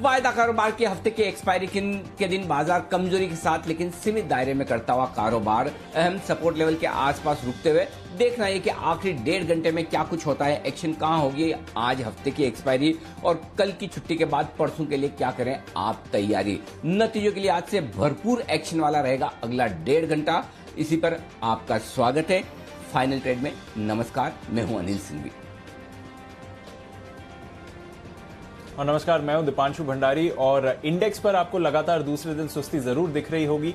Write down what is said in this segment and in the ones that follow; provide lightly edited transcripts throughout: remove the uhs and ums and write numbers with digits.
वायदा कारोबार के हफ्ते के एक्सपायरी के दिन बाजार कमजोरी के साथ लेकिन सीमित दायरे में करता हुआ कारोबार अहम सपोर्ट लेवल के आसपास रुकते हुए देखना है कि आखिरी 1.5 घंटे में क्या कुछ होता है, एक्शन कहां होगी, आज हफ्ते की एक्सपायरी और कल की छुट्टी के बाद परसों के लिए क्या करें आप तैयारी। नतीजों के लिए आज से भरपूर एक्शन वाला रहेगा अगला 1.5 घंटा। इसी पर आपका स्वागत है फाइनल ट्रेड में। नमस्कार, मैं हूं अनिल सिंघवी। और नमस्कार, मैं हूं दीपांशु भंडारी। और इंडेक्स पर आपको लगातार दूसरे दिन सुस्ती जरूर दिख रही होगी,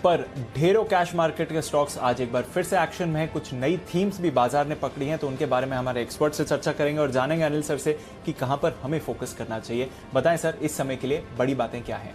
पर ढेरों कैश मार्केट के स्टॉक्स आज एक बार फिर से एक्शन में है। कुछ नई थीम्स भी बाजार ने पकड़ी हैं, तो उनके बारे में हमारे एक्सपर्ट से चर्चा करेंगे और जानेंगे अनिल सर से कि कहां पर हमें फोकस करना चाहिए। बताएं सर, इस समय के लिए बड़ी बातें क्या हैं?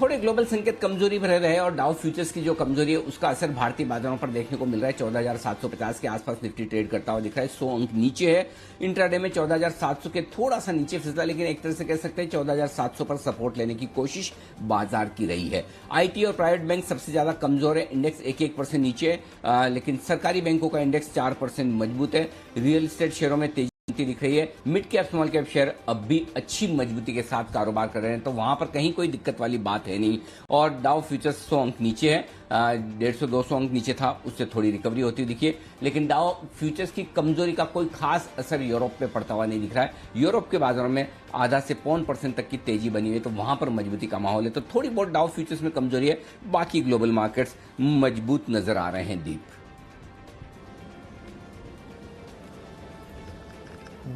थोड़े ग्लोबल संकेत कमजोरी भरे रहे और डाउ फ्यूचर्स की जो कमजोरी है उसका असर भारतीय बाजारों पर देखने को मिल रहा है। 14,750 के आसपास निफ्टी ट्रेड करता हुआ दिख रहा है, 100 अंक नीचे है। इंट्राडे में 14,700 के थोड़ा सा नीचे फिसला, लेकिन एक तरह से कह सकते हैं 14,700 पर सपोर्ट लेने की कोशिश बाजार की रही है। आईटी और प्राइवेट बैंक सबसे ज्यादा कमजोर है, इंडेक्स 1% नीचे है, लेकिन सरकारी बैंकों का इंडेक्स 4% मजबूत है। रियल एस्टेट शेयरों में तेजी दिख रही है। Mid cap small cap share अब भी अच्छी मजबूती के साथ कारोबार कर रहे हैं, तो वहां पर कहीं कोई दिक्कत वाली बात है नहीं। और डाउ फ्यूचर्स 100 अंक नीचे है, 150-200 अंक नीचे था, उससे थोड़ी रिकवरी होती दिखिए। लेकिन डाउ फ्यूचर्स की कमजोरी का कोई खास असर यूरोप पे पड़ता हुआ नहीं दिख रहा है। यूरोप के बाजारों में आधा से 0.5% तक की तेजी बनी हुई है, तो वहां पर मजबूती का माहौल है। तो थोड़ी बहुत डाउ फ्यूचर्स में कमजोरी है, बाकी ग्लोबल मार्केट्स मजबूत नजर आ रहे हैं। दीप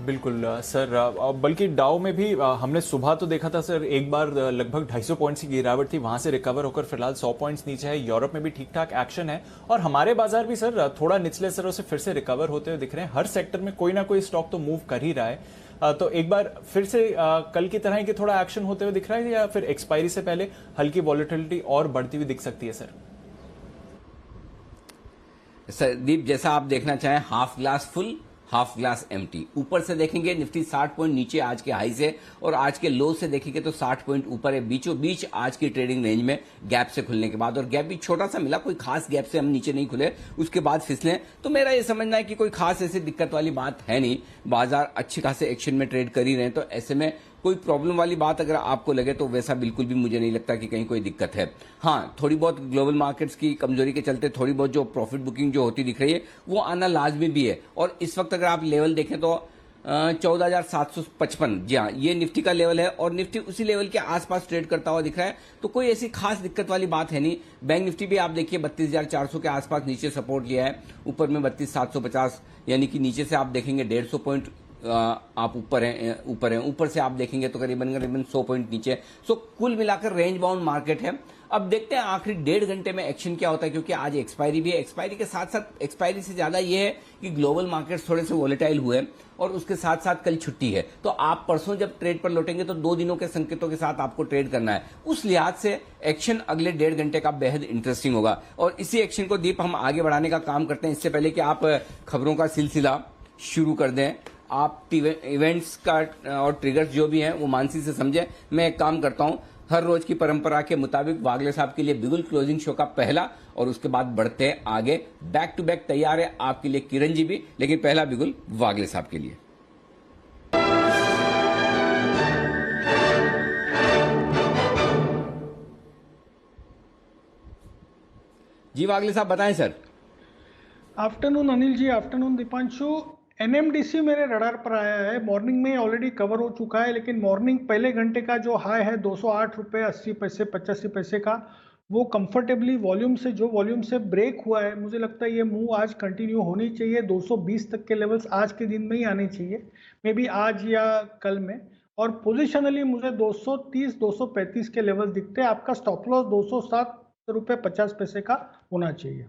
बिल्कुल सर, बल्कि डाउ में भी हमने सुबह तो देखा था सर, एक बार लगभग 250 पॉइंट्स की गिरावट थी, वहां से रिकवर होकर फिलहाल 100 पॉइंट्स नीचे है। यूरोप में भी ठीक ठाक एक्शन है और हमारे बाजार भी सर थोड़ा निचले स्तरों से फिर से रिकवर होते हुए दिख रहे हैं। हर सेक्टर में कोई ना कोई स्टॉक तो मूव कर ही रहा है। तो एक बार फिर से कल की तरह ही थोड़ा एक्शन होते हुए दिख रहा है, या फिर एक्सपायरी से पहले हल्की वॉलेटिलिटी और बढ़ती हुई दिख सकती है सर? दीप, जैसा आप देखना चाहें, half glass full half glass empty. ऊपर से देखेंगे निफ्टी 60 पॉइंट नीचे आज के हाई से, और आज के लो से देखेंगे तो 60 पॉइंट ऊपर है। बीचों बीच आज की ट्रेडिंग रेंज में गैप से खुलने के बाद, और गैप भी छोटा सा मिला, कोई खास गैप से हम नीचे नहीं खुले, उसके बाद फिसले। तो मेरा ये समझना है कि कोई खास ऐसी दिक्कत वाली बात है नहीं, बाजार अच्छे खासे एक्शन में ट्रेड कर ही रहे हैं। तो ऐसे में कोई प्रॉब्लम वाली बात अगर आपको लगे तो वैसा बिल्कुल भी मुझे नहीं लगता कि कहीं कोई दिक्कत है। हाँ, थोड़ी बहुत ग्लोबल मार्केट्स की कमजोरी के चलते थोड़ी बहुत जो प्रॉफिट बुकिंग जो होती दिख रही है वो आना लाजमी भी है। और इस वक्त अगर आप लेवल देखें तो 14,755, जी हाँ, ये निफ्टी का लेवल है और निफ्टी उसी लेवल के आसपास ट्रेड करता हुआ दिख रहा है। तो कोई ऐसी खास दिक्कत वाली बात है नहीं। बैंक निफ्टी भी आप देखिए 32,400 के आसपास नीचे सपोर्ट लिया है, ऊपर में 32,750, यानी कि नीचे से आप देखेंगे 150 पॉइंट आप ऊपर हैं, ऊपर से आप देखेंगे तो करीबन 100 पॉइंट नीचे। सो कुल मिलाकर रेंज बाउंड मार्केट है। अब देखते हैं आखिरी 1.5 घंटे में एक्शन क्या होता है, क्योंकि आज एक्सपायरी भी है। एक्सपायरी के साथ साथ, एक्सपायरी से ज्यादा ये है कि ग्लोबल मार्केट्स थोड़े से वोलेटाइल हुए और उसके साथ साथ कल छुट्टी है। तो आप परसों जब ट्रेड पर लौटेंगे तो 2 दिनों के संकेतों के साथ आपको ट्रेड करना है। उस लिहाज से एक्शन अगले 1.5 घंटे का बेहद इंटरेस्टिंग होगा, और इसी एक्शन को दीप हम आगे बढ़ाने का काम करते हैं। इससे पहले कि आप खबरों का सिलसिला शुरू कर दें, आप इवेंट्स का और ट्रिगर्स जो भी हैं वो मानसी से समझें। मैं एक काम करता हूं, हर रोज की परंपरा के मुताबिक वागले साहब के लिए बिगुल क्लोजिंग शो का पहला, और उसके बाद बढ़ते हैं आगे। बैक टू बैक तैयार है आपके लिए किरण जी भी, लेकिन पहला बिगुल वागले साहब के लिए। जी वागले साहब बताएं सर। आफ्टरनून अनिल जी, आफ्टरनून दीपांशु। एनएमडीसी मेरे रडार पर आया है, मॉर्निंग में ऑलरेडी कवर हो चुका है, लेकिन मॉर्निंग पहले घंटे का जो हाई है 208 रुपये 80 पैसे 85 पैसे का, वो कंफर्टेबली वॉल्यूम से ब्रेक हुआ है। मुझे लगता है ये मूव आज कंटिन्यू होनी चाहिए। 220 तक के लेवल्स आज के दिन में ही आने चाहिए, मे बी आज या कल में। और पोजिशनली मुझे 230 235 के लेवल्स दिखते हैं। आपका स्टॉप लॉस 207 रुपये 50 पैसे का होना चाहिए।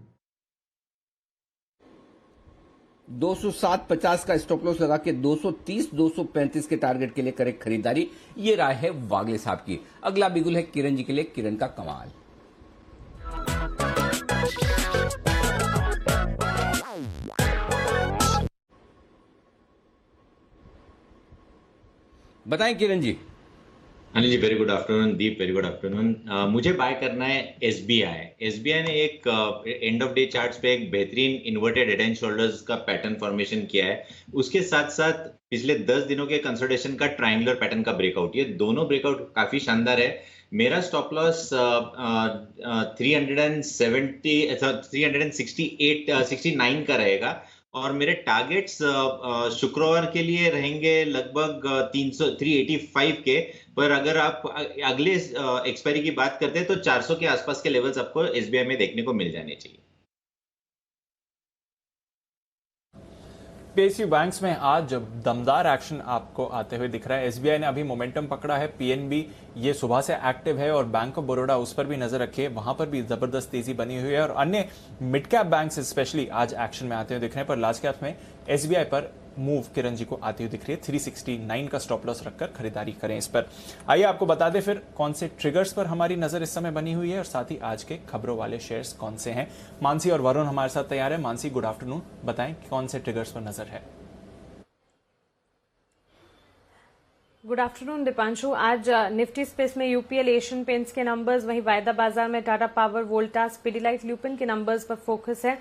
207.50 का स्टॉप लॉस लगा के 230-235 के टारगेट के लिए करे खरीदारी। ये राय है वागले साहब की। अगला बिगुल है किरण जी के लिए, किरण का कमाल। बताएं Kiran ji. Anil ji, very good afternoon. दीप, वेरी गुड आफ्टरनून। मुझे बाय करना है एसबीआई। एसबीआई ने एक एंड ऑफ डे चार्ट्स पे एक बेहतरीन इन्वर्टेड हेड एंड शोल्डर्स का पैटर्न फॉर्मेशन किया है। उसके साथ साथ पिछले 10 दिनों के कंसोलिडेशन का ट्रायंगुलर पैटर्न का ब्रेकआउट, ये दोनों ब्रेकआउट काफी शानदार है। मेरा स्टॉप लॉस 369 का रहेगा और मेरे टारगेट्स शुक्रवार के लिए रहेंगे लगभग 385 के। पर अगर आप अगले एक्सपायरी की बात करते हैं तो 400 के आसपास के लेवल्स आपको एसबीआई में देखने को मिल जाने चाहिए। पीएसयू बैंक्स में आज दमदार एक्शन आपको आते हुए दिख रहा है। एसबीआई ने अभी मोमेंटम पकड़ा है, पीएनबी ये सुबह से एक्टिव है और बैंक ऑफ बड़ौदा उस पर भी नजर रखिए, वहां पर भी जबरदस्त तेजी बनी हुई है और अन्य मिड कैप बैंक्स स्पेशली आज एक्शन में आते हुए दिख रहे हैं। पर लार्ज कैप में एसबीआई पर मूव किरण जी को आती हुई दिख रही है। 369 का स्टॉप लॉस रखकर खरीदारी करें इस पर। आइए आपको बता दें फिर कौन से ट्रिगर्स पर हमारी नजर इस समय बनी हुई है और साथ ही आज के खबरों वाले शेयर्स कौन से हैं। मानसी और वरुण हमारे साथ तैयार है। मानसी, गुड आफ्टरनून, बताएं कौन से ट्रिगर्स पर नजर है। Good afternoon Deepanshu. आज निफ्टी स्पेस में यूपीएल, एशियन पेंट्स के नंबर्स, वहीं वायदा बाजार में टाटा पावर, वोल्टास, पिडिलाइट, ल्यूपिन के नंबर्स पर फोकस है।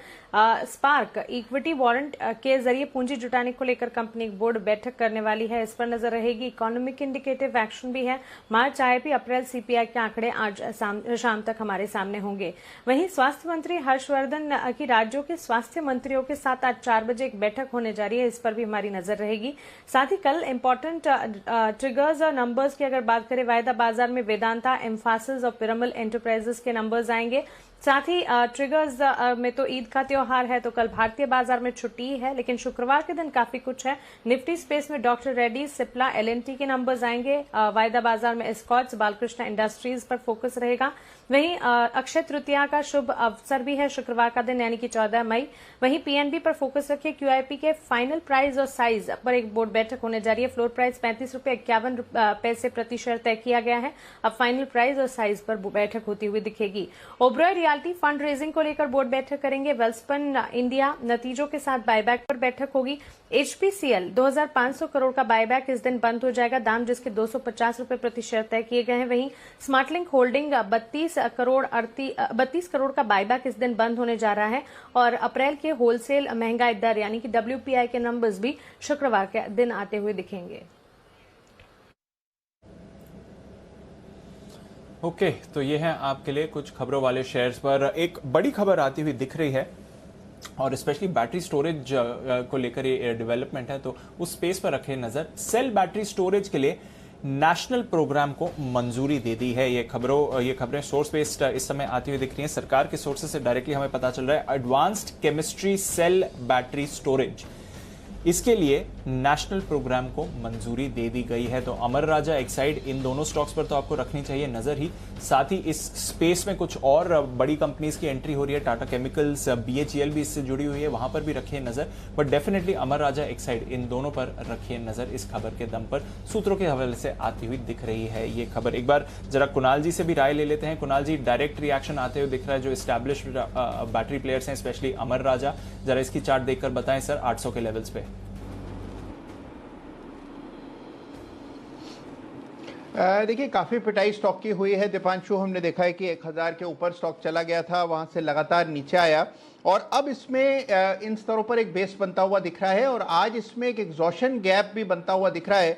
स्पार्क इक्विटी वारंट के जरिए पूंजी जुटाने को लेकर कंपनी बोर्ड बैठक करने वाली है, इस पर नजर रहेगी। इकोनॉमिक इंडिकेटिव एक्शन भी है। मार्च आईआईपी, अप्रैल सीपीआई के आंकड़े आज शाम तक हमारे सामने होंगे। वहीं स्वास्थ्य मंत्री हर्षवर्धन की राज्यों के स्वास्थ्य मंत्रियों के साथ आज 4 बजे एक बैठक होने जा रही है, इस पर भी हमारी नजर रहेगी। साथ ही कल इंपॉर्टेंट ट्रिगर्स और नंबर्स की अगर बात करें, वायदा बाजार में वेदांता, एम्फासिस और पिरामल एंटरप्राइजेस के नंबर्स आएंगे। साथ ही ट्रिगर्स में तो ईद का त्योहार है, तो कल भारतीय बाजार में छुट्टी है, लेकिन शुक्रवार के दिन काफी कुछ है। निफ्टी स्पेस में डॉक्टर रेड्डी, सिप्ला, एलएनटी के नंबर्स आएंगे। वायदा बाजार में एस्कॉर्ट्स, बालकृष्ण इंडस्ट्रीज पर फोकस रहेगा। वहीं अक्षय तृतीया का शुभ अवसर भी है शुक्रवार का दिन, यानी कि 14 मई। वहीं पीएनबी पर फोकस रखिए। क्यूआईपी के फाइनल प्राइस और साइज पर एक बोर्ड बैठक होने जा रही है। फ्लोर प्राइस 35.51 प्रति शेयर तय किया गया है। अब फाइनल प्राइस और साइज पर बैठक होती हुई दिखेगी। ओबरॉय रियल्टी फंड रेजिंग को लेकर बोर्ड बैठक करेंगे। वेल्सपन इंडिया नतीजों के साथ बायबैक पर बैठक होगी। एचपीसीएल 2500 करोड़ का बायबैक इस दिन बंद हो जाएगा, दाम जिसके 250 रुपए प्रति शेयर तय किए गए हैं। वहीं स्मार्टलिंक होल्डिंग 32 करोड़ का बायबैक इस दिन बंद होने जा रहा है और अप्रैल के होलसेल महंगाई दर यानी कि डब्ल्यूपीआई के नंबर्स भी शुक्रवार के दिन आते हुए दिखेंगे। ओके, तो ये है आपके लिए कुछ खबरों वाले शेयर्स पर। एक बड़ी खबर आती हुई दिख रही है और स्पेशली बैटरी स्टोरेज को लेकर ये डेवलपमेंट है, तो उस स्पेस पर रखें नजर। सेल बैटरी स्टोरेज के लिए नेशनल प्रोग्राम को मंजूरी दे दी है। ये खबरें सोर्स बेस्ड इस समय आती हुई दिख रही हैं। सरकार के सोर्सेज से डायरेक्टली हमें पता चल रहा है advanced chemistry cell battery storage, इसके लिए नेशनल प्रोग्राम को मंजूरी दे दी गई है। तो अमर राजा, एक्साइड, इन दोनों स्टॉक्स पर तो आपको रखनी चाहिए नजर ही। साथ ही इस स्पेस में कुछ और बड़ी कंपनीज की एंट्री हो रही है। टाटा केमिकल्स, बीएचईएल भी इससे जुड़ी हुई है, वहां पर भी रखिए नजर। But definitely Amara Raja, Exide, इन दोनों पर रखिए नजर। इस खबर के दम पर सूत्रों के हवाले से आती हुई दिख रही है ये खबर। एक बार जरा कुणाल जी से भी राय ले लेते हैं। कुणाल जी, डायरेक्ट रिएक्शन आते हुए दिख रहा है जो एस्टैब्लिश्ड बैटरी प्लेयर्स हैं, स्पेशली अमर राजा, जरा इसकी चार्ट देखकर बताएं सर 800 के लेवल्स पे। देखिए, काफ़ी पिटाई स्टॉक की हुई है दीपांशु। हमने देखा है कि 1000 के ऊपर स्टॉक चला गया था, वहां से लगातार नीचे आया और अब इसमें इन स्तरों पर एक बेस बनता हुआ दिख रहा है और आज इसमें एक एग्जॉशन गैप भी बनता हुआ दिख रहा है,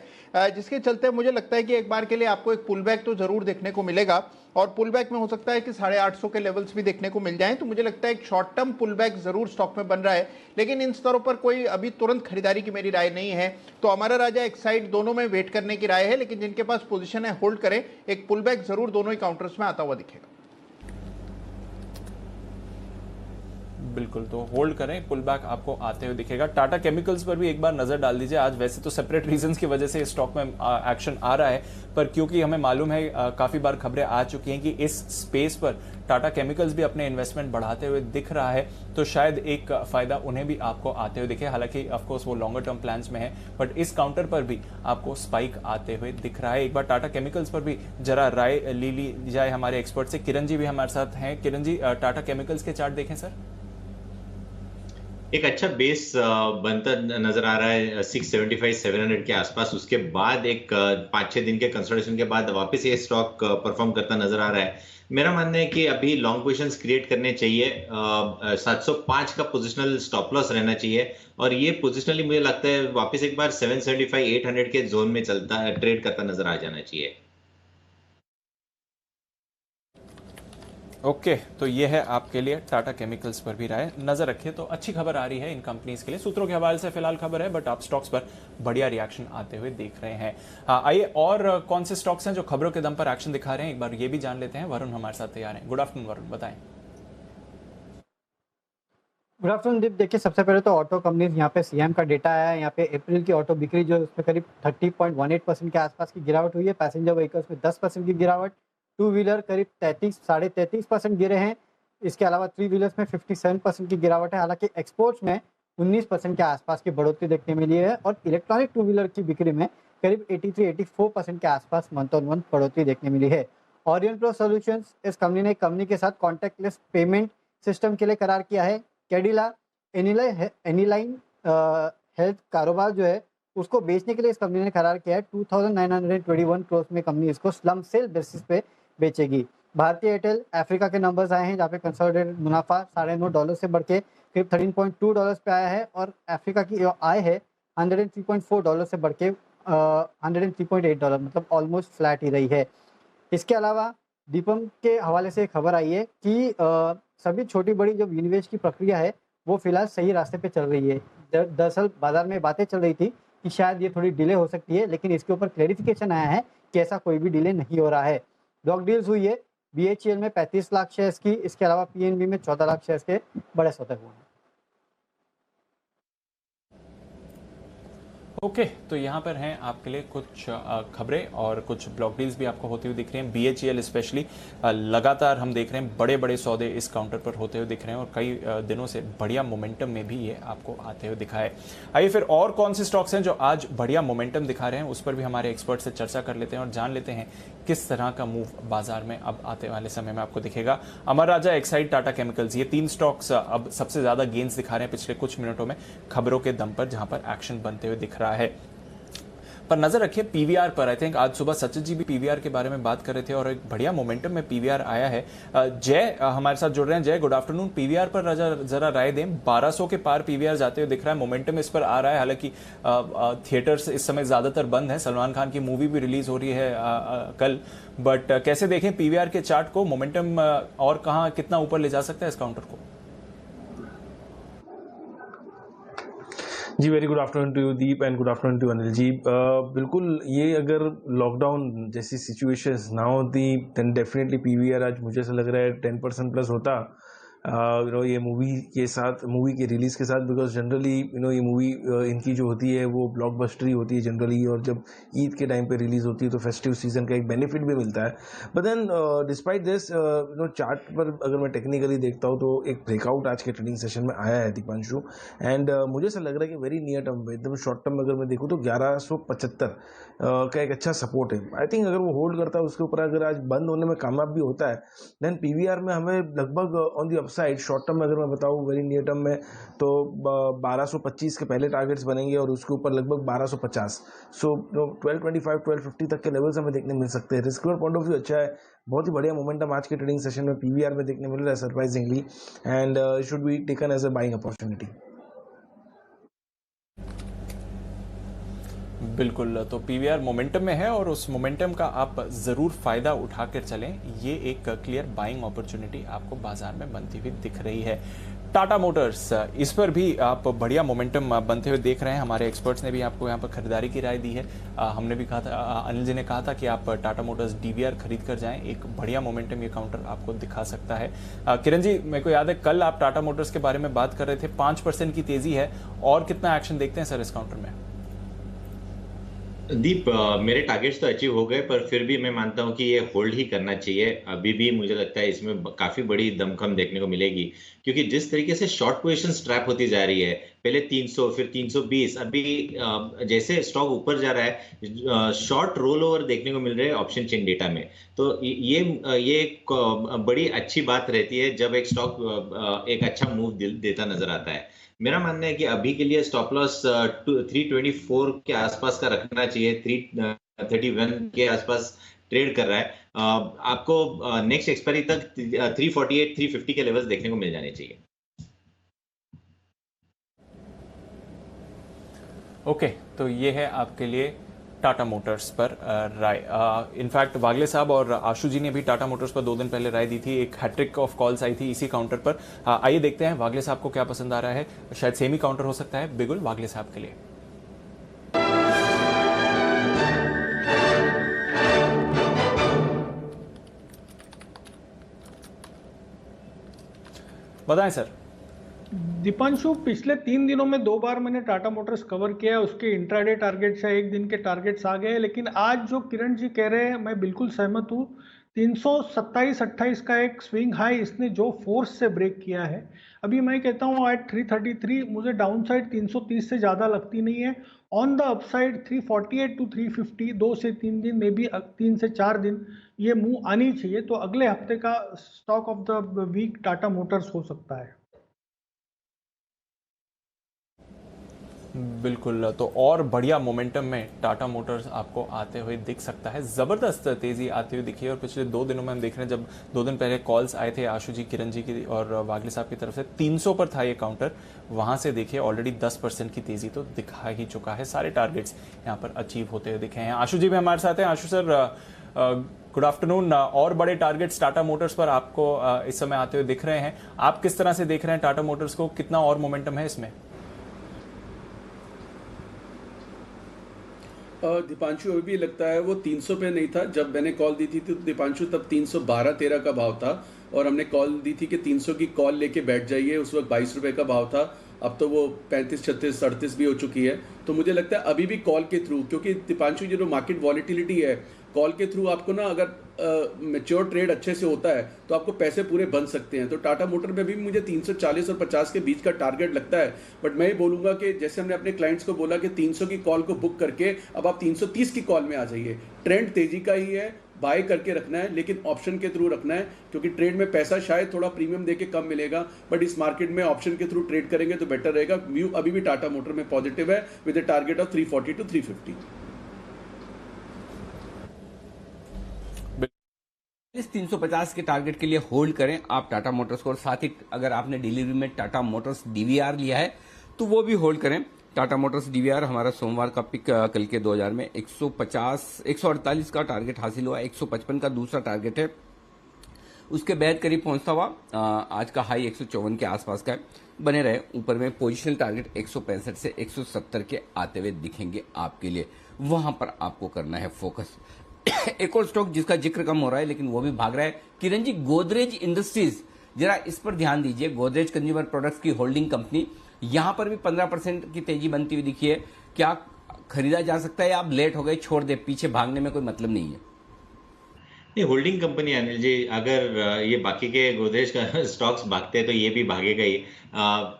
जिसके चलते मुझे लगता है कि एक बार के लिए आपको एक पुल बैक तो जरूर देखने को मिलेगा और पुल बैक में हो सकता है कि 850 के लेवल्स भी देखने को मिल जाएं। तो मुझे लगता है एक शॉर्ट टर्म पुल बैक जरूर स्टॉक में बन रहा है, लेकिन इन स्तरों पर कोई अभी तुरंत खरीदारी की मेरी राय नहीं है। तो हमारा राजा, एक साइड, दोनों में वेट करने की राय है, लेकिन जिनके पास पोजीशन है होल्ड करें। एक पुल बैक जरूर दोनों ही काउंटर्स में आता हुआ दिखेगा। बिल्कुल, तो होल्ड करें, पुल बैक आपको आते हुए दिखेगा। टाटा केमिकल्स पर भी एक बार नजर डाल दीजिए। आज वैसे तो सेपरेट रीजंस की वजह से स्टॉक में एक्शन आ रहा है, पर क्योंकि हमें मालूम है काफी बार खबरें आ चुकी हैं कि इस स्पेस पर टाटा केमिकल्स भी अपने इन्वेस्टमेंट बढ़ाते हुए दिख रहा है, तो शायद एक फायदा उन्हें भी आपको आते हुए दिखे। हालांकि ऑफकोर्स वो लॉन्गर टर्म प्लान्स में है, बट इस काउंटर पर भी आपको स्पाइक आते हुए दिख रहा है। एक बार टाटा केमिकल्स पर भी जरा राय ली जाए हमारे एक्सपर्ट से। किरण जी भी हमारे साथ हैं। किरण जी, टाटा केमिकल्स के चार्ट देखें सर। एक अच्छा बेस बनता नजर आ रहा है 675 700 के आसपास। उसके बाद एक 5-6 दिन के कंसोलिडेशन के बाद वापस ये स्टॉक परफॉर्म करता नजर आ रहा है। मेरा मानना है कि अभी लॉन्ग पोजिशंस क्रिएट करने चाहिए। 705 का पोजिशनल स्टॉप लॉस रहना चाहिए और ये पोजिशनली मुझे लगता है वापस एक बार 775 800 के जोन में चलता ट्रेड करता नजर आ जाना चाहिए। ओके तो ये है आपके लिए टाटा केमिकल्स पर भी राय। नजर रखिए तो अच्छी खबर आ रही है इन कंपनीज के लिए। सूत्रों के हवाले से फिलहाल खबर है, बट आप स्टॉक्स पर बढ़िया रिएक्शन आते हुए देख रहे हैं। आइए और कौन से स्टॉक्स हैं जो खबरों के दम पर एक्शन दिखा रहे हैं, एक बार ये भी जान लेते हैं। वरुण हमारे साथ तैयार हैं। गुड आफ्टरनून वरुण, बताएं। गुड आफ्टरनून दीप। देखिए सबसे पहले तो ऑटो कंपनीज, यहाँ पे सीएम का डेटा आया है। यहाँ पे अप्रैल की ऑटो बिक्री जो उसमें करीब 30.18% के आसपास की गिरावट हुई है। पैसेंजर व्हीकल्स में 10% की गिरावट, टू व्हीलर करीब 33.5% गिरे हैं। इसके अलावा थ्री व्हीलर्स में 57% की गिरावट है। हालांकि एक्सपोर्ट्स में 19% के आसपास की बढ़ोतरी देखने मिली है और इलेक्ट्रॉनिक टू व्हीलर की बिक्री में करीब 83-84% के आसपास मंथ ऑन मंथ बढ़ोतरी देखने मिली है। ओरियन प्रो सॉल्यूशंस इस कंपनी के साथ कॉन्टैक्टलेस पेमेंट सिस्टम के लिए करार किया है। कैडिला एनीलाइन हेल्थ कारोबार जो है उसको बेचने के लिए इस कंपनी ने करार किया है। 2921 करोड़ में कंपनी इसको स्लम सेल बेसिस पे बेचेगी। भारतीय एयरटेल अफ्रीका के नंबर्स आए हैं जहाँ पे कंसोलिडेटेड मुनाफा $9.5 से बढ़ के करीब $13.2 पे आया है और अफ्रीका की आय है $103.4 से बढ़ के $103.8, मतलब ऑलमोस्ट फ्लैट ही रही है। इसके अलावा दीपम के हवाले से खबर आई है कि सभी छोटी बड़ी जो विनिवेश की प्रक्रिया है वो फिलहाल सही रास्ते पे चल रही है। दरअसल बाजार में बातें चल रही थी कि शायद ये थोड़ी डिले हो सकती है, लेकिन इसके ऊपर क्लैरिफिकेशन आया है कि ऐसा कोई भी डिले नहीं हो रहा है। ब्लॉक डील्स हुई है BHEL में 35 लाख शेयर्स की। इसके अलावा PNB में 14 लाख शेयर्स के बड़े सौदे हुए हैं। ओके तो यहाँ पर हैं आपके लिए कुछ खबरें और कुछ ब्लॉक डील्स भी आपको होती हुई दिख रही हैं। BHEL स्पेशली लगातार हम देख रहे हैं बड़े बड़े सौदे इस काउंटर पर होते हुए दिख रहे हैं और कई दिनों से बढ़िया मोमेंटम में भी ये आपको आते हुए दिखा है। आइए फिर और कौन से स्टॉक्स हैं जो आज बढ़िया मोमेंटम दिखा रहे हैं, उस पर भी हमारे एक्सपर्ट से चर्चा कर लेते हैं और जान लेते हैं किस तरह का मूव बाजार में अब आते वाले समय में आपको दिखेगा। अमर राजा, एक्साइड, टाटा केमिकल्स, ये तीन स्टॉक्स अब सबसे ज्यादा गेंस दिखा रहे हैं पिछले कुछ मिनटों में खबरों के दम पर, जहां पर एक्शन बनते हुए दिख रहा है। पर नजर रखिए पीवीआर पर। आई थिंक आज सुबह सचिन जी भी पीवीआर के बारे में बात कर रहे थे और एक बढ़िया मोमेंटम में पीवीआर आया है। जय हमारे साथ जुड़ रहे हैं। जय, गुड आफ्टरनून। पीवीआर पर जरा राय दें। 1200 के पार पीवीआर जाते हुए दिख रहा है, मोमेंटम इस पर आ रहा है। हालांकि थिएटर्स इस समय ज्यादातर बंद है, सलमान खान की मूवी भी रिलीज हो रही है कल, बट कैसे देखें पीवीआर के चार्ट को? मोमेंटम और कहां कितना ऊपर ले जा सकता है इस काउंटर को? जी very good afternoon to you Deep and good afternoon to Anil ji. बिल्कुल, ये अगर लॉकडाउन जैसी सिचुएशंस ना होती देन डेफिनेटली पीवीआर आज मुझे ऐसा लग रहा है 10% प्लस होता। ये मूवी के साथ, मूवी के रिलीज के साथ, बिकॉज जनरली ये मूवी इनकी जो होती है वो ब्लॉकबस्टर ही होती है जनरली, और जब ईद के टाइम पे रिलीज होती है तो फेस्टिव सीजन का एक बेनिफिट भी मिलता है। But then despite this chart पर अगर मैं टेक्निकली देखता हूँ तो एक ब्रेकआउट आज के ट्रेडिंग सेशन में आया है दीपांशु, एंड मुझे ऐसा लग रहा है कि वेरी नियर टर्म में, एकदम शॉर्ट टर्म में अगर मैं देखूँ तो 1175 का एक अच्छा सपोर्ट है। आई थिंक अगर वो होल्ड करता है उसके ऊपर, अगर आज बंद होने में कामयाब भी होता है, देन पीवीआर में हमें लगभग on the upside short term में अगर मैं बताऊँ वेरी नियर टर्म में तो 1225 के पहले टारगेट्स बनेंगे और उसके ऊपर लगभग 1250। सो 1225 1250 तक के लेवल्स हमें देखने मिल सकते हैं। रिस्क पॉइंट ऑफ व्यू अच्छा है, बहुत ही बढ़िया मोमेंटम आज के ट्रेडिंग सेशन में पीवीआर में देखने मिल रहा है surprisingly, and should be taken as a buying opportunity. बिल्कुल, तो पीवीआर मोमेंटम में है और उस मोमेंटम का आप जरूर फायदा उठाकर चलें। ये एक क्लियर बाइंग अपॉर्चुनिटी आपको बाजार में बनती हुई दिख रही है। टाटा मोटर्स, इस पर भी आप बढ़िया मोमेंटम बनते हुए देख रहे हैं। हमारे एक्सपर्ट्स ने भी आपको यहाँ पर खरीदारी की राय दी है। हमने भी कहा था, अनिल जी ने कहा था कि आप टाटा मोटर्स डीवीआर खरीद कर जाएं, एक बढ़िया मोमेंटम ये काउंटर आपको दिखा सकता है। किरण जी, मेरे को याद है कल आप टाटा मोटर्स के बारे में बात कर रहे थे, 5% की तेजी है, और कितना एक्शन देखते हैं सर इस काउंटर में? दीप, मेरे टारगेट्स तो अचीव हो गए, पर फिर भी मैं मानता हूं कि ये होल्ड ही करना चाहिए। अभी भी मुझे लगता है इसमें काफी बड़ी दमखम देखने को मिलेगी, क्योंकि जिस तरीके से शॉर्ट पोजीशंस ट्रैप होती जा रही है, पहले 300 फिर 320, अभी जैसे स्टॉक ऊपर जा रहा है शॉर्ट रोल ओवर देखने को मिल रहे हैं ऑप्शन चेन डेटा में। तो ये एक बड़ी अच्छी बात रहती है जब एक स्टॉक एक अच्छा मूव देता नजर आता है। मेरा मानना है कि अभी के लिए स्टॉप लॉस 324 के आसपास का रखना चाहिए, 331 के आसपास ट्रेड कर रहा है। आपको नेक्स्ट एक्सपायरी तक 348 350 के लेवल्स देखने को मिल जाने चाहिए। ओके, तो ये है आपके लिए टाटा मोटर्स पर राय। इनफैक्ट वागले साहब और आशु जी ने भी टाटा मोटर्स पर 2 दिन पहले राय दी थी। एक हैट्रिक ऑफ कॉल्स आई थी इसी काउंटर पर। आइए देखते हैं वागले साहब को क्या पसंद आ रहा है। शायद सेमी काउंटर हो सकता है बिगुल वागले साहब के लिए। बताएं सर। दीपांशु, पिछले 3 दिनों में 2 बार मैंने टाटा मोटर्स कवर किया है, उसके इंट्राडे टारगेट्स है, एक दिन के टारगेट्स आ गए। लेकिन आज जो किरण जी कह रहे हैं मैं बिल्कुल सहमत हूँ। 327-28 का एक स्विंग हाई इसने जो फोर्स से ब्रेक किया है, अभी मैं कहता हूँ एट 333 मुझे डाउन साइड 330 से ज़्यादा लगती नहीं है। ऑन द अपसाइड 348 to 350 2 से 3 दिन में भी 3 से 4 दिन ये मूव आनी चाहिए। तो अगले हफ्ते का stock of the week Tata motors हो सकता है। बिल्कुल, तो और बढ़िया मोमेंटम में टाटा मोटर्स आपको आते हुए दिख सकता है। जबरदस्त तेजी आती हुई दिखी है और पिछले 2 दिनों में हम देख रहे हैं जब 2 दिन पहले कॉल्स आए थे आशु जी, किरण जी की और वागले साहब की तरफ से 300 पर था ये काउंटर। वहां से देखिए ऑलरेडी 10% की तेजी तो दिखा ही चुका है। सारे टारगेट्स यहाँ पर अचीव होते हुए दिखे हैं। आशु जी भी हमारे साथ हैं। आशु सर, गुड आफ्टरनून। और बड़े टारगेट्स टाटा मोटर्स पर आपको इस समय आते हुए दिख रहे हैं। आप किस तरह से देख रहे हैं टाटा मोटर्स को, कितना और मोमेंटम है इसमें? दीपांशु, अभी भी लगता है वो 300 पे नहीं था जब मैंने कॉल दी थी। तो दीपांशु तब 312-13 का भाव था और हमने कॉल दी थी कि 300 की कॉल लेके बैठ जाइए। उस वक्त 22 रुपए का भाव था। अब तो वो 35, 36, 38 भी हो चुकी है। तो मुझे लगता है अभी भी कॉल के थ्रू, क्योंकि दीपांशु जो मार्केट वॉलिटिलिटी है, कॉल के थ्रू आपको ना अगर मैच्योर ट्रेड अच्छे से होता है तो आपको पैसे पूरे बन सकते हैं। तो टाटा मोटर में भी मुझे 340 और 50 के बीच का टारगेट लगता है। बट मैं ये बोलूंगा कि जैसे हमने अपने क्लाइंट्स को बोला कि 300 की कॉल को बुक करके अब आप 330 की कॉल में आ जाइए। ट्रेंड तेजी का ही है, बाय करके रखना है, लेकिन ऑप्शन के थ्रू रखना है, क्योंकि ट्रेड में पैसा शायद थोड़ा प्रीमियम देके कम मिलेगा। बट इस मार्केट में ऑप्शन के थ्रू ट्रेड करेंगे तो बेटर रहेगा। व्यू अभी भी टाटा मोटर में पॉजिटिव है with a target of 340 to 350। इस 350 के टारगेट के लिए होल्ड करें आप टाटा मोटर्स को। और साथ ही अगर आपने डिलीवरी में टाटा मोटर्स डीवीआर लिया है तो वो भी होल्ड करें। टाटा मोटर्स डीवीआर हमारा सोमवार का पिक कल के 2000 में 148 का टारगेट हासिल हुआ। 155 का दूसरा टारगेट है, उसके बाद करीब पहुंचता हुआ आज का हाई 154 के आसपास का है। बने रहे ऊपर में। पोजिशनल टारगेट 165 से 170 के आते हुए दिखेंगे आपके लिए, वहां पर आपको करना है फोकस। एक और स्टॉक जिसका जिक्र कम हो रहा है लेकिन वो भी भाग रहा है, किरण जी, गोदरेज इंडस्ट्रीज, जरा इस पर ध्यान दीजिए। गोदरेज कंज्यूमर प्रोडक्ट्स की होल्डिंग कंपनी, यहां पर भी 15% की तेजी बनती हुई दिखी है। क्या खरीदा जा सकता है या आप लेट हो गए, छोड़ दे, पीछे भागने में कोई मतलब नहीं है? नहीं, होल्डिंग कंपनी अनिल जी, अगर ये बाकी के गोदरेज का स्टॉक्स भागते हैं तो ये भी भागेगा ही।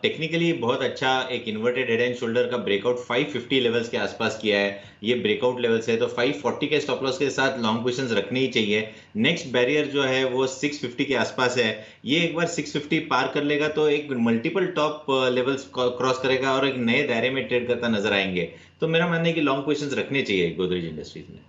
टेक्निकली बहुत अच्छा एक इन्वर्टेड हेड एंड शोल्डर का ब्रेकआउट 550 लेवल्स के आसपास किया है। ये ब्रेकआउट लेवल्स है तो 540 के स्टॉप लॉस के साथ लॉन्ग पोजीशंस रखने ही चाहिए। नेक्स्ट बैरियर जो है वो 650 के आसपास है। ये एक बार 650 पार कर लेगा तो एक मल्टीपल टॉप लेवल्स क्रॉस करेगा और एक नए दायरे में ट्रेड करता नजर आएंगे। तो मेरा मानना है कि लॉन्ग पोजीशंस रखने चाहिए गोदरेज इंडस्ट्रीज में।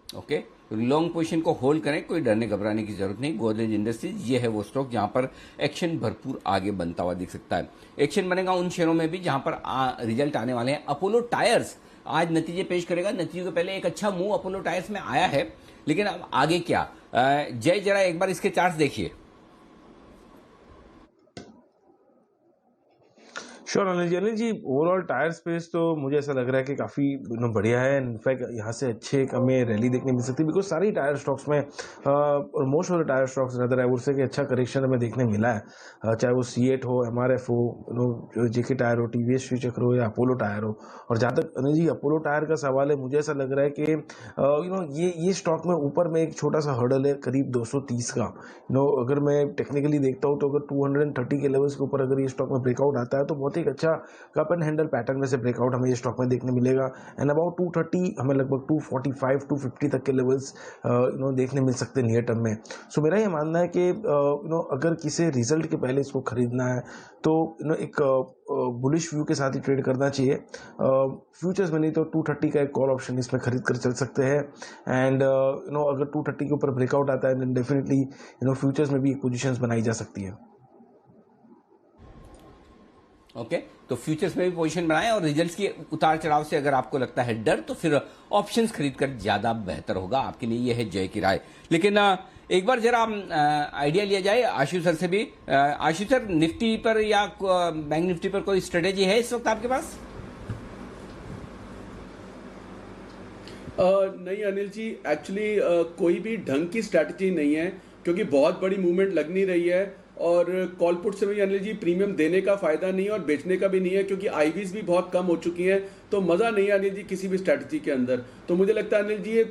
ओके, लॉन्ग पोजीशन को होल्ड करें, कोई डरने घबराने की जरूरत नहीं। गोदरेज इंडस्ट्रीज ये है वो स्टॉक जहां पर एक्शन भरपूर आगे बनता हुआ दिख सकता है। एक्शन बनेगा उन शेयरों में भी जहां पर रिजल्ट आने वाले हैं। अपोलो टायर्स आज नतीजे पेश करेगा। नतीजों के पहले एक अच्छा मूव अपोलो टायर्स में आया है, लेकिन अब आगे क्या? जय, जरा एक बार इसके चार्ट देखिए। Sure Anil ji overall tyre space तो मुझे ऐसा लग रहा है कि काफ़ी बढ़िया है। इनफैक्ट यहाँ से अच्छे हमें रैली देखने मिल सकती है बिकॉज सारी टायर स्टॉक्स में और most of the tyre stocks नजर आई वुड से कि अच्छा करेक्शन हमें देखने मिला है, चाहे वो C8 हो, MRF हो, JK टायर हो, TVS फ्यूचर हो या अपोलो टायर हो। और जहाँ तक अनिल जी अपोलो टायर का सवाल है, मुझे ऐसा लग रहा है कि ये स्टॉक में ऊपर में एक छोटा सा हर्डल है करीब 230 का। अगर मैं टेक्निकली देखता हूँ तो अगर 230 के लेवल्स के ऊपर अगर ये स्टॉक में ब्रेकआउट आता है तो बहुत ही अच्छा कप एंड हैंडल पैटर्न में से ब्रेकआउट हमें ये स्टॉक में देखने मिलेगा। एंड अबाउट 230 हमें लगभग 245 250 तक के लेवल्स देखने मिल सकते हैं नियर टर्म में। सो मेरा ये मानना है कि अगर किसी रिजल्ट के पहले इसको खरीदना है तो एक बुलिश व्यू के साथ ही ट्रेड करना चाहिए। फ्यूचर्स में नहीं तो 230 का एक कॉल ऑप्शन इसमें खरीद कर चल सकते हैं। एंड अगर 230 के ऊपर ब्रेकआउट आता है देन डेफिनेटली फ्यूचर्स में भी पोजीशंस बनाई जा सकती है। ओके तो फ्यूचर्स में भी पोजीशन बनाएं और रिजल्ट्स की उतार चढ़ाव से अगर आपको लगता है डर तो फिर ऑप्शंस खरीद कर ज्यादा बेहतर होगा आपके लिए। यह है जय की राय। लेकिन एक बार जरा आइडिया लिया जाए आशु सर से भी। आशु सर, निफ्टी पर या बैंक निफ्टी पर कोई स्ट्रेटेजी है इस वक्त आपके पास? नहीं अनिल जी, एक्चुअली कोई भी ढंग की स्ट्रैटेजी नहीं है क्योंकि बहुत बड़ी मूवमेंट लग नहीं रही है और कॉल पुट से भी अनिल जी प्रीमियम देने का फायदा नहीं है और बेचने का भी नहीं है क्योंकि आईवीज भी बहुत कम हो चुकी हैं। तो मजा नहीं है अनिल जी किसी भी स्ट्रैटेजी के अंदर। तो मुझे लगता है अनिल जी ये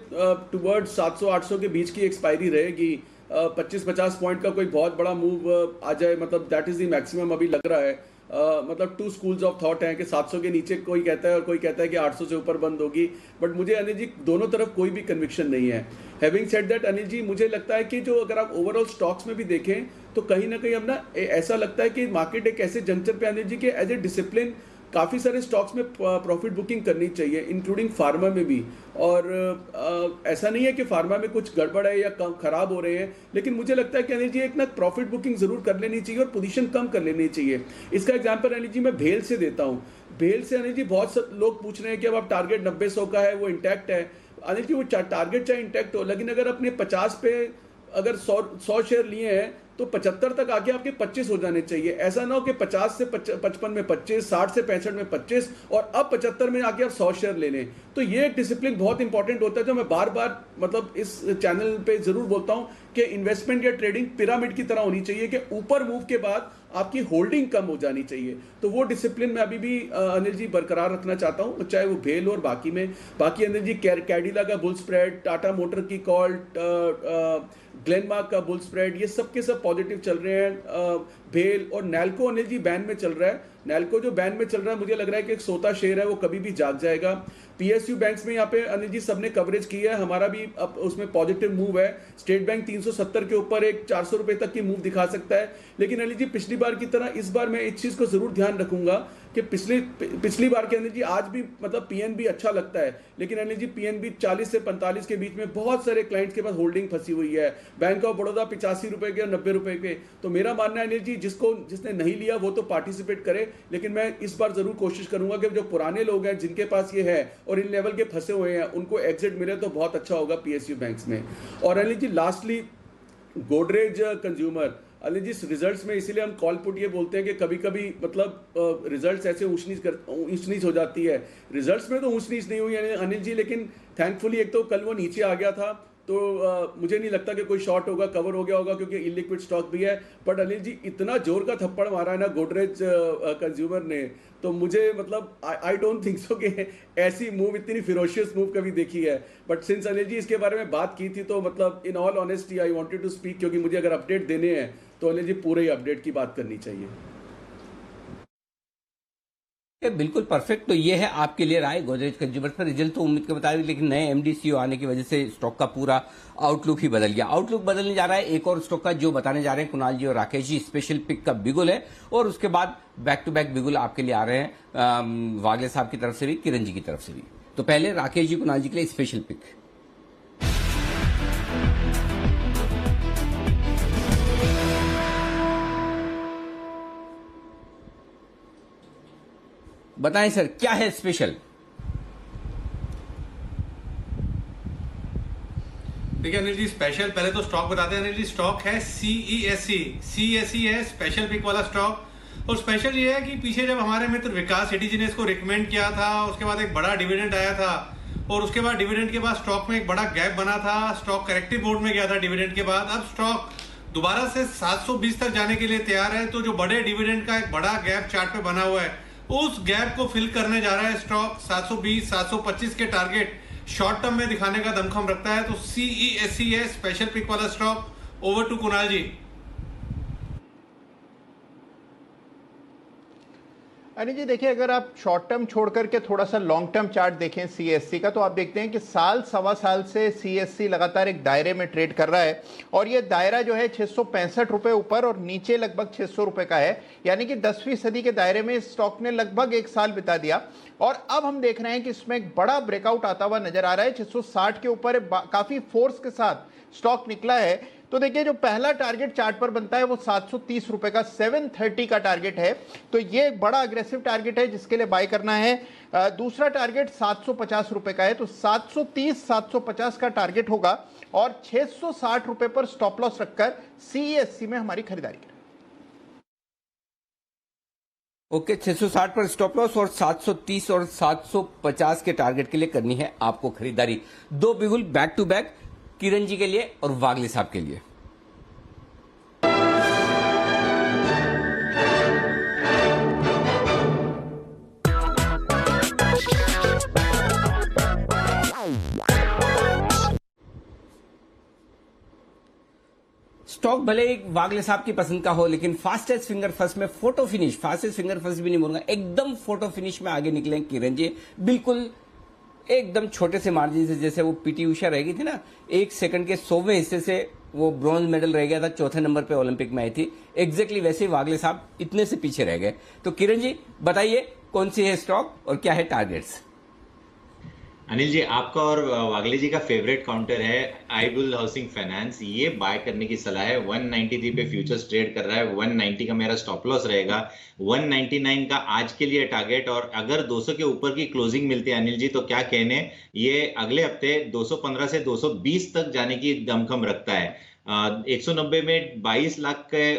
टुवर्ड 700-800 के बीच की एक्सपायरी रहेगी। 25-50 पॉइंट का कोई बहुत बड़ा मूव आ जाए, मतलब दैट इज द मैक्सिमम अभी लग रहा है। मतलब टू स्कूल्स ऑफ थॉट हैं कि 700 के नीचे कोई कहता है और कोई कहता है कि 800 से ऊपर बंद होगी। बट मुझे अनिल जी दोनों तरफ कोई भी कन्विक्शन नहीं है। Having said that Anil ji, मुझे लगता है कि जो अगर आप ओवरऑल स्टॉक्स में भी देखें तो कहीं ना कहीं अब ना ऐसा लगता है कि मार्केट एक ऐसे जंक्चर पे अनिल जी के एज ए डिसिप्लिन काफ़ी सारे स्टॉक्स में प्रॉफिट बुकिंग करनी चाहिए, इंक्लूडिंग फार्मा में भी। और ऐसा नहीं है कि फार्मा में कुछ गड़बड़ है या खराब हो रहे हैं, लेकिन मुझे लगता है कि अनिल जी एक ना प्रॉफिट बुकिंग जरूर कर लेनी चाहिए और पोजीशन कम कर लेनी चाहिए। इसका एग्जांपल अनिल जी मैं भेल से देता हूँ। भेल से अनिल जी बहुत से लोग पूछ रहे हैं कि अब आप टारगेट 90-100 का है वो इंटैक्ट है। अनिल जी वो टारगेट चाहे इंटैक्ट हो, लेकिन अगर अपने 50 पे अगर 100 शेयर लिए हैं तो 75 तक आके आपके 25 हो जाने चाहिए। ऐसा ना हो कि 50 से 55 में 25, 60 से 65 में 25 और अब 75 में आके आप 100 शेयर ले लें। तो ये एक डिसिप्लिन बहुत इंपॉर्टेंट होता है जो मैं बार बार मतलब इस चैनल पे जरूर बोलता हूं कि इन्वेस्टमेंट या ट्रेडिंग पिरामिड की तरह होनी चाहिए कि ऊपर मूव के बाद आपकी होल्डिंग कम हो जानी चाहिए। तो वो डिसिप्लिन मैं अभी भी अनिल जी बरकरार रखना चाहता हूं, चाहे वो भेल और बाकी में। बाकी अनिल जी कैडिला का बुल स्प्रेड, टाटा मोटर की कॉल, ग्लेनमार्क का बुल स्प्रेड, ये सब के सब पॉजिटिव चल रहे हैं। भेल और नैल्को अनिल जी बैन में चल रहा है। नैल्को जो बैन में चल रहा है मुझे लग रहा है कि एक सोता शेयर है, वो कभी भी जाग जाएगा। पीएसयू बैंक्स में यहाँ पे अनिल जी सबने कवरेज की है, हमारा भी अब उसमें पॉजिटिव मूव है। स्टेट बैंक 370 के ऊपर एक 400 रुपए तक की मूव दिखा सकता है। लेकिन अनिल जी पिछली बार की तरह इस बार मैं इस चीज को जरूर ध्यान रखूंगा कि पिछली बार के अनिल जी आज भी मतलब पीएनबी अच्छा लगता है, लेकिन अनिल जी पीएनबी 40 से 45 के बीच में बहुत सारे क्लाइंट्स के पास होल्डिंग फंसी हुई है। बैंक ऑफ बड़ौदा 85 रुपए के और 90 रुपए के। तो मेरा मानना है अनिल जी जिसने नहीं लिया वो तो पार्टिसिपेट करे, लेकिन मैं इस बार जरूर कोशिश करूंगा कि जो पुराने लोग हैं जिनके पास ये है और इन लेवल के फंसे हुए हैं उनको एग्जिट मिले तो बहुत अच्छा होगा पीएसयू बैंक्स में। और Anil ji lastly Godrej consumer, Anil ji results में इसीलिए हम कॉल पुट ये बोलते हैं कि कभी कभी मतलब रिजल्ट्स ऐसे ऊंच नीच हो जाती है। रिजल्ट्स में तो ऊंच नीच नहीं हुई अनिल जी, लेकिन थैंकफुली एक तो कल वो नीचे आ गया था तो मुझे नहीं लगता कि कोई शॉर्ट होगा, कवर हो गया होगा क्योंकि इलिक्विड स्टॉक भी है। बट अनिल जी इतना जोर का थप्पड़ मारा है ना गोदरेज कंज्यूमर ने, तो मुझे मतलब आई डोंट थिंक सो कि ऐसी मूव, इतनी फिरोशियस मूव कभी देखी है। बट सिंस अनिल जी इसके बारे में बात की थी तो मतलब in all honesty I wanted to speak, क्योंकि मुझे अगर अपडेट देने हैं तो अनिल जी पूरे ही अपडेट की बात करनी चाहिए। बिल्कुल परफेक्ट। तो ये है आपके लिए राय गोदरेज कंज्यूमर्स पर। रिजल्ट तो उम्मीद के मुताबिक, लेकिन नए एमडी सीईओ आने की वजह से स्टॉक का पूरा आउटलुक ही बदल गया। आउटलुक बदलने जा रहा है एक और स्टॉक का जो बताने जा रहे हैं कुणाल जी और राकेश जी। स्पेशल पिक का बिगुल है और उसके बाद बैक टू बैक बिगुल आपके लिए आ रहे हैं वागले साहब की तरफ से भी, किरण जी की तरफ से भी। तो पहले राकेश जी कुणाल जी के लिए स्पेशल पिक। बताएं सर क्या है स्पेशल? देखिए अनिल जी, स्पेशल पहले तो स्टॉक बताते हैं। अनिल जी स्टॉक है CESE है स्पेशल पिक वाला स्टॉक। और स्पेशल ये है कि पीछे जब हमारे मित्र विकास सेठी जी ने इसको रिकमेंड किया था, उसके बाद एक बड़ा डिविडेंड आया था और उसके बाद डिविडेंड के बाद स्टॉक में एक बड़ा गैप बना था, स्टॉक करेक्टिव मोड में गया था डिविडेंड के बाद। अब स्टॉक दोबारा से 720 तक जाने के लिए तैयार है। तो जो बड़े डिविडेंड का एक बड़ा गैप चार्ट पे बना हुआ है, उस गैप को फिल करने जा रहा है स्टॉक। 720 725 के टारगेट शॉर्ट टर्म में दिखाने का दमखम रखता है। तो CESC है स्पेशल पिक वाला स्टॉक। ओवर टू कुणाल जी। अनिल जी देखिए, अगर आप शॉर्ट टर्म छोड़ करके थोड़ा सा लॉन्ग टर्म चार्ट देखें CSC का, तो आप देखते हैं कि साल सवा साल से CSC लगातार एक दायरे में ट्रेड कर रहा है और ये दायरा जो है 665 रुपए ऊपर और नीचे लगभग 600 रुपए का है। यानी कि 10वीं सदी के दायरे में इस स्टॉक ने लगभग एक साल बिता दिया और अब हम देख रहे हैं कि इसमें एक बड़ा ब्रेकआउट आता हुआ नजर आ रहा है। 660 के ऊपर काफी फोर्स के साथ स्टॉक निकला है। तो देखिए, जो पहला टारगेट चार्ट पर बनता है वो 730 रुपए का 730 का टारगेट है। तो ये एक बड़ा अग्रेसिव टारगेट है जिसके लिए बाय करना है। दूसरा टारगेट 750 रुपए का है, तो 730 750 का टारगेट होगा और 660 रुपए पर स्टॉप लॉस रखकर CESC में हमारी खरीदारी करें। ओके, 660 पर स्टॉप लॉस और 730 और 750 के टारगेट के लिए करनी है आपको खरीदारी। दो बिगुल back to back, Kiran ji के लिए और वागले साहब के लिए। स्टॉक भले एक वागले साहब की पसंद का हो, लेकिन फास्टेस्ट फिंगर फर्स्ट में photo finish, fastest finger first भी नहीं बोलूंगा, एकदम फोटो फिनिश में आगे निकले किरण जी। बिल्कुल एकदम छोटे से मार्जिन से, जैसे वो PT उषा रह गई थी ना, 1 सेकंड के 100वें हिस्से से वो ब्रॉन्ज मेडल रह गया था, चौथे नंबर पे ओलंपिक में आई थी। एग्जैक्टली वैसे ही वागले साहब इतने से पीछे रह गए। तो किरण जी बताइए, कौन सी है स्टॉक और क्या है टारगेट्स? अनिल जी, आपका और वागले जी का फेवरेट काउंटर है आईबुल हाउसिंग फाइनेंस। ये बाय करने की सलाह है। 193 पे फ्यूचर्स ट्रेड कर रहा है। 190 का मेरा स्टॉप लॉस रहेगा। 199 का आज के लिए टारगेट, और अगर 200 के ऊपर की क्लोजिंग मिलती है अनिल जी तो क्या कहने, ये अगले हफ्ते 215 से 220 तक जाने की दमखम रखता है। 190 में 22 लाख के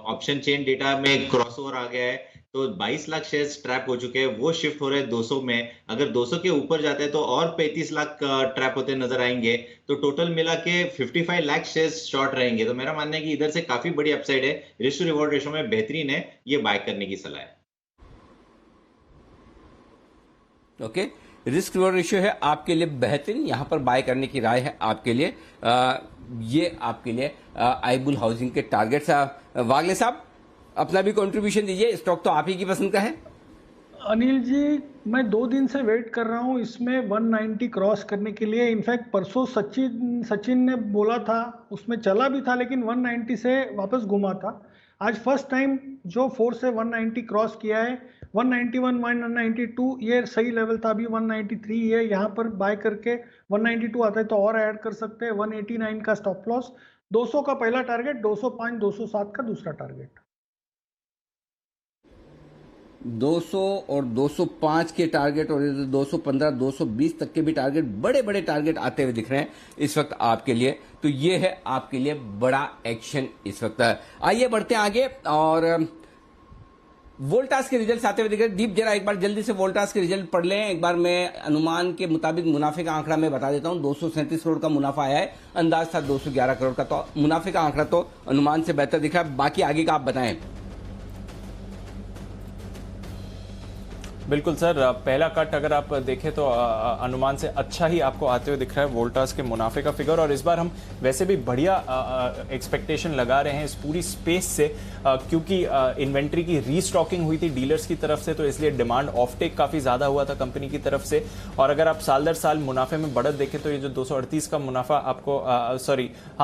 ऑप्शन चेन डेटा में क्रॉसओवर आ गया है, तो 22 लाख शेयर्स ट्रैप हो चुके हैं, वो शिफ्ट हो रहे हैं 200 में। अगर 200 के ऊपर जाते हैं तो और 35 लाख ट्रैप होते नजर आएंगे, तो टोटल मिला के 55 लाख शेयर्स शॉर्ट रहेंगे। तो मेरा मानना है कि इधर से काफी बड़ी अपसाइड है। रिस्क टू रिवॉर्ड रेशो में बेहतरीन है, ये बाय करने की सलाह है। ओके, रिस्क रिवॉर्ड रेशियो है आपके लिए बेहतरीन, यहां पर बाय करने की राय है आपके लिए। ये आपके लिए आईबुल हाउसिंग के टारगेट्स। वागले साहब अपना भी कंट्रीब्यूशन दीजिए, स्टॉक तो आप ही की पसंद का है। अनिल जी, मैं 2 दिन से वेट कर रहा हूँ इसमें 190 क्रॉस करने के लिए। इनफैक्ट परसों सचिन ने बोला था, उसमें चला भी था, लेकिन 190 से वापस घुमा था। आज फर्स्ट टाइम जो फोर्स है 190 क्रॉस किया है। 191 192 ये सही लेवल था, अभी 193 है। यहाँ पर बाय करके 192 आता है तो और ऐड कर सकते हैं। 189 का स्टॉप लॉस, 200 का पहला टारगेट, 205 207 का दूसरा टारगेट। 200 और 205 के टारगेट और 215 220 तक के भी टारगेट, बड़े बड़े टारगेट आते हुए दिख रहे हैं इस वक्त आपके लिए। तो ये है आपके लिए बड़ा एक्शन इस वक्त। आइए बढ़ते हैं आगे और वोल्टास के रिजल्ट्स आते हुए दिख रहे हैं। दीप जरा एक बार जल्दी से वोल्टास के रिजल्ट पढ़ लें एक बार। मैं अनुमान के मुताबिक मुनाफे का आंकड़ा मैं बता देता हूं, 237 करोड़ का मुनाफा आया है, अंदाज था 211 करोड़ का। तो मुनाफे का आंकड़ा तो अनुमान से बेहतर दिख रहा है। बाकी आगे का आप बताएं। बिल्कुल सर, पहला कट अगर आप देखें तो अनुमान से अच्छा ही आपको आते हुए दिख रहा है वोल्टास के मुनाफे का फिगर। और इस बार हम वैसे भी बढ़िया एक्सपेक्टेशन लगा रहे हैं इस पूरी स्पेस से, क्योंकि इन्वेंट्री की रीस्टॉकिंग हुई थी डीलर्स की तरफ से, तो इसलिए डिमांड ऑफटेक काफी ज्यादा हुआ था कंपनी की तरफ से। और अगर आप साल दर साल मुनाफे में बढ़त देखें तो ये जो 238 का मुनाफा आपको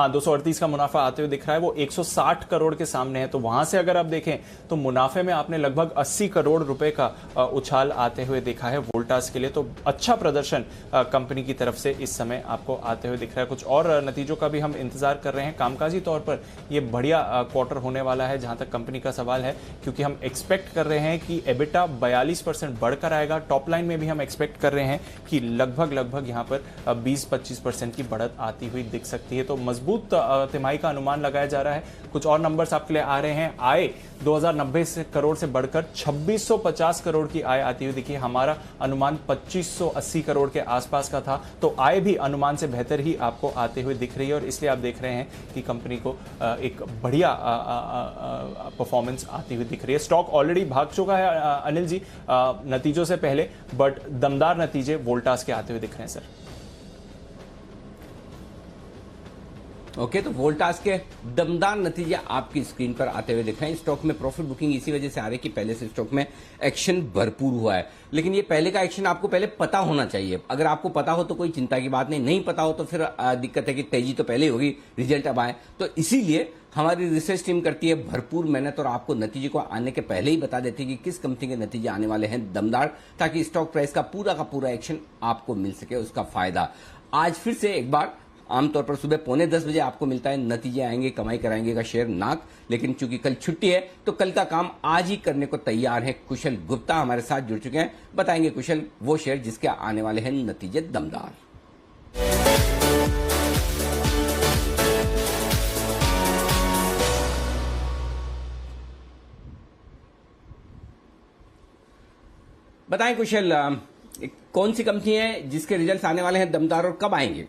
238 का मुनाफा आते हुए दिख रहा है वो 160 करोड़ के सामने है। तो वहां से अगर आप देखें तो मुनाफे में आपने लगभग 80 करोड़ रुपए का उछाल उछाल आते हुए देखा है वोल्टास के लिए। तो अच्छा प्रदर्शन कंपनी की तरफ से इस समय आपको आते हुए दिख रहा है। कुछ और नतीजों का भी हम इंतजार कर रहे हैं। कामकाजी तौर पर ये बढ़िया क्वार्टर होने वाला है जहां तक कंपनी का सवाल है, क्योंकि हम एक्सपेक्ट कर रहे हैं कि एबिटा 42% बढ़कर आएगा। टॉप लाइन में भी हम एक्सपेक्ट कर रहे हैं कि लगभग यहां पर 20-25% की बढ़त आती हुई दिख सकती है। तो मजबूत तिमाही का अनुमान लगाया जा रहा है। कुछ और नंबर्स आपके लिए आ रहे हैं। आय 2090 करोड़ से बढ़कर 2650 करोड़ की आय आती हुई दिखी। हमारा अनुमान 2580 करोड़ के आसपास का था, तो आय भी अनुमान से बेहतर ही आपको आते हुए दिख रही है और इसलिए आप देख रहे हैं कि कंपनी को एक बढ़िया परफॉर्मेंस आती हुई दिख रही है। स्टॉक ऑलरेडी भाग चुका है अनिल जी नतीजों से पहले, बट दमदार नतीजे वोल्टास के आते हुए दिख रहे हैं सर। ओके, तो वोल्टास के दमदार नतीजे आपकी स्क्रीन पर आते हुए दिख रहे हैं। स्टॉक में प्रॉफिट बुकिंग इसी वजह से आ रही है कि पहले से स्टॉक में एक्शन भरपूर हुआ है, लेकिन ये पहले का एक्शन आपको पहले पता होना चाहिए। अगर आपको पता हो तो कोई चिंता की बात नहीं पता हो तो फिर दिक्कत है कि तेजी तो पहले ही होगी, रिजल्ट अब आए। तो इसीलिए हमारी रिसर्च टीम करती है भरपूर मेहनत और आपको नतीजे को आने के पहले ही बता देती है कि किस कंपनी के नतीजे आने वाले हैं दमदार, ताकि स्टॉक प्राइस का पूरा एक्शन आपको मिल सके, उसका फायदा। आज फिर से एक बार आमतौर पर सुबह 9:45 बजे आपको मिलता है नतीजे आएंगे कमाई कराएंगे का शेयर नाक, लेकिन चूंकि कल छुट्टी है तो कल का काम आज ही करने को तैयार है। कुशल गुप्ता हमारे साथ जुड़ चुके हैं, बताएंगे कुशल वो शेयर जिसके आने वाले हैं नतीजे दमदार। बताएं कुशल, कौन सी कंपनी है जिसके रिजल्ट्स आने वाले हैं दमदार और कब आएंगे?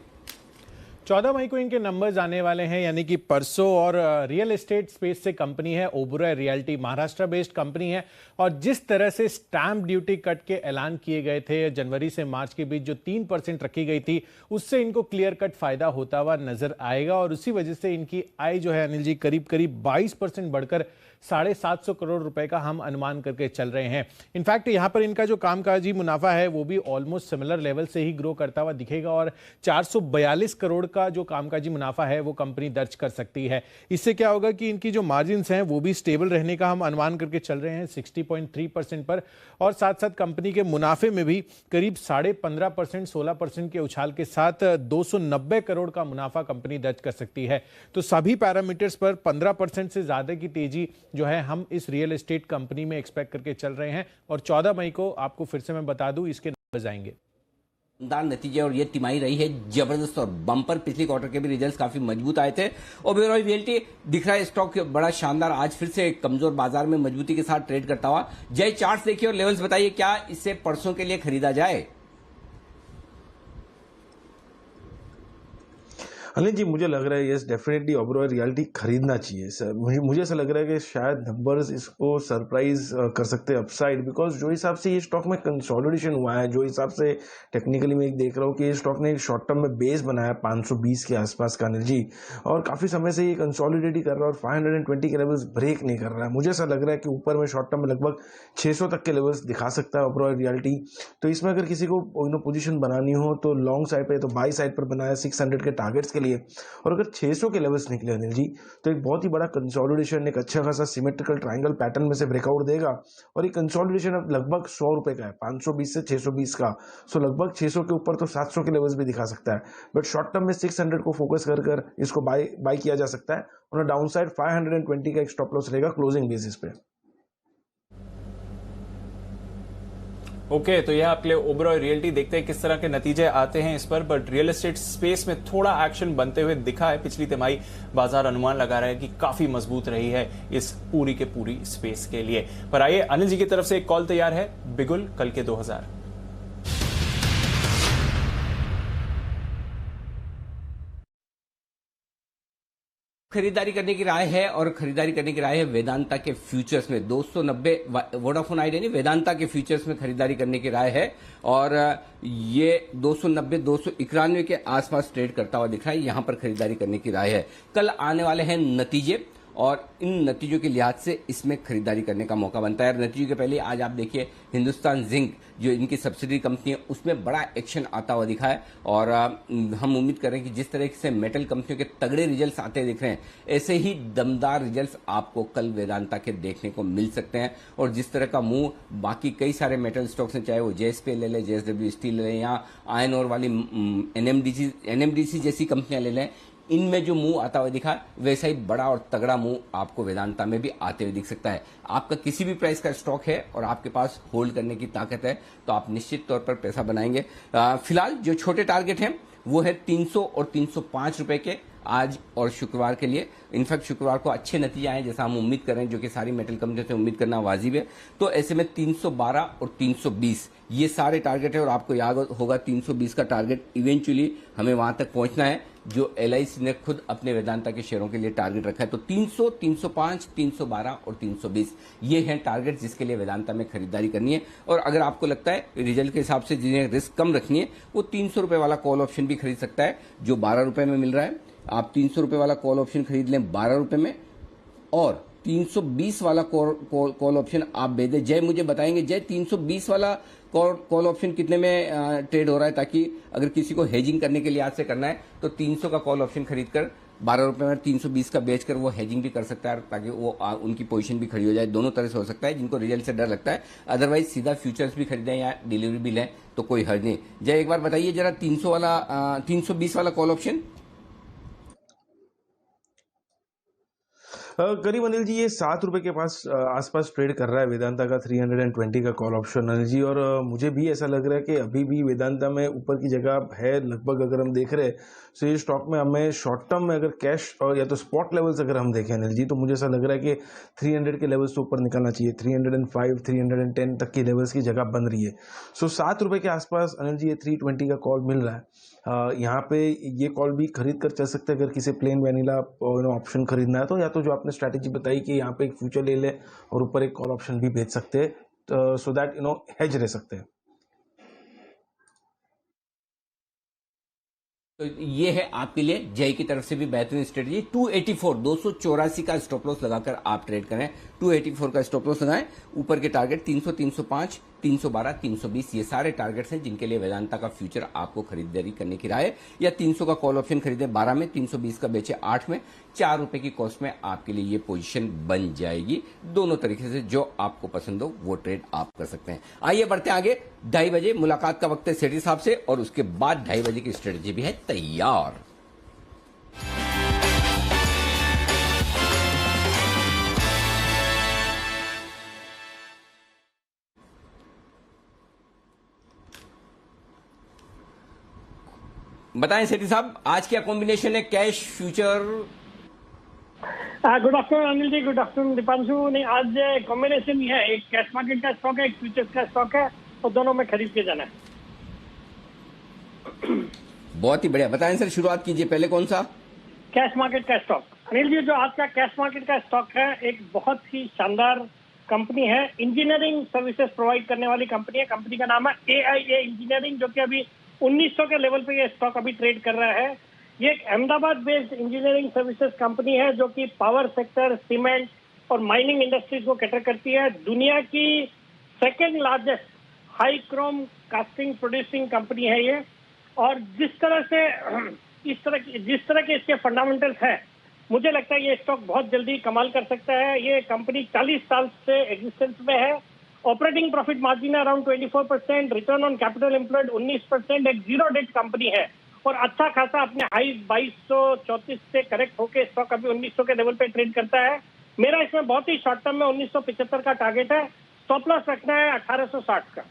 14 मई को इनके नंबर्स आने वाले हैं, यानी कि परसों। और रियल एस्टेट स्पेस से कंपनी है Oberoi realty, Maharashtra based company है। और जिस तरह से स्टैंप ड्यूटी कट के ऐलान किए गए थे जनवरी से मार्च के बीच, जो 3% रखी गई थी, उससे इनको क्लियर कट फायदा होता हुआ नजर आएगा। और उसी वजह से इनकी आय जो है अनिल जी करीब 22% बढ़कर 750 करोड़ रुपए का हम अनुमान करके चल रहे हैं। इनफैक्ट यहां पर इनका जो कामकाजी मुनाफा है वो भी ऑलमोस्ट सिमिलर लेवल से ही ग्रो करता हुआ दिखेगा और 442 करोड़ का जो कामकाजी मुनाफा है वो कंपनी दर्ज कर सकती है। इससे क्या होगा कि इनकी जो मार्जिन्स हैं वो भी स्टेबल रहने का हम अनुमान करके चल रहे हैं 60.3% पर। और साथ साथ कंपनी के मुनाफे में भी करीब 15.5% 16% के उछाल के साथ 290 करोड़ का मुनाफा कंपनी दर्ज कर सकती है। तो सभी पैरामीटर्स पर 15% से ज्यादा की तेजी जो है हम इस रियल एस्टेट कंपनी में एक्सपेक्ट करके चल रहे हैं। और 14 मई को आपको फिर से मैं बता दूं इसके नंबर्स आएंगे। दमदार नतीजे और ये तिमाही रही है जबरदस्त और बम्पर। पिछले क्वार्टर के भी रिजल्ट्स काफी मजबूत आए थे। ओबेरॉय रियल्टी दिख रहा है स्टॉक बड़ा शानदार, आज फिर से कमजोर बाजार में मजबूती के साथ ट्रेड करता हुआ। जय चार्ट्स देखिए और लेवल्स बताइए, क्या इससे परसों के लिए खरीदा जाए? अनिल जी मुझे लग रहा है यस डेफिनेटली ओबेरॉय रियल्टी खरीदना चाहिए सर। मुझे ऐसा लग रहा है कि शायद नंबर्स इसको सरप्राइज कर सकते हैं अपसाइड, बिकॉज जो हिसाब से ये स्टॉक में कंसोलिडेशन हुआ है, जो हिसाब से टेक्निकली मैं देख रहा हूँ कि ये स्टॉक ने एक शॉर्ट टर्म में बेस बनाया 520 के आसपास का अनिल जी, और काफी समय से ये कंसोलिडेट ही कर रहा है और 520 के लेवल्स ब्रेक नहीं कर रहा है। मुझे ऐसा लग रहा है कि ऊपर में शॉर्ट टर्म में लगभग 600 तक के लेवल्स दिखा सकता है ओबेरॉय रियल्टी। तो इसमें अगर किसी को पोजीशन बनानी हो तो लॉन्ग साइड पे तो बाई साइड पर बनाया 600 के टारगेट्स के लिए, और अगर 600 के लेवल्स निकले अनिल जी तो एक बहुत ही बड़ा कंसोलिडेशन, एक अच्छा खासा सिमेट्रिकल ट्रायंगल पैटर्न में से ब्रेकआउट देगा। और ये कंसोलिडेशन अब लगभग 100 रुपए का है, 520 से 620 का, सो लगभग 600 के ऊपर तो 700 के लेवल्स भी दिखा सकता है। बट शॉर्ट टर्म में 600 को फोकस कर इसको बाय किया जा सकता है। और डाउन साइड 520 का एक स्टॉप लॉस रहेगा क्लोजिंग बेसिस पे। ओके, तो यह आपके लिए ओबेरॉय रियल्टी। देखते हैं किस तरह के नतीजे आते हैं इस पर। बट रियल एस्टेट स्पेस में थोड़ा एक्शन बनते हुए दिखा है। पिछली तिमाही बाजार अनुमान लगा रहा है कि काफी मजबूत रही है इस पूरी के पूरी स्पेस के लिए। पर आइए अनिल जी की तरफ से एक कॉल तैयार है, बिगुल कल के 2000। खरीदारी करने की राय है और खरीदारी करने की राय है वेदांता के फ्यूचर्स में 290 वोडाफोन आइडिया नहीं, वेदांता के फ्यूचर्स में खरीदारी करने की राय है और ये 290-291 के आसपास ट्रेड करता हुआ दिख रहा है। यहां पर खरीदारी करने की राय है। कल आने वाले हैं नतीजे और इन नतीजों के लिहाज से इसमें खरीदारी करने का मौका बनता है। नतीजों के पहले आज आप देखिए हिंदुस्तान जिंक जो इनकी सब्सिडी कंपनी है उसमें बड़ा एक्शन आता हुआ दिखा है और हम उम्मीद कर रहे हैं कि जिस तरह से मेटल कंपनियों के तगड़े रिजल्ट्स आते दिख रहे हैं ऐसे ही दमदार रिजल्ट्स आपको कल वेदांता के देखने को मिल सकते हैं। और जिस तरह का मूव बाकी कई सारे मेटल स्टॉक्स हैं, चाहे वो JSP ले लें, JSW स्टील ले लें या आयरन ओर वाली NMDC जैसी कंपनियां ले लें, इनमें जो मुंह आता हुआ दिखा वैसा ही बड़ा और तगड़ा मुंह आपको वेदांता में भी आते हुए दिख सकता है। आपका किसी भी प्राइस का स्टॉक है और आपके पास होल्ड करने की ताकत है तो आप निश्चित तौर पर पैसा बनाएंगे। फिलहाल जो छोटे टारगेट हैं वो है 300 और 305 रुपए के आज और शुक्रवार के लिए। इनफैक्ट शुक्रवार को अच्छे नतीजे आए जैसा हम उम्मीद कर रहे हैं, जो कि सारी मेटल कंपनियों से उम्मीद करना वाजिब है। तो ऐसे में 312 और 320 ये सारे टारगेट है और आपको याद होगा 320 का टारगेट इवेंचुअली हमें वहां तक पहुंचना है जो LIC ने खुद अपने वेदांता के शेयरों के लिए टारगेट रखा है। तो 300, 305, 312 और 320 ये हैं टारगेट जिसके लिए वेदांता में खरीदारी करनी है। और अगर आपको लगता है रिजल्ट के हिसाब से जिन्हें रिस्क कम रखनी है वो 300 रुपए वाला कॉल ऑप्शन भी खरीद सकता है जो 12 रुपए में मिल रहा है। आप 300 रुपए वाला कॉल ऑप्शन खरीद लें 12 रुपए में और 320 वाला कॉल ऑप्शन आप भेज दें। जय मुझे बताएंगे जय 320 वाला कॉल ऑप्शन कितने में ट्रेड हो रहा है, ताकि अगर किसी को हेजिंग करने के लिए आज से करना है तो 300 का कॉल ऑप्शन खरीदकर 12 रुपए में 320 का बेचकर वो हेजिंग भी कर सकता है ताकि वो उनकी पोजीशन भी खड़ी हो जाए। दोनों तरह से हो सकता है, जिनको रिजल्ट से डर लगता है। अदरवाइज सीधा फ्यूचर्स भी खरीदें या डिलीवरी भी लें तो कोई हर्ज नहीं। जय एक बार बताइए जरा 320 वाला कॉल ऑप्शन। करीब अनिल जी ये 7 रुपए के पास आसपास ट्रेड कर रहा है वेदांता का 320 का कॉल ऑप्शन अनिल जी। और मुझे भी ऐसा लग रहा है कि अभी भी वेदांता में ऊपर की जगह है लगभग। अगर हम देख रहे हैं तो ये स्टॉक में हमें शॉर्ट टर्म में अगर कैश और या तो स्पॉट लेवल्स अगर हम देखें अनिल जी तो मुझे ऐसा लग रहा है कि 300 के लेवल्स से ऊपर निकलना चाहिए। 305, 310 तक की लेवल्स की जगह बन रही है। सो 7 रुपए के आसपास अनिल जी ये 320 का कॉल मिल रहा है। यहाँ पे ये कॉल भी खरीद कर चल सकते हैं अगर किसी प्लेन वैनिला ऑप्शन खरीदना है तो, या तो जो आपने स्ट्रैटेजी बताई कि यहाँ पे एक फ्यूचर ले ले और ऊपर एक कॉल ऑप्शन भी बेच सकते हैं सो दैट हेज रह सकते हैं। तो ये है आपके लिए जय की तरफ से भी बेहतरीन स्ट्रेटजी। 284 का स्टॉप लॉस लगाकर आप ट्रेड करें। 284 का स्टॉप लॉस लगाएं। ऊपर के टारगेट 300, 305, 312, 320 ये सारे टारगेट्स हैं जिनके लिए वेदांता का फ्यूचर आपको खरीदारी करने की राय है। या 300 का कॉल ऑप्शन खरीदे 12 में, 320 का बेचे 8 में, 4 रुपए की कॉस्ट में आपके लिए ये पोजीशन बन जाएगी। दोनों तरीके से जो आपको पसंद हो वो ट्रेड आप कर सकते हैं। आइए बढ़ते हैं आगे। 2:30 बजे मुलाकात का वक्त है सेठी साहब से और उसके बाद 2:30 बजे की स्ट्रेटजी भी है तैयार। बताएं सेठी साहब आज क्या कॉम्बिनेशन है cash future. Good afternoon Anil ji, good afternoon Deepanshu. नहीं आज कॉम्बिनेशन ही है, एक कैश मार्केट का स्टॉक है, एक फ्यूचर्स का स्टॉक है और दोनों में खरीद के जाना है। बहुत ही बढ़िया, बताएं सर शुरुआत कीजिए। पहले कौन सा? कैश मार्केट का स्टॉक। अनिल जी जो आज का कैश मार्केट का स्टॉक है एक बहुत ही शानदार कंपनी है, इंजीनियरिंग सर्विसेज प्रोवाइड करने वाली कंपनी है। कंपनी का नाम है AIA इंजीनियरिंग, जो कि अभी 1900 के लेवल पे ये स्टॉक अभी ट्रेड कर रहा है। ये एक Ahmedabad based engineering services company है जो कि पावर सेक्टर, सीमेंट और माइनिंग इंडस्ट्रीज को कैटर करती है। दुनिया की second largest high Chrome casting producing company है ये। और जिस तरह के इसके फंडामेंटल्स हैं, मुझे लगता है ये स्टॉक बहुत जल्दी कमाल कर सकता है। ये कंपनी 40 साल से एग्जिस्टेंस में है। ऑपरेटिंग प्रॉफिट मार्जिन है around 24%, return on capital employed 19%, एक जीरो डेट कंपनी है और अच्छा खासा अपने हाई 2234 से करेक्ट होकर स्टॉक अभी 1900 के लेवल पे ट्रेड करता है। मेरा इसमें बहुत ही शॉर्ट टर्म में 1975 का टारगेट है, स्टॉप लॉस रखना है 1860 का।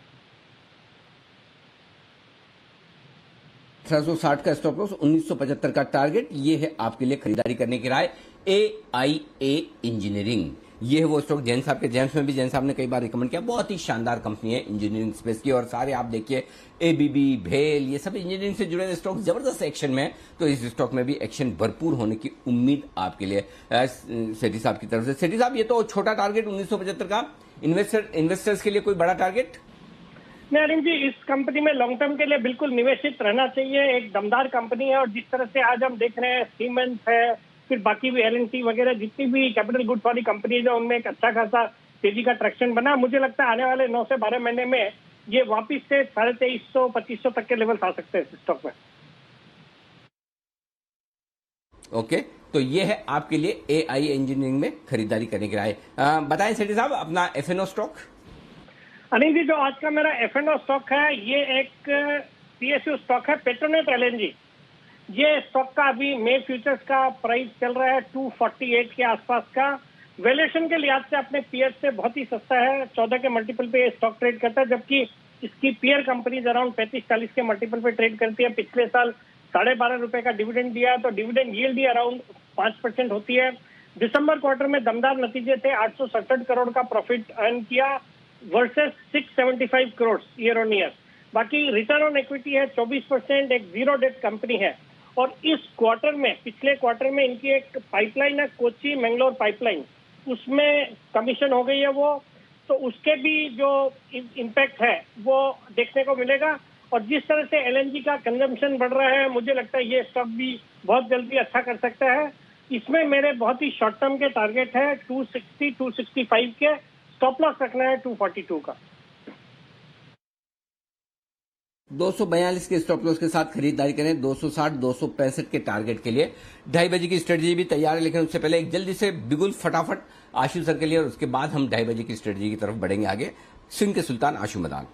1860 का स्टॉप लॉस, 1975 का टारगेट, ये है आपके लिए खरीदारी करने की राय। AIA इंजीनियरिंग ये है वो स्टॉक। जैन साहब के जेम्स में भी जैन साहब ने कई बार रिकमेंड किया, बहुत ही शानदार कंपनी है इंजीनियरिंग स्पेस की। और सारे आप देखिए ABB, भेल, ये सब इंजीनियरिंग से जुड़े स्टॉक जबरदस्त एक्शन में है। तो इस स्टॉक में भी एक्शन भरपूर होने की उम्मीद आपके लिए सेठी साहब की तरफ से। सेठी साहब ये तो छोटा टारगेट 1975 का, इन्वेस्टर्स के लिए कोई बड़ा टारगेट? नहीं अनिल जी, इस कंपनी में लॉन्ग टर्म के लिए बिल्कुल निवेशित रहना चाहिए। एक दमदार कंपनी है और जिस तरह से आज हम देख रहे हैं सीमेंट है, फिर बाकी भी LNT वगैरह जितनी भी कैपिटल गुड्स वाली कंपनीज है उनमें एक अच्छा खासा तेजी का ट्रैक्शन बना। मुझे लगता है आने वाले 9 से 12 महीने में ये वापिस से 2300-2500 तक के लेवल आ सकते हैं स्टॉक में। ओके, तो ये है आपके लिए AI इंजीनियरिंग में खरीदारी करने की राय। बताएं सेठी साहब अपना F&O स्टॉक। अनिल जी, जो आज का मेरा F&O स्टॉक है ये एक PSU स्टॉक है, पेट्रोनेट LNG। ये स्टॉक का अभी मे फ्यूचर्स का प्राइस चल रहा है 248 के आसपास का। वैल्यूएशन के लिहाज से अपने पीयर से बहुत ही सस्ता है, 14 के मल्टीपल पे स्टॉक ट्रेड करता है, जबकि इसकी पीयर कंपनीज अराउंड 35-40 के मल्टीपल पे ट्रेड करती है। पिछले साल 12.5 रुपए का डिविडेंड दिया है, तो डिविडेंड यील्ड ही अराउंड 5% होती है। दिसंबर क्वार्टर में दमदार नतीजे थे, 867 करोड़ का प्रॉफिट अर्न किया versus 675 crore year on year. बाकी रिटर्न ऑन इक्विटी है 24%, एक जीरो डेट कंपनी है। और इस क्वार्टर में, पिछले क्वार्टर में इनकी एक पाइपलाइन है कोची मैंगलोर पाइपलाइन, उसमें कमीशन हो गई है वो, तो उसके भी जो इम्पैक्ट है वो देखने को मिलेगा। और जिस तरह से LNG का कंजम्पशन बढ़ रहा है, मुझे लगता है ये स्टॉक भी बहुत जल्दी अच्छा कर सकता है। इसमें मेरे बहुत ही शॉर्ट टर्म के टारगेट है 260-265 के, स्टॉप लॉस रखना है 242 का। 242 के स्टॉप लॉस के साथ खरीदारी करें, 260-265 के टारगेट के लिए। 2:30 बजे की स्ट्रेटजी भी तैयार है, लेकिन उससे पहले एक जल्दी से बिगुल फटाफट आशु सर के लिए, और उसके बाद हम 2:30 बजे की स्ट्रेटजी की तरफ बढ़ेंगे आगे। स्विंग के सुल्तान आशु मदान।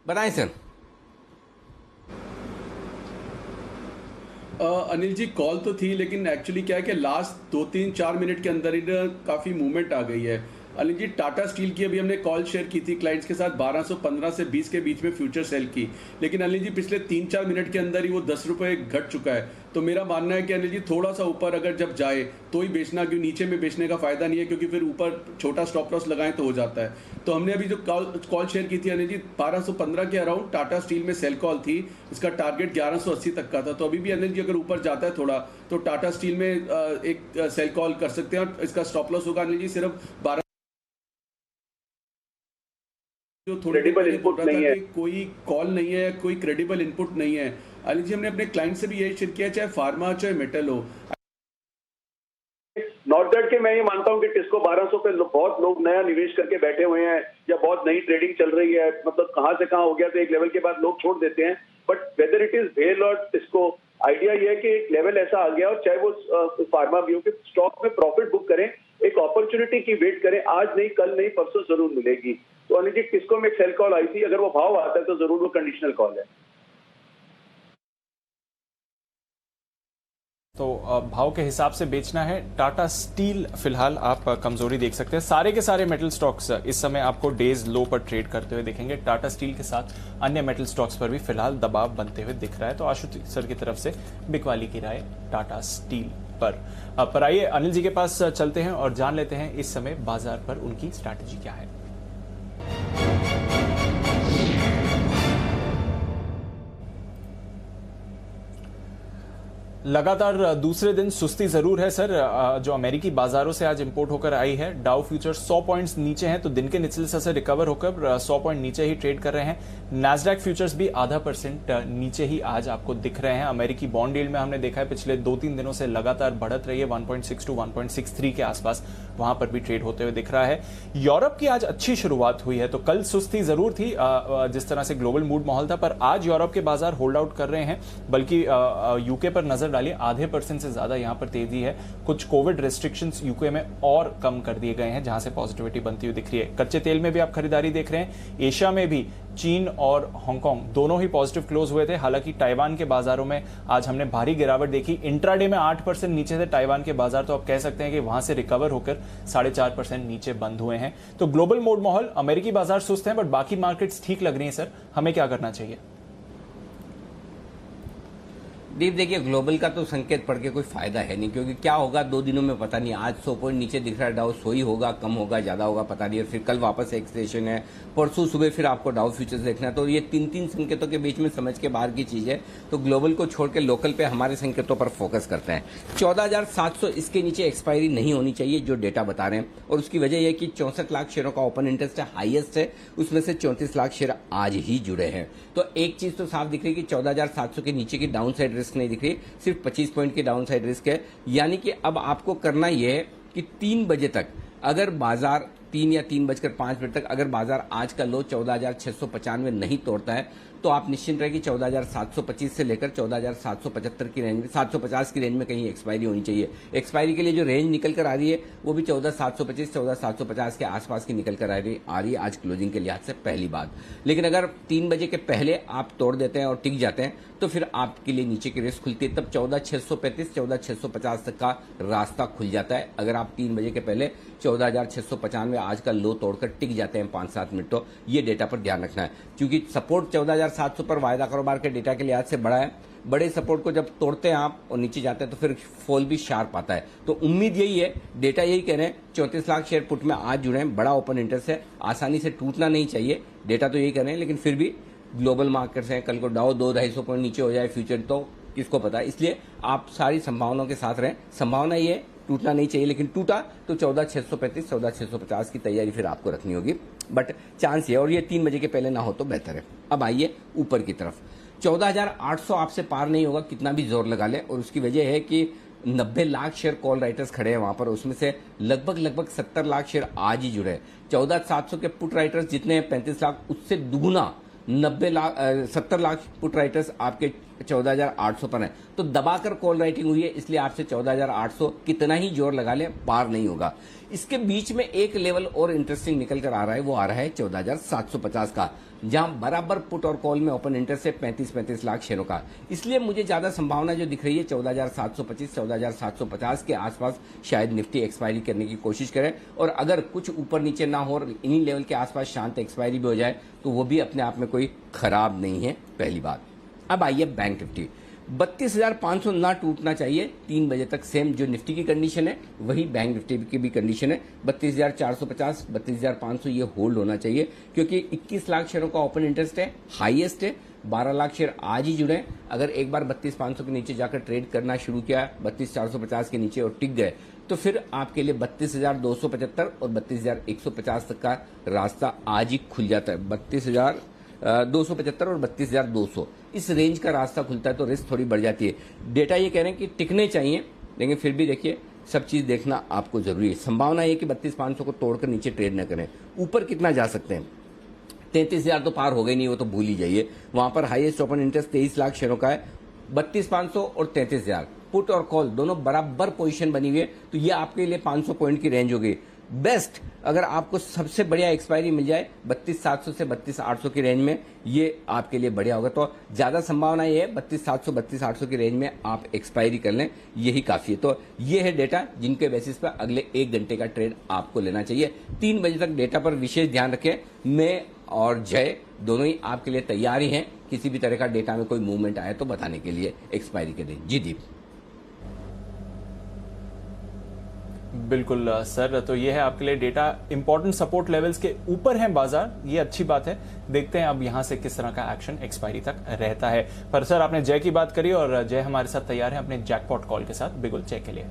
बताएं सर। अनिल जी, कॉल तो थी, लेकिन एक्चुअली क्या है कि लास्ट 2-3-4 मिनट के अंदर ही काफ़ी मूवमेंट आ गई है। अनिल जी, टाटा स्टील की अभी हमने कॉल शेयर की थी क्लाइंट्स के साथ, 1215 से 20 के बीच में फ्यूचर सेल की, लेकिन अनिल जी पिछले 3-4 मिनट के अंदर ही वो 10 रुपये घट चुका है। तो मेरा मानना है कि अनिल जी थोड़ा सा ऊपर अगर जब जाए तो ही बेचना, क्योंकि नीचे में बेचने का फायदा नहीं है, क्योंकि फिर ऊपर छोटा स्टॉप लॉस लगाएं तो हो जाता है। तो हमने अभी जो कॉल शेयर की थी अनिल जी 1215 के अराउंड टाटा स्टील में सेल कॉल थी, इसका टारगेट 1180 तक का था। तो अभी भी अनिल जी अगर ऊपर जाता है थोड़ा तो टाटा स्टील में एक सेल कॉल कर सकते हैं, और इसका स्टॉप लॉस होगा अनिल जी सिर्फ 12। जो क्रेडिबल इनपुट नहीं है, कोई कॉल नहीं है, कोई क्रेडिबल इनपुट नहीं है। अनिल जी, हमने अपने क्लाइंट से भी यही शेयर किया, चाहे फार्मा चाहे मेटल हो। नॉट दैट के मैं ये मानता हूँ कि टिस्को 1200 पे बहुत लोग नया निवेश करके बैठे हुए हैं, या बहुत नई ट्रेडिंग चल रही है, मतलब कहाँ से कहाँ हो गया, तो एक लेवल के बाद लोग छोड़ देते हैं। बट वेदर इट इज भेल और टिस्को, आइडिया ये है कि एक लेवल ऐसा आ गया, और चाहे वो फार्मा भी हो, कि स्टॉक में प्रॉफिट बुक करें, एक अपॉर्चुनिटी की वेट करें, आज नहीं कल नहीं परसों जरूर मिलेगी। तो अनिल जी, टिस्को में एक सेल कॉल आई थी, अगर वो भाव आता है तो जरूर वो कंडीशनल कॉल है। तो भाव के हिसाब से बेचना है। टाटा स्टील फिलहाल आप कमजोरी देख सकते हैं। सारे के सारे मेटल स्टॉक्स इस समय आपको डेज लो पर ट्रेड करते हुए दिखेंगे। टाटा स्टील के साथ अन्य मेटल स्टॉक्स पर भी फिलहाल दबाव बनते हुए दिख रहा है। तो आशु सर की तरफ से बिकवाली की राय टाटा स्टील पर आइए अनिल जी के पास चलते हैं और जान लेते हैं इस समय बाजार पर उनकी स्ट्रैटेजी क्या है। लगातार दूसरे दिन सुस्ती जरूर है सर, जो अमेरिकी बाजारों से आज इंपोर्ट होकर आई है। डाउ फ्यूचर 100 पॉइंट्स नीचे हैं, तो दिन के निचले से रिकवर होकर 100 पॉइंट नीचे ही ट्रेड कर रहे हैं। नैस्डैक फ्यूचर्स भी 0.5% नीचे ही आज आपको दिख रहे हैं। अमेरिकी बॉन्ड यील्ड में हमने देखा है पिछले 2-3 दिनों से लगातार बढ़त रही है, 1.62 1.63 के आसपास वहां पर भी ट्रेड होते हुए दिख रहा है। यूरोप की आज अच्छी शुरुआत हुई है, तो कल सुस्ती जरूर थी जिस तरह से ग्लोबल मूड माहौल था, पर आज यूरोप के बाजार होल्ड आउट कर रहे हैं। बल्कि यूके पर नजर डालिए, 0.5% से ज्यादा यहां पर तेजी है। कुछ कोविड रेस्ट्रिक्शंस यूके में और कम कर दिए गए हैं, जहां से पॉजिटिविटी बनती हुई दिख रही है। कच्चे तेल में भी आप खरीदारी देख रहे हैं। एशिया में भी चीन और हांगकांग दोनों ही पॉजिटिव क्लोज हुए थे। हालांकि ताइवान के बाजारों में आज हमने भारी गिरावट देखी। इंट्राडे में 8% नीचे थे ताइवान के बाजार, तो आप कह सकते हैं कि वहां से रिकवर होकर 4.5% नीचे बंद हुए हैं। तो ग्लोबल मोड माहौल, अमेरिकी बाजार सुस्त हैं, बट बाकी मार्केट्स ठीक लग रही हैं। सर, हमें क्या करना चाहिए? दीप देखिए, ग्लोबल का तो संकेत पढ़ के कोई फायदा है नहीं, क्योंकि क्या होगा 2 दिनों में पता नहीं। आज 100 पॉइंट नीचे दिख रहा है डाउ, 100 ही होगा, कम होगा, ज्यादा होगा पता नहीं, और फिर कल वापस एक सेशन है, परसों सुबह फिर आपको डाउ फ्यूचर्स देखना है। तो ये 3 संकेतों के बीच में समझ के बाहर की चीज है। तो ग्लोबल को छोड़ के लोकल पे हमारे संकेतों पर फोकस करते हैं। 14,700 इसके नीचे एक्सपायरी नहीं होनी चाहिए जो डेटा बता रहे हैं, और उसकी वजह यह कि 64 लाख शेयरों का ओपन इंटरेस्ट है, हाईएस्ट है, उसमें से 34 लाख शेयर आज ही जुड़े हैं। तो एक चीज तो साफ दिख रही है कि 14,700 के नीचे की डाउन साइड रिस्क नहीं दिख रही, सिर्फ 25 पॉइंट की डाउन साइड रिस्क है। यानी कि अब आपको करना यह है कि 3 बजे तक अगर बाजार 3 या 3:05 तक अगर बाजार आज का लो 14,695 नहीं तोड़ता है तो आप निश्चिंत रहे कि 14,725 से लेकर 14,775 की रेंज में, 750 की रेंज में कहीं एक्सपायरी होनी चाहिए। एक्सपायरी के लिए जो रेंज निकल कर आ रही है वो भी 14,725 14,750 के आसपास की निकल कर आ रही है आज क्लोजिंग के लिहाज से, पहली बात। लेकिन अगर 3 बजे के पहले आप तोड़ देते हैं और टिक जाते हैं तो फिर आपके लिए नीचे की रिस्क खुलती है, तब 14,635 14,650 तक का रास्ता खुल जाता है। अगर आप 3 बजे के पहले 14,695 आज का लो तोड़कर टिक जाते हैं 5-7 मिनट, तो ये डेटा पर ध्यान रखना है, क्योंकि सपोर्ट 14,700 पर वायदा कारोबार के डेटा के लिहाज से बड़ा है। बड़े सपोर्ट को जब तोड़ते हैं आप और नीचे जाते हैं तो फिर फॉल भी शार्प आता है। तो उम्मीद यही है, डेटा यही कह रहे हैं, 34 लाख शेयर पुट में आज जुड़े हैं, बड़ा ओपन इंटरेस्ट है, आसानी से टूटना नहीं चाहिए, डेटा तो यही कह रहे हैं। लेकिन फिर भी ग्लोबल मार्केट्स हैं, कल को डाउ 200-250 पॉइंट नीचे हो जाए फ्यूचर तो किसको पता है। इसलिए आप सारी संभावनाओं के साथ रहें। संभावना ये है टूटना नहीं चाहिए, लेकिन टूटा तो 14,635 14,650 की तैयारी फिर आपको रखनी होगी, बट चांस है, और ये 3 बजे के पहले ना हो तो बेहतर है। अब आइए ऊपर की तरफ, 14,800 आपसे पार नहीं होगा कितना भी जोर लगा ले, और उसकी वजह है कि 90 लाख शेयर कॉल राइटर्स खड़े हैं वहां पर, उसमें से लगभग 70 लाख शेयर आज ही जुड़े हैं। 14,700 के पुट राइटर्स जितने हैं 35 लाख, उससे दुगुना 70 लाख पुट राइटर्स आपके 14,800 पर है। तो दबाकर कॉल राइटिंग हुई है, इसलिए आपसे 14,800 कितना ही जोर लगा ले पार नहीं होगा। इसके बीच में एक लेवल और इंटरेस्टिंग निकल कर आ रहा है, वो आ रहा है 14,750 का, जहां बराबर पुट और कॉल में ओपन इंटरेस्ट है 35 लाख शेयरों का। इसलिए मुझे ज्यादा संभावना जो दिख रही है 14,725 14,750 के आसपास शायद निफ्टी एक्सपायरी करने की कोशिश करे, और अगर कुछ ऊपर नीचे ना हो और इन्हीं लेवल के आसपास शांत एक्सपायरी भी हो जाए तो वो भी अपने आप में कोई खराब नहीं है, पहली बात। अब आइए बैंक निफ्टी, 32,500 ना टूटना चाहिए 3 बजे तक, सेम जो निफ्टी की कंडीशन है वही बैंक निफ्टी की भी कंडीशन है। 32,450 32,500 ये होल्ड होना चाहिए, क्योंकि 21 लाख शेयरों का ओपन इंटरेस्ट है, हाईएस्ट है, 12 लाख शेयर आज ही जुड़े। अगर एक बार 32,500 के नीचे जाकर ट्रेड करना शुरू किया, 32,450 के नीचे और टिक गए, तो फिर आपके लिए 32,275 और 32,150 तक का रास्ता आज ही खुल जाता है। 32,275 और 32,200 इस रेंज का रास्ता खुलता है तो रिस्क थोड़ी बढ़ जाती है। डेटा ये कह रहे हैं कि टिकने चाहिए, लेकिन फिर भी देखिए सब चीज देखना आपको जरूरी है। संभावना ये कि 32,500 को तोड़कर नीचे ट्रेड न करें। ऊपर कितना जा सकते हैं, 33,000 तो पार हो गई नहीं, वो तो भूल ही जाइए। वहां पर हाईएस्ट ओपन इंटरेस्ट 23 लाख शेयरों का है, 32,500 और 33,000 पुट और कॉल दोनों बराबर पोजीशन बनी हुई है, तो ये आपके लिए 500 पॉइंट की रेंज हो गई। बेस्ट अगर आपको सबसे बढ़िया एक्सपायरी मिल जाए 32,700 से 32,800 की रेंज में, ये आपके लिए बढ़िया होगा। तो ज्यादा संभावना ये है 32,700 32,800 की रेंज में आप एक्सपायरी कर लें, यही काफी है। तो ये है डेटा जिनके बेसिस पर अगले 1 घंटे का ट्रेड आपको लेना चाहिए। 3 बजे तक डेटा पर विशेष ध्यान रखें। मैं और जय दोनों ही आपके लिए तैयार ही हैं, किसी भी तरह का डेटा में कोई मूवमेंट आए तो बताने के लिए एक्सपायरी के दिन। जी दीप। बिल्कुल सर, तो ये है आपके लिए डेटा। इंपॉर्टेंट सपोर्ट लेवल्स के ऊपर है बाजार, ये अच्छी बात है। देखते हैं अब यहां से किस तरह का एक्शन एक्सपायरी तक रहता है। पर सर आपने जय की बात करी और जय हमारे साथ तैयार है अपने जैकपॉट कॉल के साथ बिगुल चेक के लिए।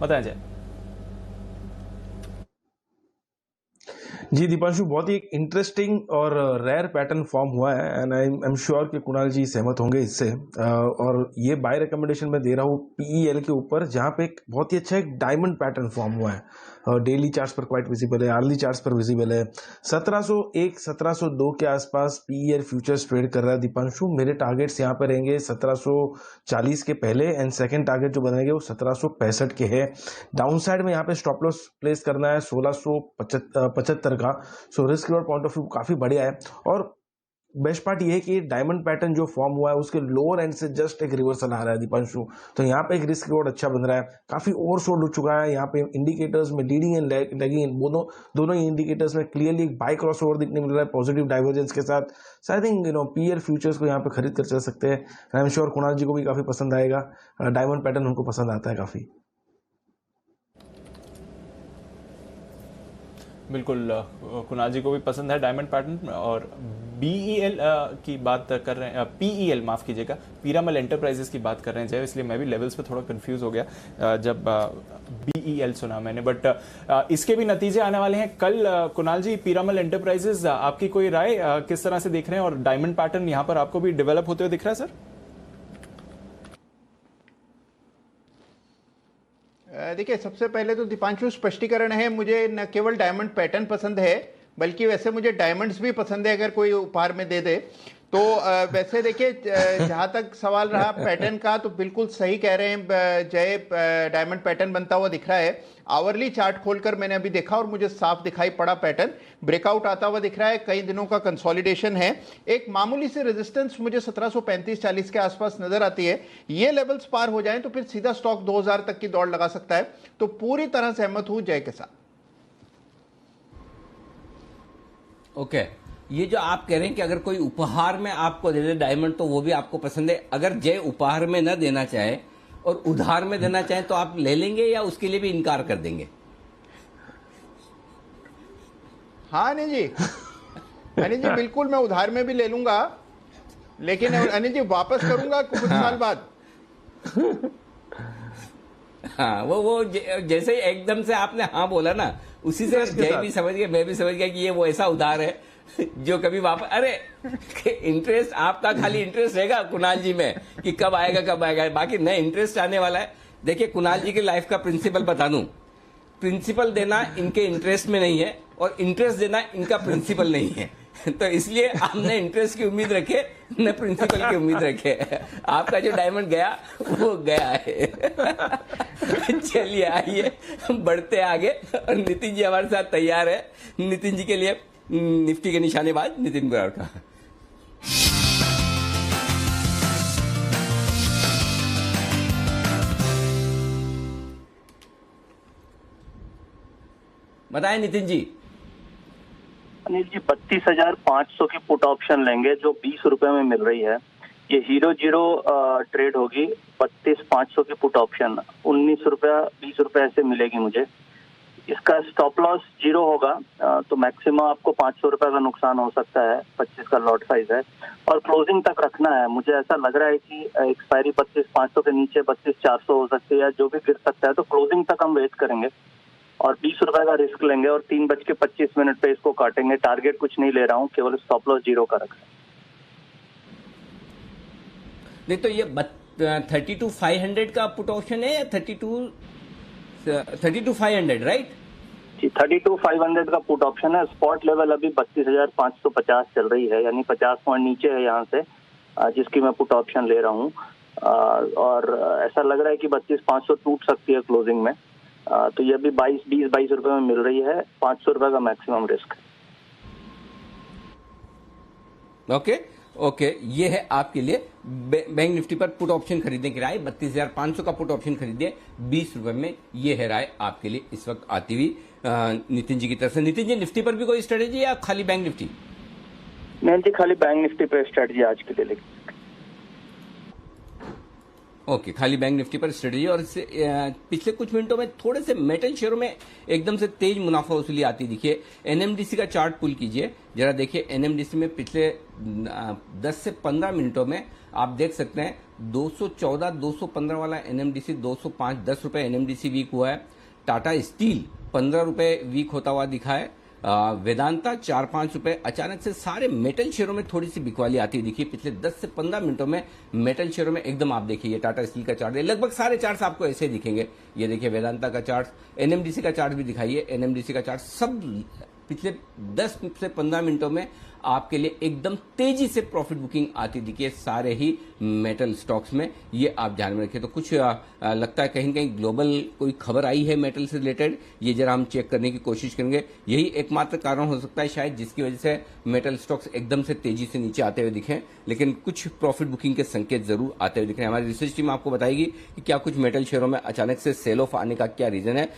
बताएं जय। जी दीपांशु, बहुत ही एक इंटरेस्टिंग और रेयर पैटर्न फॉर्म हुआ है, एंड आई एम श्योर कि कुणाल जी सहमत होंगे इससे। और ये बाय रिकमेंडेशन मैं दे रहा हूँ PEL के ऊपर, जहाँ पे एक बहुत ही अच्छा एक डायमंड पैटर्न फॉर्म हुआ है। डेली चार्ट्स पर क्वाइट विजिबल है, आर्ली चार्ट्स पर विजिबल है। 1701 1702 के आसपास PEL फ्यूचर्स ट्रेड कर रहा है दीपांशु। मेरे टारगेट्स यहाँ पे रहेंगे 1740 के पहले, एंड सेकंड टारगेट जो बनेंगे वो 1765 के है। डाउन साइड में यहाँ पे स्टॉप लॉस प्लेस करना है 1675 का। So risk reward point of view काफी बढ़िया है। और बेस्ट पार्ट ये है कि डायमंड पैटर्न जो फॉर्म हुआ है उसके लोअर एंड से जस्ट एक रिवर्सल आ रहा है दीपांशु, तो यहाँ पे एक रिस्क रिवॉर्ड अच्छा बन रहा है, काफी ओवरसोल्ड हो चुका है। यहाँ पे इंडिकेटर्स में लीडिंग एंड लैगिंग दोनों ही इंडिकेटर्स में क्लियरली एक बाय क्रॉस ओवर दिखने मिल रहा है पॉजिटिव डाइवर्जेंस के साथ। सो आई थिंक पीएल फ्यूचर्स को यहाँ पे खरीद कर चल सकते हैं। आई एम श्योर कुणाल जी को भी काफी पसंद आएगा, डायमंड पैटर्न उनको पसंद आता है काफी। बिल्कुल, कुणाल जी को भी पसंद है डायमंड पैटर्न। और बीईएल की बात कर रहे हैं, पीईएल माफ कीजिएगा, पीरामल एंटरप्राइजेस की बात कर रहे हैं जय, इसलिए मैं भी लेवल्स पे थोड़ा कंफ्यूज हो गया जब बीईएल सुना मैंने। बट इसके भी नतीजे आने वाले हैं कल। कुणाल जी, पीरामल एंटरप्राइजेस, आपकी कोई राय, किस तरह से देख रहे हैं? और डायमंड पैटर्न यहाँ पर आपको भी डेवलप होते हुए दिख रहा है सर? देखिए, सबसे पहले तो दीपांशु स्पष्टीकरण है, मुझे न केवल डायमंड पैटर्न पसंद है बल्कि वैसे मुझे डायमंड्स भी पसंद है अगर कोई उपहार में दे दे तो। वैसे देखिए, जहां तक सवाल रहा पैटर्न का, तो बिल्कुल सही कह रहे हैं जय, डायमंड पैटर्न बनता हुआ दिख रहा है। आवरली चार्ट खोलकर मैंने अभी देखा और मुझे साफ दिखाई पड़ा पैटर्न, ब्रेकआउट आता हुआ दिख रहा है, कई दिनों का कंसोलिडेशन है। एक मामूली से रेजिस्टेंस मुझे 1735-40 के आसपास नजर आती है। ये लेवल्स पार हो जाएं तो फिर सीधा स्टॉक 2000 तक की दौड़ लगा सकता है। तो पूरी तरह सहमत हूं जय के साथ। ओके, ये जो आप कह रहे हैं कि अगर कोई उपहार में आपको दे दे डायमंड तो वो भी आपको पसंद है। अगर जय उपहार में न देना चाहे और उधार में देना चाहे तो आप ले लेंगे या उसके लिए भी इनकार कर देंगे? हाँ अनिल जी, अनिल जी बिल्कुल मैं उधार में भी ले लूंगा, लेकिन अनिल जी वापस करूंगा कुछ साल बाद। हाँ, वो जैसे ही एकदम से आपने हाँ बोला ना, उसी से जय भी समझ गया, मैं भी समझ गया कि ये वो ऐसा उधार है जो कभी वापस, अरे इंटरेस्ट आपका खाली इंटरेस्ट रहेगा कुणाल जी में कि कब आएगा, बाकी नया इंटरेस्ट आने वाला है। देखिए, कुणाल जी की लाइफ का प्रिंसिपल बता दूं, प्रिंसिपल देना इनके इंटरेस्ट में नहीं है और इंटरेस्ट देना इनका प्रिंसिपल नहीं है। तो इसलिए आपने इंटरेस्ट की उम्मीद रखे न प्रिंसिपल की उम्मीद रखे। आपका जो डायमंड गया वो गया है। चलिए आइए बढ़ते आगे, और नितिन जी हमारे साथ तैयार है। नितिन जी के लिए निफ्टी के निशानेबाज नितिन बराड़ का। बताएं नितिन जी। अनिल जी, 32,500 की पुट ऑप्शन लेंगे जो 20 रुपए में मिल रही है। ये हीरो जीरो ट्रेड होगी। 32,500 की पुट ऑप्शन 19 रुपया 20 रुपए ऐसे मिलेगी मुझे। इसका स्टॉप लॉस 0 होगा, तो मैक्सिमम आपको 500 रुपए का नुकसान हो सकता है। 25 का लॉट साइज है और क्लोजिंग तक रखना है। मुझे ऐसा लग रहा है कि एक्सपायरी 32,500 के नीचे 32,400 हो सकती है, जो भी गिर सकता है। तो क्लोजिंग तक हम वेट करेंगे और 20 रुपए का रिस्क लेंगे और 3:25 पे इसको काटेंगे। टारगेट कुछ नहीं ले रहा हूँ, केवल स्टॉप लॉस 0 का रखा है। नहीं तो ये 32,500 का पुट ऑप्शन है या 32,500 राइट? जी, 32,500 का पुट ऑप्शन है। स्पॉट लेवल अभी 32,550 चल रही है, यानी 50 पॉइंट नीचे है यहाँ से, जिसकी मैं पुट ऑप्शन ले रहा हूँ। और ऐसा लग रहा है कि 32,500 टूट सकती है क्लोजिंग में। तो ये अभी 20-22 रुपए में मिल रही है। 500 रुपए का मैक्सिमम रिस्क। ओके, ये है आपके लिए बैंक निफ्टी पर पुट ऑप्शन खरीदने की राय। 32,500 का पुट ऑप्शन खरीदिए 20 रुपए में। ये है राय आपके लिए इस वक्त आती हुई नितिन जी की तरफ से। नितिन जी, निफ्टी पर भी कोई स्ट्रेटेजी या खाली बैंक निफ्टी? नहीं जी, खाली बैंक निफ्टी पे स्ट्रेटेजी आज के लिए लेकिन। ओके, खाली बैंक निफ्टी पर स्ट्रेटेजी। और पिछले कुछ मिनटों में थोड़े से मेटल शेयरों में एकदम से तेज मुनाफा वसूली आती दिखिए। एनएमडीसी का चार्ट पुल कीजिए जरा, देखिए एनएमडीसी में पिछले 10 से 15 मिनटों में आप देख सकते हैं 214, 215 वाला एनएमडीसी 205, 10 रुपए एनएमडीसी वीक हुआ है। टाटा स्टील 15 रुपए वीक होता हुआ दिखा है। वेदांता 4-5 रुपए। अचानक से सारे मेटल शेयरों में थोड़ी सी बिकवाली आती है देखिए पिछले 10 से 15 मिनटों में मेटल शेयरों में एकदम। आप देखिए ये टाटा स्टील का चार्ट है, लगभग सारे चार्ट्स आपको ऐसे दिखेंगे। ये देखिए वेदांता का चार्ट, एनएमडीसी का चार्ट भी दिखाइए। एनएमडीसी का चार्ट सब पिछले 10 से 15 मिनटों में आपके लिए एकदम तेजी से प्रॉफिट बुकिंग आती दिखी है सारे ही मेटल स्टॉक्स में, ये आप ध्यान में रखिए। तो कुछ लगता है कहीं कहीं ग्लोबल कोई खबर आई है मेटल से रिलेटेड, ये जरा हम चेक करने की कोशिश करेंगे। यही एकमात्र कारण हो सकता है शायद जिसकी वजह से मेटल स्टॉक्स एकदम से तेजी से नीचे आते हुए दिखे, लेकिन कुछ प्रॉफिट बुकिंग के संकेत जरूर आते हुए दिख रहे हैं। हमारी रिसर्च टीम आपको बताएगी कि क्या कुछ मेटल शेयरों में अचानक से सेल ऑफ आने का क्या रीजन है।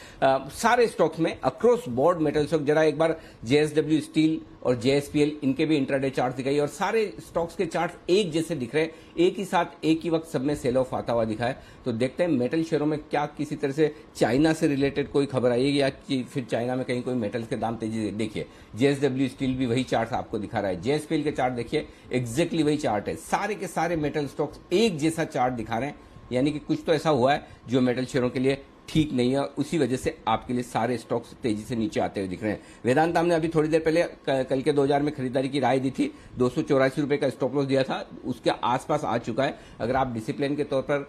सारे स्टॉक्स में अक्रॉस बोर्ड मेटल स्टॉक, जरा एक बार JSW स्टील और JSPL इनके भी इंट्राडे चार्ट दिखाई और सारे स्टॉक्स के चार्ट एक जैसे दिख रहे हैं, एक ही साथ एक ही वक्त सब में सेल ऑफ आता हुआ दिखा है। तो देखते हैं मेटल शेयरों में क्या किसी तरह से चाइना से रिलेटेड कोई खबर आएगी या कि फिर चाइना में कहीं कोई मेटल्स के दाम तेजी से। देखिए JSW स्टील भी वही चार्ट आपको दिखा रहा है, JSPL के चार्ट देखिए एग्जैक्टली वही चार्ट है, सारे के सारे मेटल स्टॉक्स एक जैसा चार्ट दिखा रहे हैं, यानी कि कुछ तो ऐसा हुआ है जो मेटल शेयरों के लिए ठीक नहीं है, उसी वजह से आपके लिए सारे स्टॉक्स तेजी से नीचे आते हुए दिख रहे हैं। वेदांता हमने अभी थोड़ी देर पहले कल के 2000 में खरीदारी की राय दी थी, 284 रुपए का स्टॉप लॉस दिया था, उसके आसपास आ चुका है। अगर आप डिसिप्लिन के तौर पर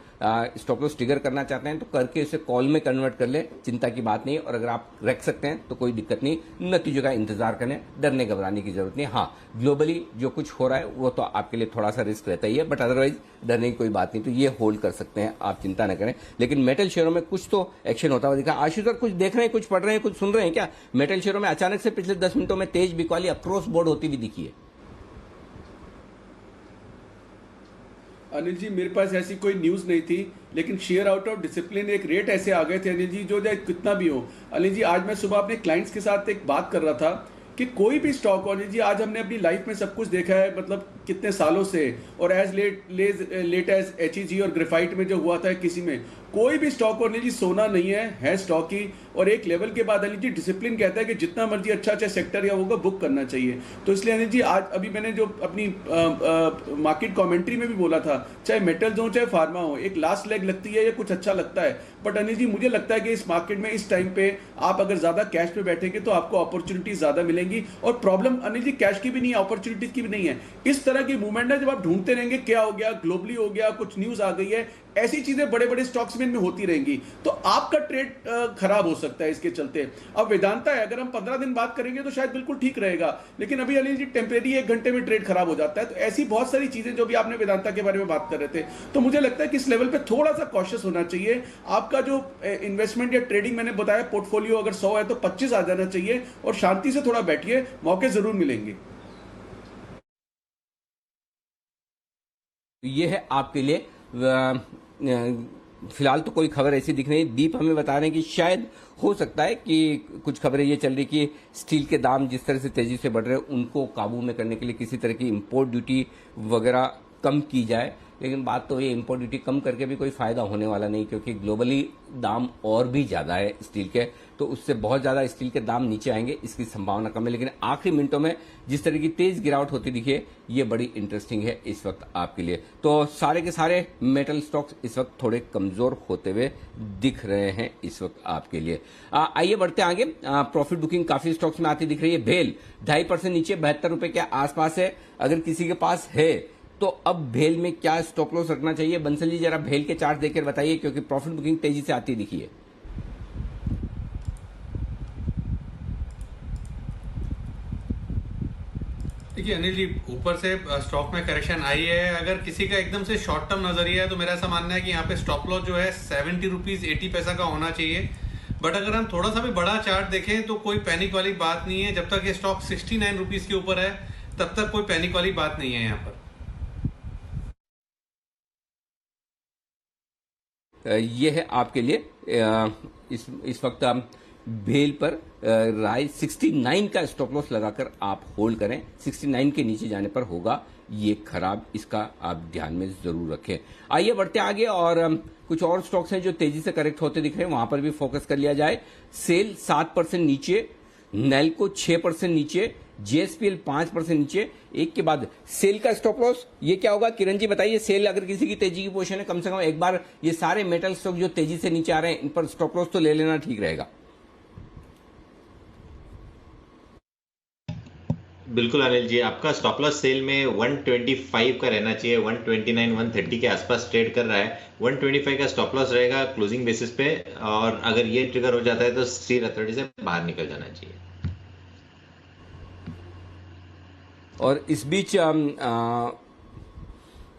स्टॉप लॉस ट्रिगर करना चाहते हैं तो करके इसे कॉल में कन्वर्ट कर ले, चिंता की बात नहीं। और अगर आप रख सकते हैं तो कोई दिक्कत नहीं, नतीजों का इंतजार करें, डरने घबराने की जरूरत नहीं। हाँ, ग्लोबली जो कुछ हो रहा है वो तो आपके लिए थोड़ा सा रिस्क रहता ही है, बट अदरवाइज डरने की कोई बात नहीं, तो ये होल्ड कर सकते हैं, आप चिंता न करें। लेकिन मेटल शेयरों में कुछ तो एक्शन होता हुआ दिखा। आशीष सर कुछ देख रहे हैं, कुछ पढ़ रहे हैं, कुछ सुन रहे हैं क्या? मेटल शेयरों में अचानक से पिछले 10 मिनटों में तेज बिकवाली अक्रॉस बोर्ड होती हुई दिखी है। अनिल जी, मेरे पास ऐसी कोई न्यूज नहीं थी, लेकिन शेयर आउट ऑफ डिसिप्लिन एक रेट ऐसे आ गए थे अनिल जी, जो कितना भी हो। अनिल जी, आज मैं सुबह अपने क्लाइंट्स के साथ एक बात कर रहा था कि कोई भी स्टॉक हो अनिल जी, आज हमने अपनी लाइफ में सब कुछ देखा है, मतलब कितने सालों से, और एज लेट एज HEG और ग्रेफाइट में जो हुआ था किसी में, कोई भी स्टॉक अनिल जी सोना नहीं है स्टॉक ही। और एक लेवल के बाद अनिल जी डिसिप्लिन कहता है कि जितना मर्जी अच्छा सेक्टर या होगा बुक करना चाहिए। तो इसलिए अनिल जी आज अभी मैंने जो अपनी मार्केट कमेंट्री में भी बोला था, चाहे मेटल्स हो चाहे फार्मा हो, एक लास्ट लेग लगती है या कुछ अच्छा लगता है, बट अनिल जी मुझे लगता है कि इस मार्केट में इस टाइम पे आप अगर ज्यादा कैश पे बैठेंगे तो आपको अपॉर्चुनिटी ज्यादा मिलेंगी। और प्रॉब्लम अनिल जी कैश की भी नहीं है, अपॉर्चुनिटीज की भी नहीं है। इस तरह की मूवमेंट है जब आप ढूंढते रहेंगे क्या हो गया, ग्लोबली हो गया, कुछ न्यूज आ गई है, ऐसी चीजें बड़े बड़े स्टॉक्स में होती रहेंगी, तो आपका ट्रेड खराब हो सकता है इसके चलते। अब वेदांता है, अगर हम 15 दिन बात करेंगे तो शायद बिल्कुल ठीक रहेगा, लेकिन अभी अनिल जी टेम्परेरी 1 घंटे में ट्रेड खराब हो जाता है। तो ऐसी बहुत सारी चीजें जो भी आपने वेदांता के बारे में बात कर रहे थे, तो मुझे लगता है कि इस लेवल पे थोड़ा सा कॉशियस होना चाहिए। आपका जो इन्वेस्टमेंट या ट्रेडिंग मैंने बताया, पोर्टफोलियो अगर 100 है तो 25 आ जाना चाहिए, और शांति से थोड़ा बैठिए, मौके जरूर मिलेंगे। ये है आपके लिए फिलहाल तो कोई खबर ऐसी दिख नहीं। दीप हमें बता रहे हैं कि शायद हो सकता है कि कुछ खबरें ये चल रही कि स्टील के दाम जिस तरह से तेजी से बढ़ रहे हैं उनको काबू में करने के लिए किसी तरह की इंपोर्ट ड्यूटी वगैरह कम की जाए, लेकिन बात तो ये इंपोर्ट ड्यूटी कम करके भी कोई फायदा होने वाला नहीं, क्योंकि ग्लोबली दाम और भी ज्यादा है स्टील के, तो उससे बहुत ज्यादा स्टील के दाम नीचे आएंगे इसकी संभावना कम है। लेकिन आखिरी मिनटों में जिस तरह की तेज गिरावट होती दिखी है, ये बड़ी इंटरेस्टिंग है इस वक्त आपके लिए। तो सारे के सारे मेटल स्टॉक्स इस वक्त थोड़े कमजोर होते हुए दिख रहे हैं इस वक्त आपके लिए। आइए बढ़ते आगे। प्रॉफिट बुकिंग काफी स्टॉक्स में आती दिख रही है। भेल 2.5% नीचे 72 रुपए के आसपास है। अगर किसी के पास है तो अब भेल में क्या स्टॉप लॉस रखना चाहिए? बंसल जी जरा भेल के चार्ट देखकर बताइए, क्योंकि प्रॉफिट बुकिंग तेजी से आती दिखी है। देखिए अनिल जी, ऊपर से स्टॉक में करेक्शन आई है। अगर किसी का एकदम से शॉर्ट टर्म नजरिया है तो मेरा ऐसा मानना है कि यहाँ पे स्टॉप लॉस जो है 70 रुपीज 80 पैसा का होना चाहिए। बट अगर हम थोड़ा सा भी बड़ा चार्ट देखें तो कोई पैनिक वाली बात नहीं है। जब तक ये स्टॉक 69 रुपीज के ऊपर है तब तक कोई पैनिक वाली बात नहीं है यहाँ पर। ये है आपके लिए इस वक्त भेल पर राय 69 का स्टॉप लॉस लगाकर आप होल्ड करें। 69 के नीचे जाने पर होगा ये खराब, इसका आप ध्यान में जरूर रखें। आइए बढ़ते आगे और कुछ और स्टॉक्स हैं जो तेजी से करेक्ट होते दिख रहे हैं, वहां पर भी फोकस कर लिया जाए। सेल 7% नीचे, नेल्को 6% नीचे, JSPL 5% नीचे। एक के बाद सेल का स्टॉप लॉस ये क्या होगा किरण जी बताइए। सेल अगर किसी की तेजी की पोजीशन है, कम से कम एक बार ये सारे मेटल स्टॉक जो तेजी से नीचे आ रहे हैं इन पर स्टॉप लॉस तो ले लेना ठीक रहेगा। बिल्कुल अनिल जी, आपका स्टॉप लॉस सेल में 125 का रहना चाहिए। 129 130 के आसपास ट्रेड कर रहा है। 125 का स्टॉप लॉस रहेगा क्लोजिंग बेसिस पे, और अगर ये ट्रिगर हो जाता है तो स्टील अथॉरिटी से बाहर निकल जाना चाहिए। और इस बीच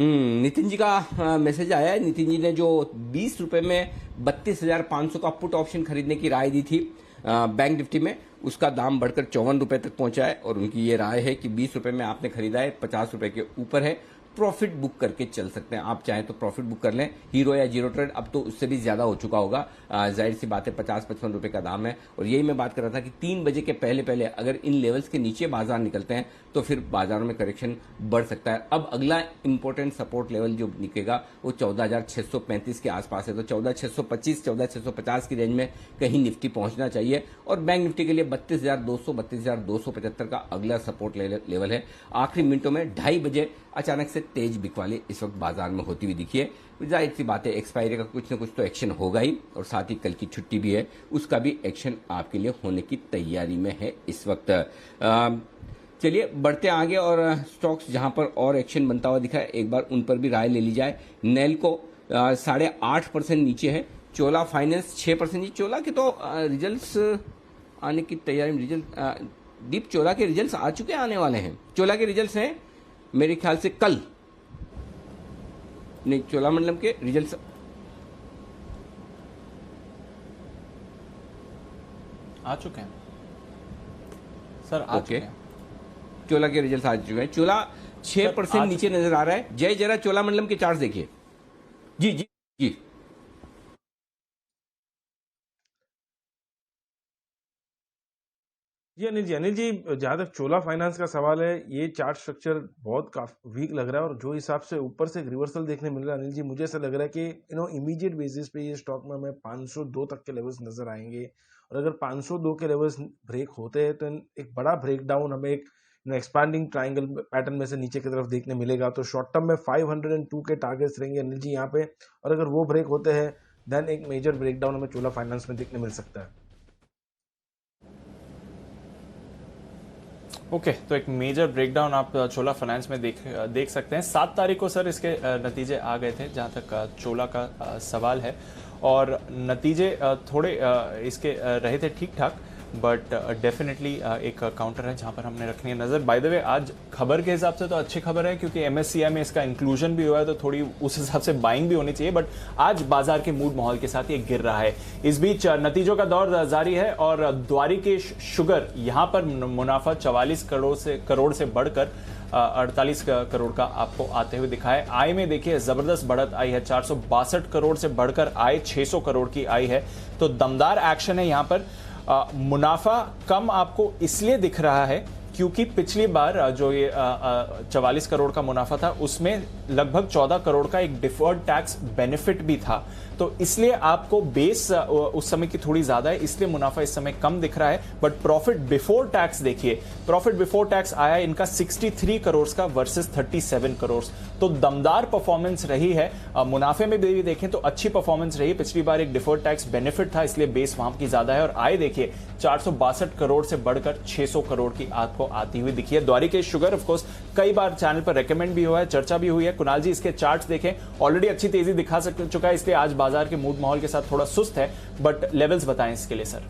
नितिन जी का मैसेज आया है। नितिन जी ने जो 20 रुपए में 32,500 का पुट ऑप्शन खरीदने की राय दी थी बैंक निफ्टी में, उसका दाम बढ़कर 54 रुपए तक पहुंचा है और उनकी ये राय है कि 20 रुपए में आपने खरीदा है, 50 रुपए के ऊपर है, प्रॉफिट बुक करके चल सकते हैं। आप चाहें तो प्रॉफिट बुक कर लें। हीरो या जीरो ट्रेड अब तो उससे भी ज्यादा हो चुका होगा, जाहिर सी बात है 50-55 रुपए का दाम है। और यही मैं बात कर रहा था कि 3 बजे के पहले पहले अगर इन लेवल्स के नीचे बाजार निकलते हैं तो फिर बाजारों में करेक्शन बढ़ सकता है। अब अगला इंपॉर्टेंट सपोर्ट लेवल जो निकलेगा वो 14,635 के आसपास है, तो 14,625 14,650 की रेंज में कहीं निफ्टी पहुंचना चाहिए। और बैंक निफ्टी के लिए 32,200 32,275 का अगला सपोर्ट लेवल है। आखिरी मिनटों में 2:30 बजे अचानक से तेज बिकवाली इस वक्त बाजार में होती हुई दिखी है। जाहिर सी बात है एक्सपायरी का कुछ न कुछ तो एक्शन होगा ही, और साथ ही कल की छुट्टी भी है, उसका भी एक्शन आपके लिए होने की तैयारी में है इस वक्त। चलिए बढ़ते आगे और स्टॉक्स जहां पर और एक्शन बनता हुआ दिखा है एक बार उन पर भी राय ले ली जाए। नेल्को 8.5% नीचे है, चोला फाइनेंस 6% नीचे। चोला के तो रिजल्ट्स आने की तैयारी में, दीप चोला के रिजल्ट्स आ चुके आने वाले हैं। चोला के रिजल्ट्स हैं मेरे ख्याल से कल, नहीं चोलामंडलम के रिजल्ट्स आ चुके हैं सर, आ चुके हैं। चोला के रिजल्ट्स आ चुके हैं। चोला 6% नीचे नजर आ रहा है। जय जरा चोलामंडलम के चार्ट देखिए। जी जी जी जी अनिल जी जहां तक चोला फाइनेंस का सवाल है, ये चार्ट स्ट्रक्चर बहुत काफी वीक लग रहा है, और जो हिसाब से ऊपर से एक रिवर्सल देखने मिल रहा है अनिल जी, मुझे ऐसा लग रहा है कि इमीडिएट बेसिस पे ये स्टॉक में हमें 502 तक के लेवल्स नजर आएंगे। और अगर 502 के लेवल्स ब्रेक होते हैं तो एक बड़ा ब्रेकडाउन हमें एक एक्सपैंडिंग ट्राइंगल पैटर्न में से नीचे की तरफ देखने मिलेगा। तो शॉर्ट टर्म में 502 के टारगेट्स रहेंगे अनिल जी यहाँ पे, और अगर वो ब्रेक होते हैं देन एक मेजर ब्रेकडाउन हमें चोला फाइनेंस में देखने मिल सकता है। ओके तो एक मेजर ब्रेकडाउन आप चोला फाइनेंस में देख सकते हैं। 7 तारीख को सर इसके नतीजे आ गए थे जहां तक चोला का सवाल है, और नतीजे थोड़े इसके रहे थे ठीक ठाक, बट डेफिनेटली एक काउंटर है जहां पर हमने रखनी है नजर। बाय द वे आज खबर के हिसाब से तो अच्छी खबर है क्योंकि MSCI में इसका इंक्लूजन भी हुआ है, तो थोड़ी उस हिसाब से बाइंग भी होनी चाहिए, बट आज बाजार के मूड माहौल के साथ ये गिर रहा है। इस बीच नतीजों का दौर जारी है और द्वारिकेश शुगर यहां पर मुनाफा 44 करोड़ से बढ़कर 48 करोड़ का आपको आते हुए दिखा है। आय में देखिए जबरदस्त बढ़त आई है, 462 करोड़ से बढ़कर आय 600 करोड़ की आई है, तो दमदार एक्शन है यहां पर। मुनाफा कम आपको इसलिए दिख रहा है क्योंकि पिछली बार जो ये 44 करोड़ का मुनाफा था उसमें लगभग 14 करोड़ का एक डिफर्ड टैक्स बेनिफिट भी था, तो इसलिए आपको बेस उस समय की थोड़ी ज्यादा है, इसलिए मुनाफा इस समय कम दिख रहा है। बट प्रॉफिट बिफोर टैक्स देखिए, प्रॉफिट बिफोर टैक्स आया इनका 63 करोड़ का वर्सेस 37 करोड़, तो दमदार परफॉर्मेंस रही है। मुनाफे में भी देखें तो अच्छी परफॉर्मेंस रही है, पिछली बार एक डिफर्ड टैक्स बेनिफिट था इसलिए बेस वहां की ज्यादा है। और आय देखिए 462 करोड़ से बढ़कर 600 करोड़ की आपको आती हुई दिखी है। द्वारिकेश शुगर ऑफ कोर्स कई बार चैनल पर रेकमेंड भी हुआ है, चर्चा भी हुई है। कुणाल जी इसके चार्ट्स देखें, ऑलरेडी अच्छी तेजी दिखा चुका है, इसलिए आज बाजार के मूड माहौल के साथ थोड़ा सुस्त है, बट लेवल्स बताएं इसके लिए सर।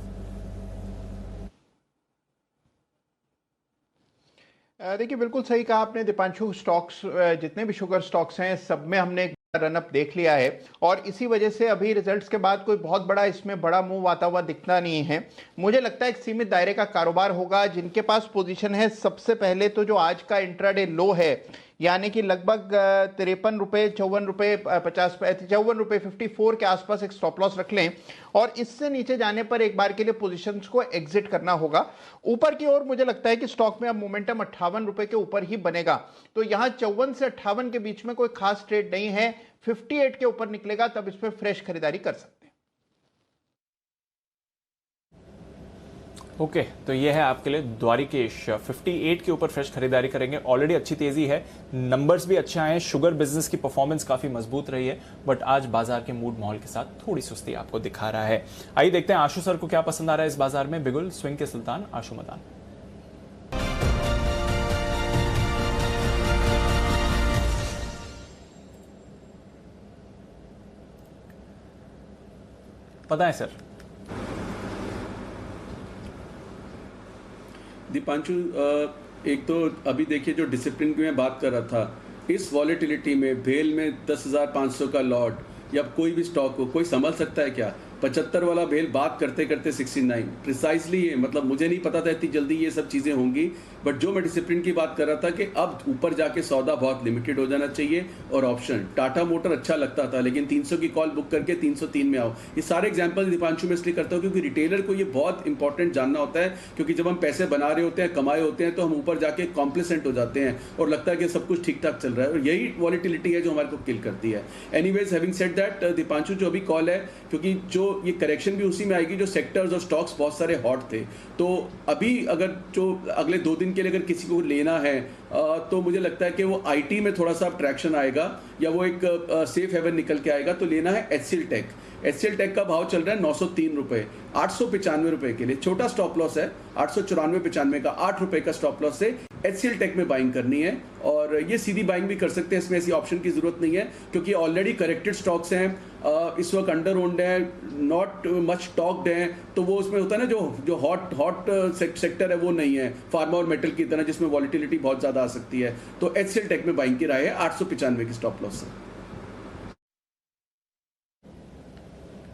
देखिए बिल्कुल सही कहा आपने दीपांशु, स्टॉक्स जितने भी शुगर स्टॉक्स हैं सब में हमने रनअप देख लिया है, और इसी वजह से अभी रिजल्ट्स के बाद कोई बहुत बड़ा इसमें बड़ा मूव आता हुआ दिखता नहीं है। मुझे लगता है एक सीमित दायरे का कारोबार होगा। जिनके पास पोजीशन है सबसे पहले तो जो आज का इंट्राडे लो है यानी कि लगभग 53 रुपये 54 रुपये 50 54 रुपये 54 के आसपास एक स्टॉप लॉस रख लें, और इससे नीचे जाने पर एक बार के लिए पोजीशंस को एग्जिट करना होगा। ऊपर की ओर मुझे लगता है कि स्टॉक में अब मोमेंटम 58 रुपये के ऊपर ही बनेगा, तो यहां 54 से 58 के बीच में कोई खास ट्रेड नहीं है। 58 के ऊपर निकलेगा तब इसमें फ्रेश खरीदारी कर सकते हैं। ओके तो ये है आपके लिए द्वारिकेश, 58 के ऊपर फ्रेश खरीदारी करेंगे। ऑलरेडी अच्छी तेजी है, नंबर्स भी अच्छे आए हैं, शुगर बिजनेस की परफॉर्मेंस काफी मजबूत रही है, बट आज बाजार के मूड माहौल के साथ थोड़ी सुस्ती आपको दिखा रहा है। आइए देखते हैं आशु सर को क्या पसंद आ रहा है इस बाजार में। बिगुल स्विंग के सुल्तान आशु मदान। बताएं सर। दीपांशु एक तो अभी देखिए जो डिसिप्लिन की मैं बात कर रहा था, इस वॉलेटिलिटी में भेल में 10,500 का लॉट या कोई भी स्टॉक को कोई संभल सकता है क्या? 75 वाला भेल बात करते करते 69 प्रिसाइसली ये, मतलब मुझे नहीं पता था इतनी जल्दी ये सब चीज़ें होंगी, बट जो मैं डिसिप्लिन की बात कर रहा था कि अब ऊपर जाके सौदा बहुत लिमिटेड हो जाना चाहिए। और ऑप्शन टाटा मोटर अच्छा लगता था, लेकिन 300 की कॉल बुक करके 303 में आओ। ये सारे एग्जांपल दीपांशु में इसलिए करता हूँ क्योंकि रिटेलर को ये बहुत इंपॉर्टेंट जानना होता है, क्योंकि जब हम पैसे बना रहे होते हैं, कमाए होते हैं, तो हम ऊपर जाके कॉम्प्लेसेंट हो जाते हैं और लगता है कि सब कुछ ठीक ठाक चल रहा है, और यही वॉलिटिलिटी है जो हमारे को किल करती है। Anyways, having said that, Deepanshu जो अभी कॉल है, क्योंकि जो ये करेक्शन भी उसी में आएगी जो सेक्टर्स और स्टॉक्स बहुत सारे हॉट थे, तो अभी अगर जो अगले 2 दिन के लिए अगर किसी को लेना है तो मुझे लगता है कि वो आईटी में थोड़ा सा ट्रैक्शन आएगा या वो एक सेफ हेवन निकल के आएगा। तो लेना है एचसीएल टेक। एचसीएल टेक का भाव चल रहा है 903 रुपए, 895 रुपए के लिए छोटा स्टॉप लॉस है, 894-95 का 8 रुपए का स्टॉप लॉस से एचसीएल टेक में बाइंग करनी है। और ये सीधी बाइंग भी कर सकते हैं, इसमें ऐसी ऑप्शन की जरूरत नहीं है क्योंकि ऑलरेडी करेक्टेड स्टॉक्स हैं, इस वक्त अंडर ओन्ड है, नॉट मच टॉक्ड है, तो वो उसमें होता है ना जो हॉट सेक्टर है वो नहीं है फार्मा और मेटल की तरह जिसमें वॉलिटिलिटी बहुत ज्यादा आ सकती है। तो एचसीएल टेक में बाइंग की राय है 895 की स्टॉप लॉस से।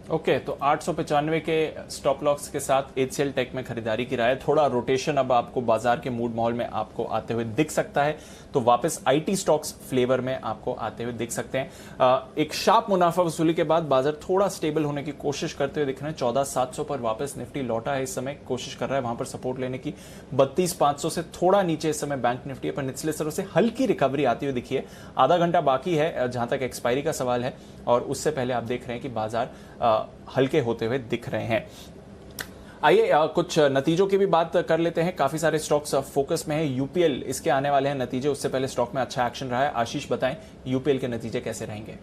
ओके, तो 895 के स्टॉप लॉस के साथ एचसीएल टेक में खरीदारी की राय। थोड़ा रोटेशन अब आपको बाजार के मूड माहौल में आपको आते हुए दिख सकता है, तो वापस आईटी स्टॉक्स फ्लेवर में आपको आते हुए दिख सकते हैं। एक शार्प मुनाफा वसूली के बाद बाजार थोड़ा स्टेबल होने की कोशिश करते हुए दिख रहे हैं। 14,700 पर वापस निफ्टी लौटा है, इस समय कोशिश कर रहा है वहां पर सपोर्ट लेने की। 32,500 से थोड़ा नीचे इस समय बैंक निफ्टी पर निचले स्तरों से हल्की रिकवरी आती हुई दिखी है। आधा घंटा बाकी है जहां तक एक्सपायरी का सवाल है, और उससे पहले आप देख रहे हैं कि बाजार हल्के होते हुए दिख रहे हैं। आइए कुछ नतीजों की भी बात कर लेते हैं। काफी सारे स्टॉक्स फोकस में है। यूपीएल, इसके आने वाले हैं नतीजे, उससे पहले स्टॉक में अच्छा एक्शन रहा है। आशीष बताएं यूपीएल के नतीजे कैसे रहेंगे?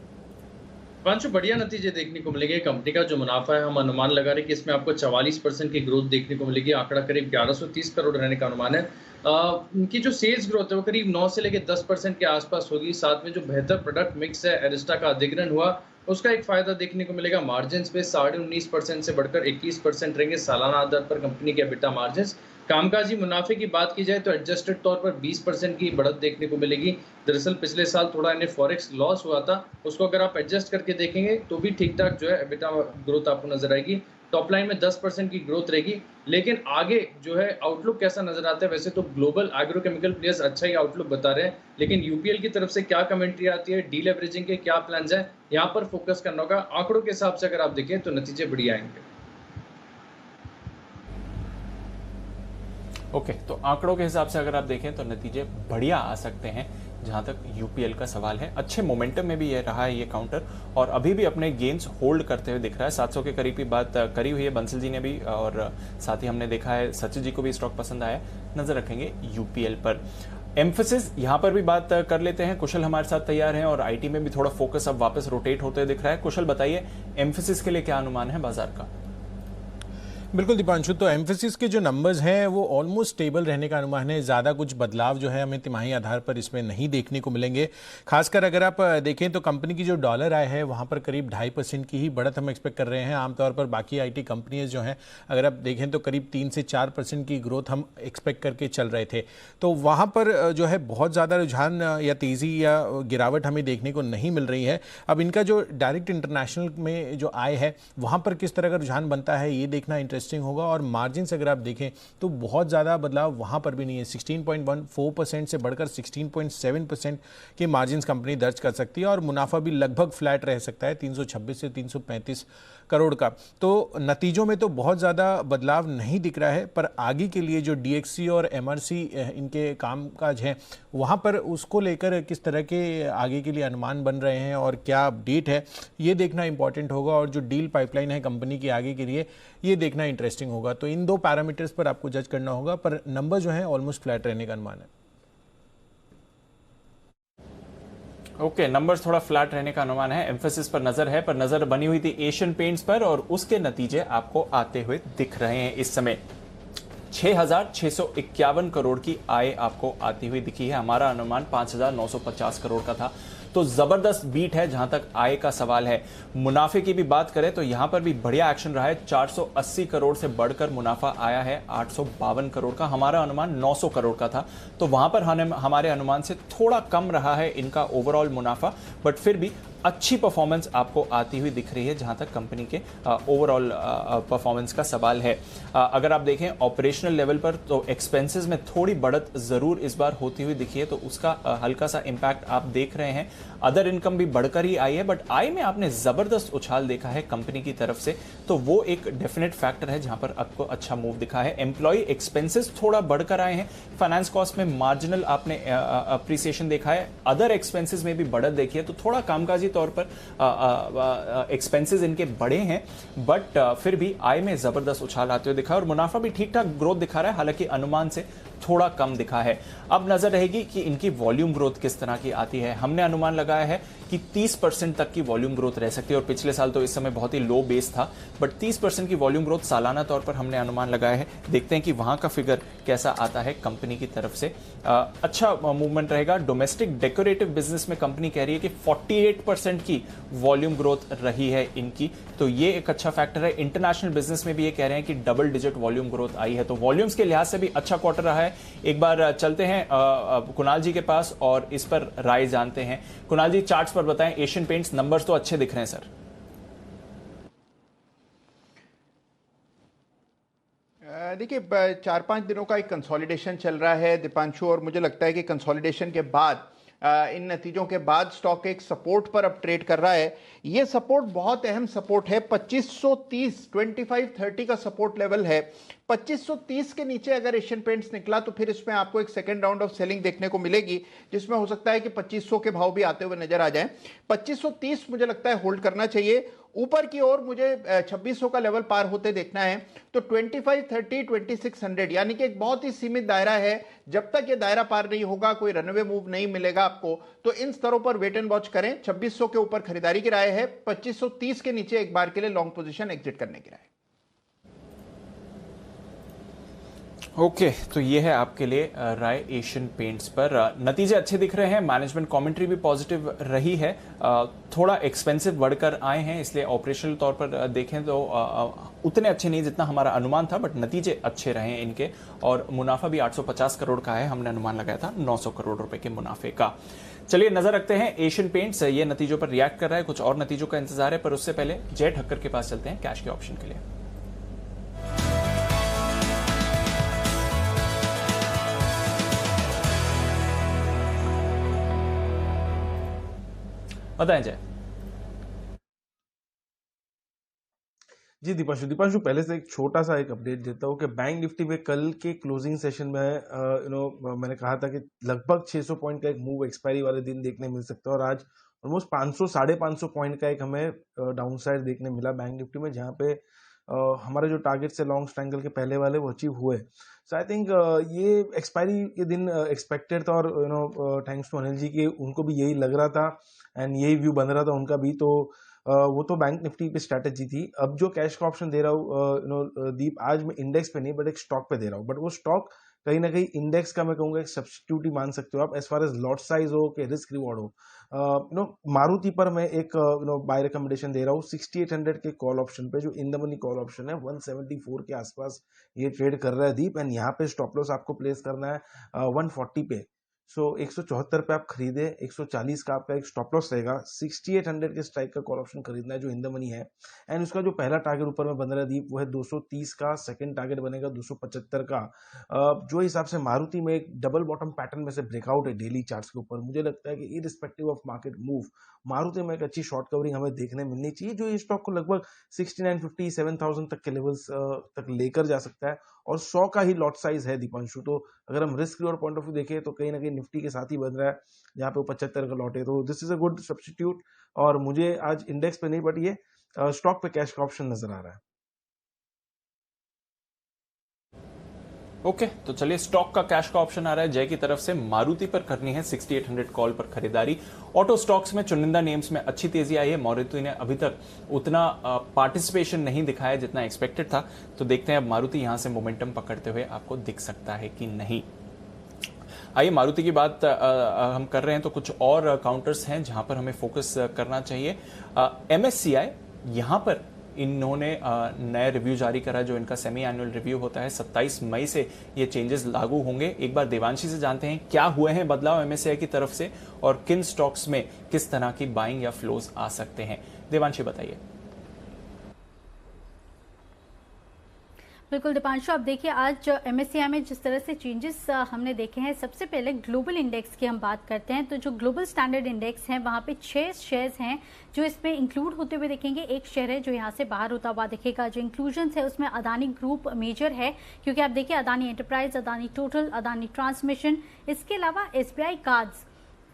पांचों बढ़िया नतीजे देखने को मिलेंगे। कंपनी का जो मुनाफा है, हम अनुमान लगा रहे हैं कि इसमें आपको 44% की ग्रोथ देखने को मिलेगी। आंकड़ा करीब 1130 करोड़ रहने का अनुमान है। उनकी जो सेल्स ग्रोथ है वो करीब 9 से लेकर 10% के आसपास होगी। साथ में जो बेहतर प्रोडक्ट मिक्स है, एरिस्टा का अधिग्रहण हुआ, उसका एक फायदा देखने को मिलेगा। मार्जिन पे 19.5% से बढ़कर 21% रहेंगे सालाना आधार पर कंपनी के एबिटा मार्जिन। कामकाजी मुनाफे की बात की जाए तो एडजस्टेड तौर पर 20% की बढ़त देखने को मिलेगी। दरअसल पिछले साल थोड़ा इन्हें फॉरेक्स लॉस हुआ था, उसको अगर आप एडजस्ट करके देखेंगे तो भी ठीक ठाक जो है एबिटा ग्रोथ आपको नजर आएगी। टॉप लाइन में 10% की ग्रोथ रहेगी, लेकिन आगे जो है आउटलुक कैसा नजर आता है? वैसे तो ग्लोबल एग्रोकेमिकल प्लेयर्स अच्छा ही आउटलुक बता रहे हैं, लेकिन यूपीएल की तरफ से क्या कमेंट्री आती है, डीलेवरेजिंग के क्या प्लान्स हैं, यहाँ पर फोकस करना होगा। आंकड़ों के हिसाब से अगर आप देखें तो नतीजे बढ़िया आएंगे। ओके, तो आंकड़ों के हिसाब से अगर आप देखें तो नतीजे बढ़िया आ सकते हैं जहां तक यूपीएल का सवाल है। अच्छे मोमेंटम में भी ये रहा है ये काउंटर, और अभी भी अपने गेन्स होल्ड करते हुए दिख रहा है। 700 के करीब की बात करी हुई है बंसल जी ने भी, और साथ ही हमने देखा है सचिन जी को भी स्टॉक पसंद आया। नजर रखेंगे यूपीएल पर। एम्फेसिस, यहां पर भी बात कर लेते हैं। कुशल हमारे साथ तैयार हैं, और आईटी में भी थोड़ा फोकस अब वापस रोटेट होते हुए दिख रहा है। कुशल बताइए, एम्फेसिस के लिए क्या अनुमान है बाजार का? बिल्कुल दीपांशु, तो एम्फेसिस के जो नंबर्स हैं वो ऑलमोस्ट स्टेबल रहने का अनुमान है। ज़्यादा कुछ बदलाव जो है हमें तिमाही आधार पर इसमें नहीं देखने को मिलेंगे। खासकर अगर आप देखें तो कंपनी की जो डॉलर आय है वहाँ पर करीब 2.5% की ही बढ़त हम एक्सपेक्ट कर रहे हैं। आमतौर पर बाकी आईटी कंपनीज जो हैं अगर आप देखें तो करीब 3 से 4% की ग्रोथ हम एक्सपेक्ट करके चल रहे थे, तो वहाँ पर जो है बहुत ज़्यादा रुझान या तेज़ी या गिरावट हमें देखने को नहीं मिल रही है। अब इनका जो डायरेक्ट इंटरनेशनल में जो आय है वहाँ पर किस तरह का रुझान बनता है ये देखना इंटरेस्टिंग होगा। और मार्जिन से अगर आप देखें तो बहुत ज़्यादा बदलाव वहाँ पर भी नहीं है। 16.14% से बढ़कर 16.7% के मार्जिन कंपनी दर्ज कर सकती है, और मुनाफा भी लगभग फ्लैट रह सकता है 326 से 335 करोड़ का। तो नतीजों में तो बहुत ज़्यादा बदलाव नहीं दिख रहा है, पर आगे के लिए जो डीएक्सी और एमआरसी इनके कामकाज हैं वहाँ पर उसको लेकर किस तरह के आगे के लिए अनुमान बन रहे हैं और क्या अपडेट है ये देखना इंपॉर्टेंट होगा। और जो डील पाइपलाइन है कंपनी की आगे के लिए ये देखना इंटरेस्टिंग होगा। तो इन 2 पैरामीटर्स पर आपको जज करना होगा, पर नंबर जो है ऑलमोस्ट फ्लैट रहने का अनुमान है। ओके, नंबर्स थोड़ा फ्लैट रहने का अनुमान है। एम्फेसिस पर नजर है, पर नजर बनी हुई थी एशियन पेंट्स पर, और उसके नतीजे आपको आते हुए दिख रहे हैं इस समय। 6,651 करोड़ की आय आपको आती हुई दिखी है। हमारा अनुमान 5,950 करोड़ का था। तो जबरदस्त बीट है जहां तक आय का सवाल है। मुनाफे की भी बात करें तो यहां पर भी बढ़िया एक्शन रहा है। 480 करोड़ से बढ़कर मुनाफा आया है 852 करोड़ का। हमारा अनुमान 900 करोड़ का था, तो वहां पर हमारे अनुमान से थोड़ा कम रहा है इनका ओवरऑल मुनाफा, बट फिर भी अच्छी परफॉर्मेंस आपको आती हुई दिख रही है जहां तक कंपनी के ओवरऑल परफॉर्मेंस का सवाल है। अगर आप देखें ऑपरेशनल लेवल पर तो एक्सपेंसेस में थोड़ी बढ़त जरूर इस बार होती हुई दिखी है, तो उसका हल्का सा इंपैक्ट आप देख रहे हैं। अदर इनकम भी बढ़कर ही आई है, बट आय में आपने जबरदस्त उछाल देखा है कंपनी की तरफ से, तो वो एक डेफिनेट फैक्टर है जहां पर आपको अच्छा मूव दिखा है। एम्प्लॉय एक्सपेंसेस थोड़ा बढ़कर आए हैं, फाइनेंस कॉस्ट में मार्जिनल आपने अप्रिसिएशन देखा है, अदर एक्सपेंसेस में भी बढ़त देखी है, तो थोड़ा कामकाजी तौर पर एक्सपेंसेस इनके बढ़े हैं, बट फिर भी आय में जबरदस्त उछाल आते हुए दिखा और मुनाफा भी ठीक ठाक ग्रोथ दिखा रहा है, हालांकि अनुमान से थोड़ा कम दिखा है। अब नजर रहेगी कि इनकी वॉल्यूम ग्रोथ किस तरह की आती है। हमने अनुमान लगाया है कि 30% तक की वॉल्यूम ग्रोथ रह सकती है, और पिछले साल तो इस समय बहुत ही लो बेस था, बट 30% की वॉल्यूम ग्रोथ सालाना तौर पर हमने अनुमान लगाया है। देखते हैं कि वहां का फिगर कैसा आता है कंपनी की तरफ से। अच्छा मूवमेंट रहेगा। डोमेस्टिक डेकोरेटिव बिजनेस में कंपनी कह रही है कि 48% की वॉल्यूम ग्रोथ रही है इनकी, तो ये एक अच्छा फैक्टर है। इंटरनेशनल बिजनेस में भी ये कह रहे हैं कि डबल डिजिट वॉल्यूम ग्रोथ आई है, तो वॉल्यूम्स के लिहाज से भी अच्छा क्वार्टर रहा है। एक बार चलते हैं कुणाल जी के पास और इस पर राय जानते हैं। कुणाल जी, चार्ट्स पर बताएं, एशियन पेंट्स नंबर्स तो अच्छे दिख रहे हैं सर। देखिए 4-5 दिनों का एक कंसोलिडेशन चल रहा है दीपांशु, और मुझे लगता है कि कंसोलिडेशन के बाद इन नतीजों के बाद स्टॉक एक सपोर्ट पर अब ट्रेड कर रहा है। ये सपोर्ट बहुत अहम सपोर्ट है, 2530 2530 का सपोर्ट लेवल है। 2530 के नीचे अगर एशियन पेंट्स निकला तो फिर इसमें आपको एक सेकंड राउंड ऑफ सेलिंग देखने को मिलेगी, जिसमें हो सकता है कि 2500 के भाव भी आते हुए नजर आ जाएं। 2530 मुझे लगता है होल्ड करना चाहिए। ऊपर की ओर मुझे 2600 का लेवल पार होते देखना है, तो 2530 2600 यानी कि एक बहुत ही सीमित दायरा है। जब तक ये दायरा पार नहीं होगा कोई रनवे मूव नहीं मिलेगा आपको, तो इन स्तरों पर वेट एंड वॉच करें। 2600 के ऊपर खरीदारी की राय है, 2530 के नीचे एक बार के लिए लॉन्ग पोजीशन एग्जिट करने की राय। ओके, तो ये है आपके लिए राय एशियन पेंट्स पर। नतीजे अच्छे दिख रहे हैं, मैनेजमेंट कमेंट्री भी पॉजिटिव रही है। थोड़ा एक्सपेंसिव बढ़कर आए हैं, इसलिए ऑपरेशनल तौर पर देखें तो उतने अच्छे नहीं जितना हमारा अनुमान था, बट नतीजे अच्छे रहे हैं इनके, और मुनाफा भी 850 करोड़ का है। हमने अनुमान लगाया था 900 करोड़ रुपए के मुनाफे का। चलिए नजर रखते हैं एशियन पेंट्स ये नतीजों पर रिएक्ट कर रहा है, कुछ और नतीजों का इंतजार है, पर उससे पहले जय ठक्कर के पास चलते हैं कैश के ऑप्शन के लिए। बताएं जय। जी दीपांशु, पहले से एक छोटा सा एक अपडेट देता हूँ कि बैंक निफ्टी में कल के क्लोजिंग सेशन में मैंने कहा था कि लगभग 600 पॉइंट का एक मूव एक्सपायरी वाले दिन देखने मिल सकता है, और आज ऑलमोस्ट 500-550 पॉइंट का एक हमें डाउन साइड देखने मिला बैंक निफ्टी में, जहाँ पे हमारे जो टारगेट से लॉन्ग ट्रायंगल के पहले वाले वो अचीव हुए। सो आई थिंक ये एक्सपायरी के दिन एक्सपेक्टेड था, और थैंक्स टू अनिल जी कि उनको भी यही लग रहा था एंड यही व्यू बन रहा था उनका भी, तो वो तो बैंक निफ्टी पे स्ट्रैटेजी थी। अब जो कैश का ऑप्शन दे रहा हूँ दीप, आज मैं इंडेक्स पे नहीं बट एक स्टॉक पे दे रहा हूँ, बट वो स्टॉक कहीं ना कहीं इंडेक्स का मैं कहूँगा एक सब्स्टिट्यूट ही मान सकते हो आप, as far as lot size हो कि रिस्क रिवॉर्ड हो। मारुति पर मैं एक बाय रिकमेंडेशन दे रहा हूँ 6800 के कॉल ऑप्शन पे, जो in the money call option है 174 के आसपास ये ट्रेड कर रहा है दीप, एंड यहाँ पे स्टॉप लॉस आपको प्लेस करना है 140 पे। सो 174 पे आप खरीदे, 140 का आपका एक स्टॉप लॉस रहेगा, 6800 के स्ट्राइक का कॉल ऑप्शन खरीदना है जो इन द मनी है, एंड उसका जो पहला टारगेट ऊपर में बन रहा है दीप वो है 230 का, सेकंड टारगेट बनेगा 275 का। जो हिसाब से मारुति में एक डबल बॉटम पैटर्न में से ब्रेकआउट है डेली चार्ट्स के ऊपर, मुझे लगता है कि irrespective of market move Maruti में एक अच्छी शॉर्ट कवरिंग हमें देखने मिलनी चाहिए, जो इस स्टॉक को लगभग 6950 7000 तक के लेवल्स तक लेकर जा सकता है, और 100 का ही लॉट साइज है दीपांशु। तो अगर हम risk reward point of view देखें तो कहीं ना कहीं निफ्टी के साथ ही बन रहा है, जहाँ पे 75 का लॉट है, तो this is a good substitute. और मुझे आज इंडेक्स पे नहीं बट ये स्टॉक पे कैश का ऑप्शन नजर आ रहा है। ओके, तो चलिए स्टॉक का कैश का ऑप्शन आ रहा है जय की तरफ से। मारुति पर करनी है 6800 कॉल पर खरीदारी। ऑटो स्टॉक्स में चुनिंदा नेम्स में अच्छी तेजी आई है। मारुति ने अभी तक उतना पार्टिसिपेशन नहीं दिखाया जितना एक्सपेक्टेड था, तो देखते हैं अब मारुति यहां से मोमेंटम पकड़ते हुए आपको दिख सकता है कि नहीं। आइए मारुति की बात हम कर रहे हैं तो कुछ और काउंटर्स हैं जहां पर हमें फोकस करना चाहिए। MSCI, यहां पर इन्होंने नया रिव्यू जारी करा, जो इनका सेमी एनुअल रिव्यू होता है। 27 मई से ये चेंजेस लागू होंगे। एक बार देवांशी से जानते हैं क्या हुए हैं बदलाव MSCI की तरफ से और किन स्टॉक्स में किस तरह की बाइंग या फ्लोज आ सकते हैं। देवांशी बताइए। बिल्कुल दीपांशु, आप देखिए आज MSCI में जिस तरह से चेंजेस हमने देखे हैं, सबसे पहले ग्लोबल इंडेक्स की हम बात करते हैं तो जो ग्लोबल स्टैंडर्ड इंडेक्स हैं वहाँ पे 6 शेयर्स हैं जो इसमें इंक्लूड होते हुए दिखेंगे। एक शेयर है जो यहाँ से बाहर होता हुआ दिखेगा। जो इंक्लूजन है उसमें अदानी ग्रुप मेजर है, क्योंकि आप देखिए Adani enterprise, Adani total, Adani transmission, इसके अलावा SBI कार्ड्स,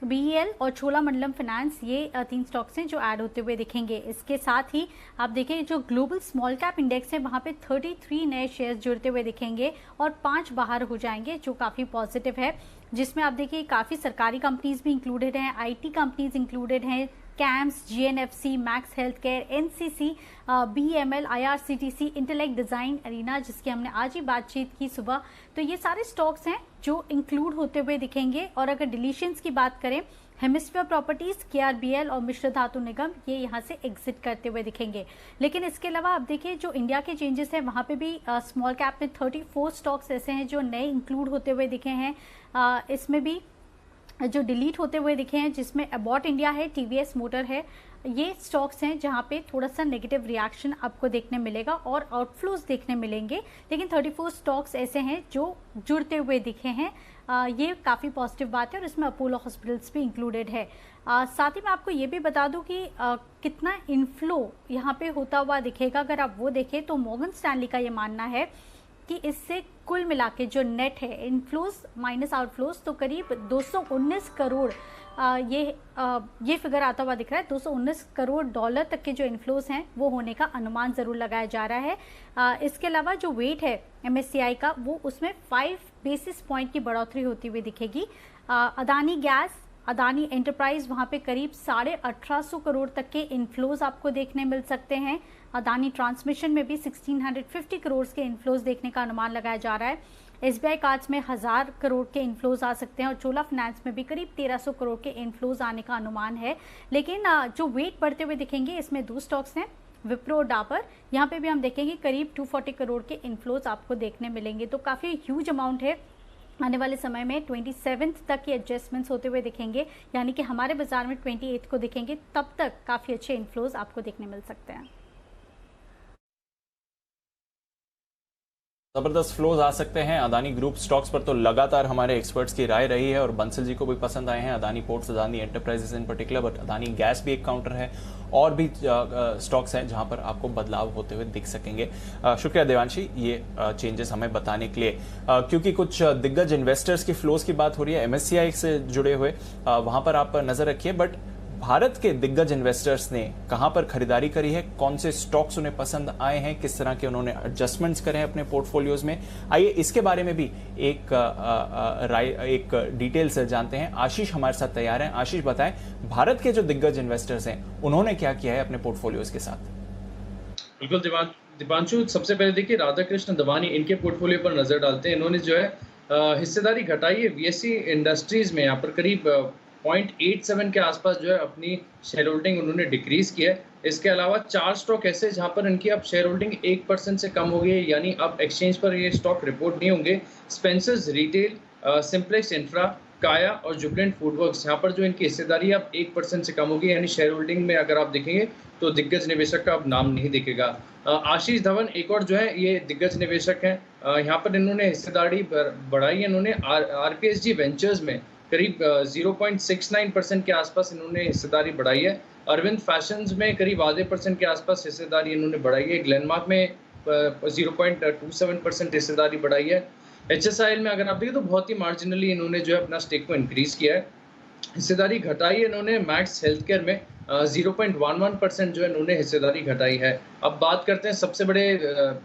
BEL और चोलामंडलम फाइनेंस, ये 3 स्टॉक्स हैं जो ऐड होते हुए दिखेंगे। इसके साथ ही आप देखिए जो ग्लोबल स्मॉल कैप इंडेक्स है वहाँ पे 33 नए शेयर्स जुड़ते हुए दिखेंगे और 5 बाहर हो जाएंगे, जो काफ़ी पॉजिटिव है। जिसमें आप देखिए काफ़ी सरकारी कंपनीज भी इंक्लूडेड हैं, IT कंपनीज इंक्लूडेड हैं, CAMS, GNFC, max health care, NCC, BML, IRCTC, intellect design, arena, जिसकी हमने आज ही बातचीत की सुबह। तो ये सारे स्टॉक्स हैं जो इंक्लूड होते हुए दिखेंगे। और अगर डिलीशंस की बात करें, हेमिस्फीयर प्रॉपर्टीज, KRBL और मिश्र धातु निगम, ये यहाँ से एग्जिट करते हुए दिखेंगे। लेकिन इसके अलावा आप देखिए जो इंडिया के चेंजेस हैं वहाँ पे भी स्मॉल कैप में 34 स्टॉक्स ऐसे हैं जो नए इंक्लूड होते हुए दिखे हैं। इसमें भी जो डिलीट होते हुए दिखे हैं, जिसमें अबॉट इंडिया है, TVS मोटर है, ये स्टॉक्स हैं जहां पे थोड़ा सा नेगेटिव रिएक्शन आपको देखने मिलेगा और आउटफ्लोज देखने मिलेंगे। लेकिन 34 स्टॉक्स ऐसे हैं जो जुड़ते हुए दिखे हैं, ये काफ़ी पॉजिटिव बात है। और इसमें अपोलो हॉस्पिटल्स भी इंक्लूडेड है। साथ ही मैं आपको ये भी बता दूं कि कितना इनफ्लो यहाँ पे होता हुआ दिखेगा। अगर आप वो देखें तो मॉर्गन स्टैनली का ये मानना है कि इससे कुल मिला के जो नेट है, इनफ्लोज माइनस आउटफ्लोज, तो करीब 219 करोड़ ये फिगर आता हुआ दिख रहा है। 219 करोड़ डॉलर तक के जो इनफ्लोज हैं वो होने का अनुमान ज़रूर लगाया जा रहा है। इसके अलावा जो वेट है MSCI का, वो उसमें 5 बेसिस पॉइंट की बढ़ोतरी होती हुई दिखेगी। अदानी गैस, अदानी एंटरप्राइज, वहाँ पे करीब 1850 करोड़ तक के इनफ्लोज आपको देखने मिल सकते हैं। अदानी ट्रांसमिशन में भी 1650 करोड़ के इनफ्लोज देखने का अनुमान लगाया जा रहा है। SBI कार्ड्स में 1000 करोड़ के इनफ्लोज आ सकते हैं और चोला फाइनेंस में भी करीब 1300 करोड़ के इनफ्लोज आने का अनुमान है। लेकिन जो वेट बढ़ते हुए दिखेंगे, इसमें 2 स्टॉक्स हैं, विप्रो, डाबर, यहाँ पे भी हम देखेंगे करीब 240 करोड़ के इनफ्लोज आपको देखने मिलेंगे। तो काफ़ी ह्यूज अमाउंट है। आने वाले समय में 27 तक ये एडजस्टमेंट्स होते हुए दिखेंगे, यानी कि हमारे बाजार में 28 को दिखेंगे। तब तक काफ़ी अच्छे इनफ्लोज आपको देखने मिल सकते हैं। जबरदस्त फ्लोज आ सकते हैं अदानी ग्रुप स्टॉक्स पर, तो लगातार हमारे एक्सपर्ट्स की राय रही है और बंसल जी को भी पसंद आए हैं Adani ports, Adani enterprises in particular, but Adani gas भी एक काउंटर है और भी स्टॉक्स हैं जहां पर आपको बदलाव होते हुए दिख सकेंगे। शुक्रिया देवांशी ये चेंजेस हमें बताने के लिए। क्योंकि कुछ दिग्गज इन्वेस्टर्स की फ्लोज की बात हो रही है MSCI से जुड़े हुए, वहां पर आप नजर रखिए। बट भारत के दिग्गज इन्वेस्टर्स ने कहां पर खरीदारी करी है, कौन से स्टॉक्स उन्हें पसंद आए हैं, किस तरह के उन्होंने एडजस्टमेंट्स करे हैं अपने पोर्टफोलियोज में, आइए इसके बारे में भी एक डिटेल से जानते हैं। आशीष हमारे साथ तैयार हैं। आशीष बताएं, भारत के जो दिग्गज इन्वेस्टर्स हैं उन्होंने क्या किया है अपने पोर्टफोलियोज के साथ। बिल्कुल दीपांशु, सबसे पहले देखिए राधाकृष्ण दवानी, इनके पोर्टफोलियो पर नजर डालते हैं। इन्होंने जो है हिस्सेदारी घटाई है VSC इंडस्ट्रीज में, यहाँ पर करीब 0.87 के आसपास जो है अपनी शेयर होल्डिंग उन्होंने डिक्रीज किया है। इसके अलावा 4 स्टॉक ऐसे जहां पर इनकी अब शेयर होल्डिंग 1% से कम हो गई है, यानी अब एक्सचेंज पर ये स्टॉक रिपोर्ट नहीं होंगे। स्पेंसर्स रिटेल, सिंप्लेक्स इंफ्रा, काया और जुबलेंट फूडवर्क्स, यहाँ पर जो इनकी हिस्सेदारी अब 1% से कम होगी, यानी शेयर होल्डिंग में अगर आप देखेंगे तो दिग्गज निवेशक का अब नाम नहीं दिखेगा। आशीष धवन एक और जो है ये दिग्गज निवेशक हैं, यहाँ पर इन्होंने हिस्सेदारी बढ़ाई है। इन्होंने RPSG वेंचर्स में करीब 0.69% के आसपास इन्होंने हिस्सेदारी बढ़ाई है। अरविंद फैशंस में करीब आधे % के आसपास हिस्सेदारी इन्होंने बढ़ाई है। ग्लेनमार्क में 0.27% हिस्सेदारी बढ़ाई है। HSIL में अगर आप देखें तो बहुत ही मार्जिनली इन्होंने जो है अपना स्टेक को इंक्रीज किया है। हिस्सेदारी घटाई है इन्होंने मैक्स हेल्थ केयर में 0.11% जो है इन्होंने हिस्सेदारी घटाई है। अब बात करते हैं सबसे बड़े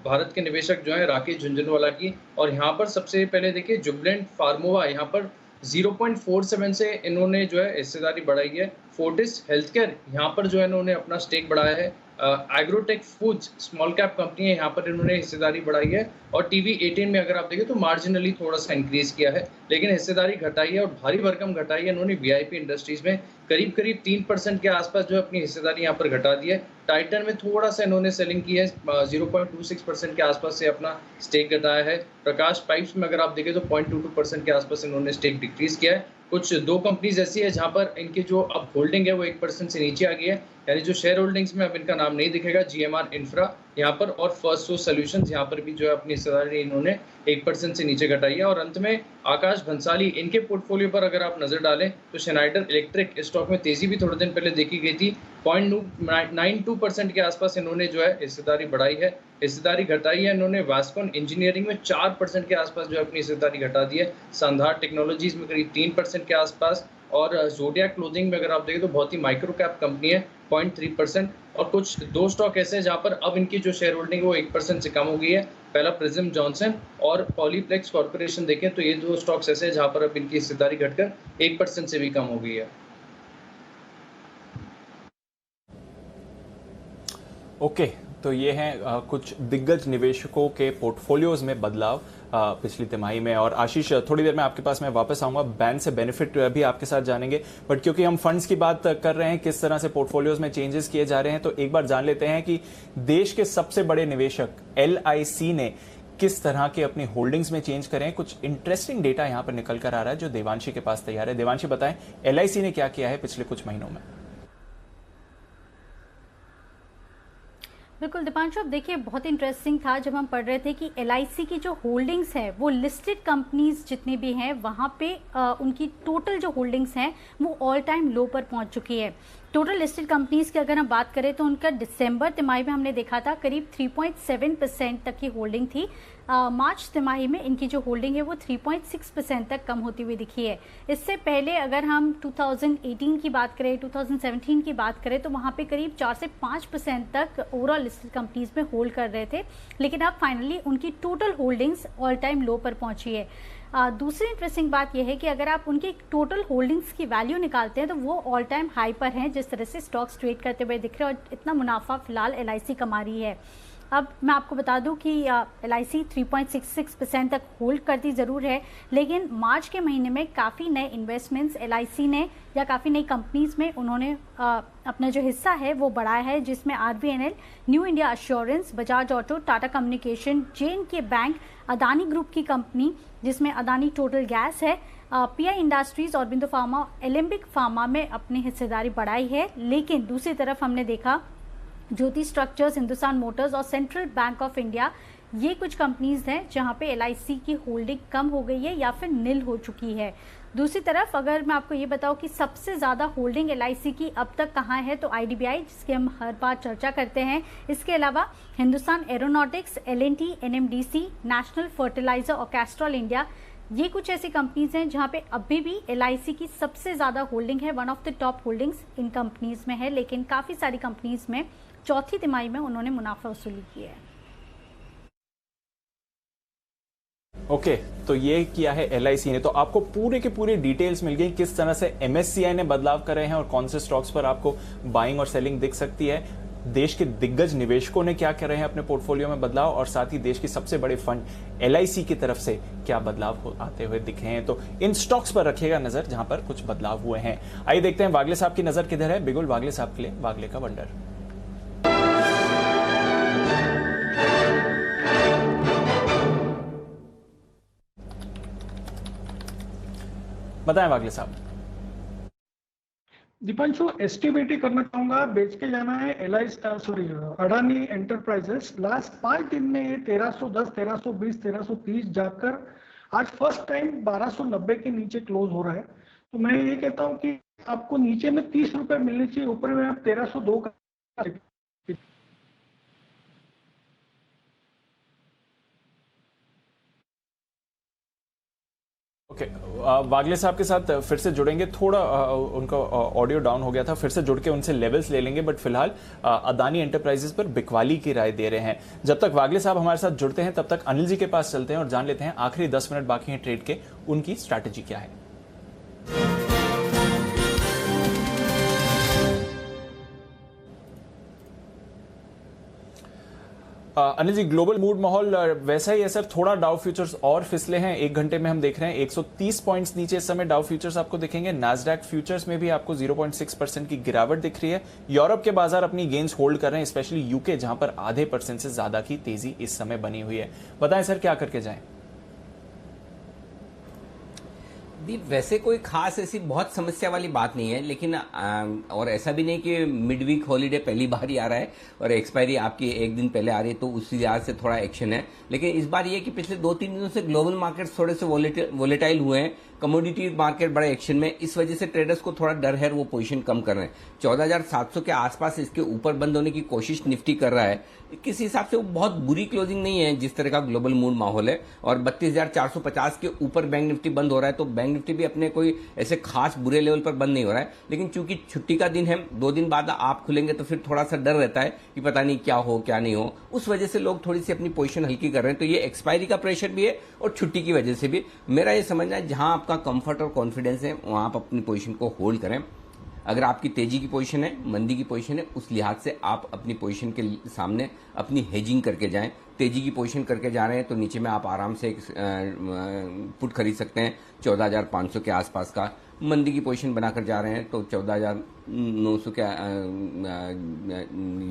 भारत के निवेशक जो है राकेश झुंझुनवाला की, और यहाँ पर सबसे पहले देखिए जुबलेंट फार्मोवा, यहाँ पर 0.47 से इन्होंने जो है हिस्सेदारी बढ़ाई है। फोर्टिस हेल्थकेयर यहाँ पर जो है इन्होंने अपना स्टेक बढ़ाया है। Agrotech foods small cap company है, यहाँ पर इन्होंने हिस्सेदारी बढ़ाई है। और टीवी 18 में अगर आप देखें तो मार्जिनली थोड़ा सा इंक्रीज किया है, लेकिन हिस्सेदारी घटाई है और भारी भरकम घटाई है इन्होंने वीआईपी इंडस्ट्रीज में। करीब 3% के आसपास जो अपनी हिस्सेदारी यहाँ पर घटा दी है। टाइटन में थोड़ा सा इन्होंने सेलिंग की है, 0.26% के आसपास से अपना स्टेक घटाया है। प्रकाश पाइप्स में अगर आप देखें तो 0.22% के आसपास इन्होंने स्टेक डिक्रीज किया है। कुछ 2 कंपनीज ऐसी है जहां पर इनकी जो अब होल्डिंग है वो 1% से नीचे आ गई है, यानी जो शेयर होल्डिंग्स में अब इनका नाम नहीं दिखेगा। जीएमआर इंफ्रा यहाँ पर और फर्स्ट सोर्स सॉल्यूशंस यहाँ पर भी जो है अपनी हिस्सेदारी इन्होंने 1% से नीचे घटाई है। और अंत में आकाश भंसाली, इनके पोर्टफोलियो पर अगर आप नजर डालें तो श्नाइडर इलेक्ट्रिक स्टॉक में तेजी भी थोड़े दिन पहले देखी गई थी, 0.92% के आसपास इन्होंने जो है हिस्सेदारी बढ़ाई है। हिस्सेदारी घटाई है इन्होंने वास्कॉन इंजीनियरिंग में 4% के आसपास जो अपनी हिस्सेदारी घटा दी है। संधार टेक्नोलॉजीज में करीब 3% के आसपास। और जोडिया क्लोथिंग में अगर आप देखें तो बहुत ही माइक्रो कैप कंपनी है, 0.3%। और कुछ 2 स्टॉक ऐसे हैं जहां पर अब इनकी जो शेयर होल्डिंग है वो 1% से कम हो गई है। पहला प्रिज्म जॉनसन और पॉलीप्लेक्स कॉर्पोरेशन देखें तो ये 2 स्टॉक्स ऐसे हैं जहां पर अब इनकी हिस्सेदारी घटकर 1% से भी कम हो गई है। ओके, तो ये हैं कुछ दिग्गज निवेशकों के पोर्टफोलियोज में बदलाव पिछली तिमाही में। और आशीष, थोड़ी देर में आपके पास मैं वापस आऊंगा, बैंक से बेनिफिट भी आपके साथ जानेंगे, बट क्योंकि हम फंड्स की बात कर रहे हैं, किस तरह से पोर्टफोलियोज में चेंजेस किए जा रहे हैं, तो एक बार जान लेते हैं कि देश के सबसे बड़े निवेशक LIC ने किस तरह के अपनी होल्डिंग्स में चेंज करें। कुछ इंटरेस्टिंग डेटा यहां पर निकल कर आ रहा है जो देवांशी के पास तैयार है। देवांशी, बताएं LIC ने क्या किया है पिछले कुछ महीनों में। बिल्कुल दीपांशु, अब देखिए बहुत इंटरेस्टिंग था जब हम पढ़ रहे थे कि LIC की जो होल्डिंग्स है वो लिस्टेड कंपनीज जितनी भी हैं वहाँ पे उनकी टोटल जो होल्डिंग्स हैं वो ऑल टाइम लो पर पहुँच चुकी है। टोटल लिस्टेड कंपनीज की अगर हम बात करें तो उनका दिसंबर तिमाही में हमने देखा था करीब 3.7% तक की होल्डिंग थी। मार्च तिमाही में इनकी जो होल्डिंग है वो 3.6% तक कम होती हुई दिखी है। इससे पहले अगर हम 2018 की बात करें, 2017 की बात करें तो वहाँ पे करीब 4 से 5% तक ओवरऑल लिस्टेड कंपनीज में होल्ड कर रहे थे, लेकिन अब फाइनली उनकी टोटल होल्डिंग्स ऑल टाइम लो पर पहुंची है। दूसरी इंटरेस्टिंग बात यह है कि अगर आप उनकी टोटल होल्डिंग्स की वैल्यू निकालते हैं तो वो ऑल टाइम हाई पर हैं, जिस तरह से स्टॉक्स ट्रेड करते हुए दिख रहे हैं और इतना मुनाफा फिलहाल LIC कमा रही है। अब मैं आपको बता दूं कि LIC 3.66% तक होल्ड करती ज़रूर है, लेकिन मार्च के महीने में काफ़ी नए इन्वेस्टमेंट्स LIC ने या काफ़ी नई कंपनीज में उन्होंने अपना जो हिस्सा है वो बढ़ाया है, जिसमें RVNL, new India assurance, Bajaj auto, Tata communication, J&K bank, Adani group की कंपनी जिसमें अदानी टोटल गैस है, PI industries, Aurobindo pharma, Alembic pharma में अपनी हिस्सेदारी बढ़ाई है। लेकिन दूसरी तरफ हमने देखा ज्योति स्ट्रक्चर्स, हिंदुस्तान मोटर्स और सेंट्रल बैंक ऑफ इंडिया, ये कुछ कंपनीज हैं जहां पे LIC की होल्डिंग कम हो गई है या फिर निल हो चुकी है। दूसरी तरफ अगर मैं आपको ये बताऊं कि सबसे ज़्यादा होल्डिंग LIC की अब तक कहाँ है तो IDBI, जिसकी हम हर बार चर्चा करते हैं। इसके अलावा Hindustan aeronautics, L&T, NMDC, national fertilizer और कैस्ट्रॉल इंडिया, ये कुछ ऐसी कंपनीज हैं जहां पे अभी भी LIC की सबसे ज़्यादा होल्डिंग है, one of the top holdings in companies में है। लेकिन काफ़ी सारी कंपनीज में चौथी तिमाही में उन्होंने मुनाफा वसूली किया है। ओके, तो ये किया है LIC ने। तो आपको पूरे के पूरे डिटेल्स मिल गई किस तरह से MSCI ने बदलाव करे हैं और कौन से स्टॉक्स पर आपको बाइंग और सेलिंग दिख सकती है। देश के दिग्गज निवेशकों ने क्या कर रहे हैं अपने पोर्टफोलियो में बदलाव, और साथ ही देश के सबसे बड़े फंड LIC की तरफ से क्या बदलाव आते हुए दिखे हैं। तो इन स्टॉक्स पर रखिएगा नजर जहां पर कुछ बदलाव हुए हैं। आइए देखते हैं वागले साहब की नजर किधर है। बिगुल वागले साहब के लिए वागले का वंडर। बताएं वागले साहब। दीपांशु, एस्टिमेट करना चाहूंगा, बेच के जाना है अडानी एंटरप्राइजेस। लास्ट 5 दिन में ये 1310, 1320, 1330 जाकर आज फर्स्ट टाइम 1290 के नीचे क्लोज हो रहा है। तो मैं ये कहता हूँ कि आपको नीचे में 30 रुपए मिलने चाहिए, ऊपर में आप 1302 का। ओके, वागले साहब के साथ फिर से जुड़ेंगे। थोड़ा उनका ऑडियो डाउन हो गया था, फिर से जुड़ के उनसे लेवल्स ले लेंगे, बट फिलहाल अदानी एंटरप्राइजेस पर बिकवाली की राय दे रहे हैं। जब तक वागले साहब हमारे साथ जुड़ते हैं तब तक अनिल जी के पास चलते हैं और जान लेते हैं आखिरी 10 मिनट बाकी हैं ट्रेड के, उनकी स्ट्रैटेजी क्या है। अनिल जी, ग्लोबल मूड माहौल वैसा ही है सर, थोड़ा डाउ फ्यूचर्स और फिसले हैं। 1 घंटे में हम देख रहे हैं 130 पॉइंट्स नीचे इस समय डाउ फ्यूचर्स आपको दिखेंगे। नैस्डैक फ्यूचर्स में भी आपको 0.6% की गिरावट दिख रही है। यूरोप के बाजार अपनी गेन्स होल्ड कर रहे हैं, स्पेशली यूके जहां पर आधे % से ज्यादा की तेजी इस समय बनी हुई है। बताएं सर, क्या करके जाएं? वैसे कोई खास ऐसी बहुत समस्या वाली बात नहीं है, लेकिन और ऐसा भी नहीं कि मिड वीक हॉलीडे पहली बार ही आ रहा है और एक्सपायरी आपकी 1 दिन पहले आ रही है, तो उसी लिहाज से थोड़ा एक्शन है। लेकिन इस बार ये कि पिछले 2-3 दिनों से ग्लोबल मार्केट्स थोड़े से वोलेटाइल हुए हैं, कमोडिटी मार्केट बड़े एक्शन में, इस वजह से ट्रेडर्स को थोड़ा डर है, वो पोजीशन कम कर रहे हैं। 14,700 के आसपास इसके ऊपर बंद होने की कोशिश निफ्टी कर रहा है। किसी हिसाब से वो बहुत बुरी क्लोजिंग नहीं है जिस तरह का ग्लोबल मूड माहौल है, और 32,450 के ऊपर बैंक निफ्टी बंद हो रहा है, तो बैंक निफ्टी भी अपने कोई ऐसे खास बुरे लेवल पर बंद नहीं हो रहा है। लेकिन चूंकि छुट्टी का दिन है, 2 दिन बाद आप खुलेंगे तो फिर थोड़ा सा डर रहता है कि पता नहीं क्या हो क्या नहीं हो, उस वजह से लोग थोड़ी सी अपनी पोजीशन हल्की कर रहे हैं। तो ये एक्सपायरी का प्रेशर भी है और छुट्टी की वजह से भी। मेरा ये समझना है जहां आपका कंफर्ट और कॉन्फिडेंस है वहां आप अपनी पोजीशन को होल्ड करें। अगर आपकी तेजी की पोजीशन है, मंदी की पोजीशन है, उस लिहाज से आप अपनी पोजीशन के सामने अपनी हेजिंग करके जाएं। तेजी की पोजीशन करके जा रहे हैं तो नीचे में आप आराम से एक पुट खरीद सकते हैं 14,500 के आसपास का। मंदी की पोजीशन बनाकर जा रहे हैं तो 14,900 के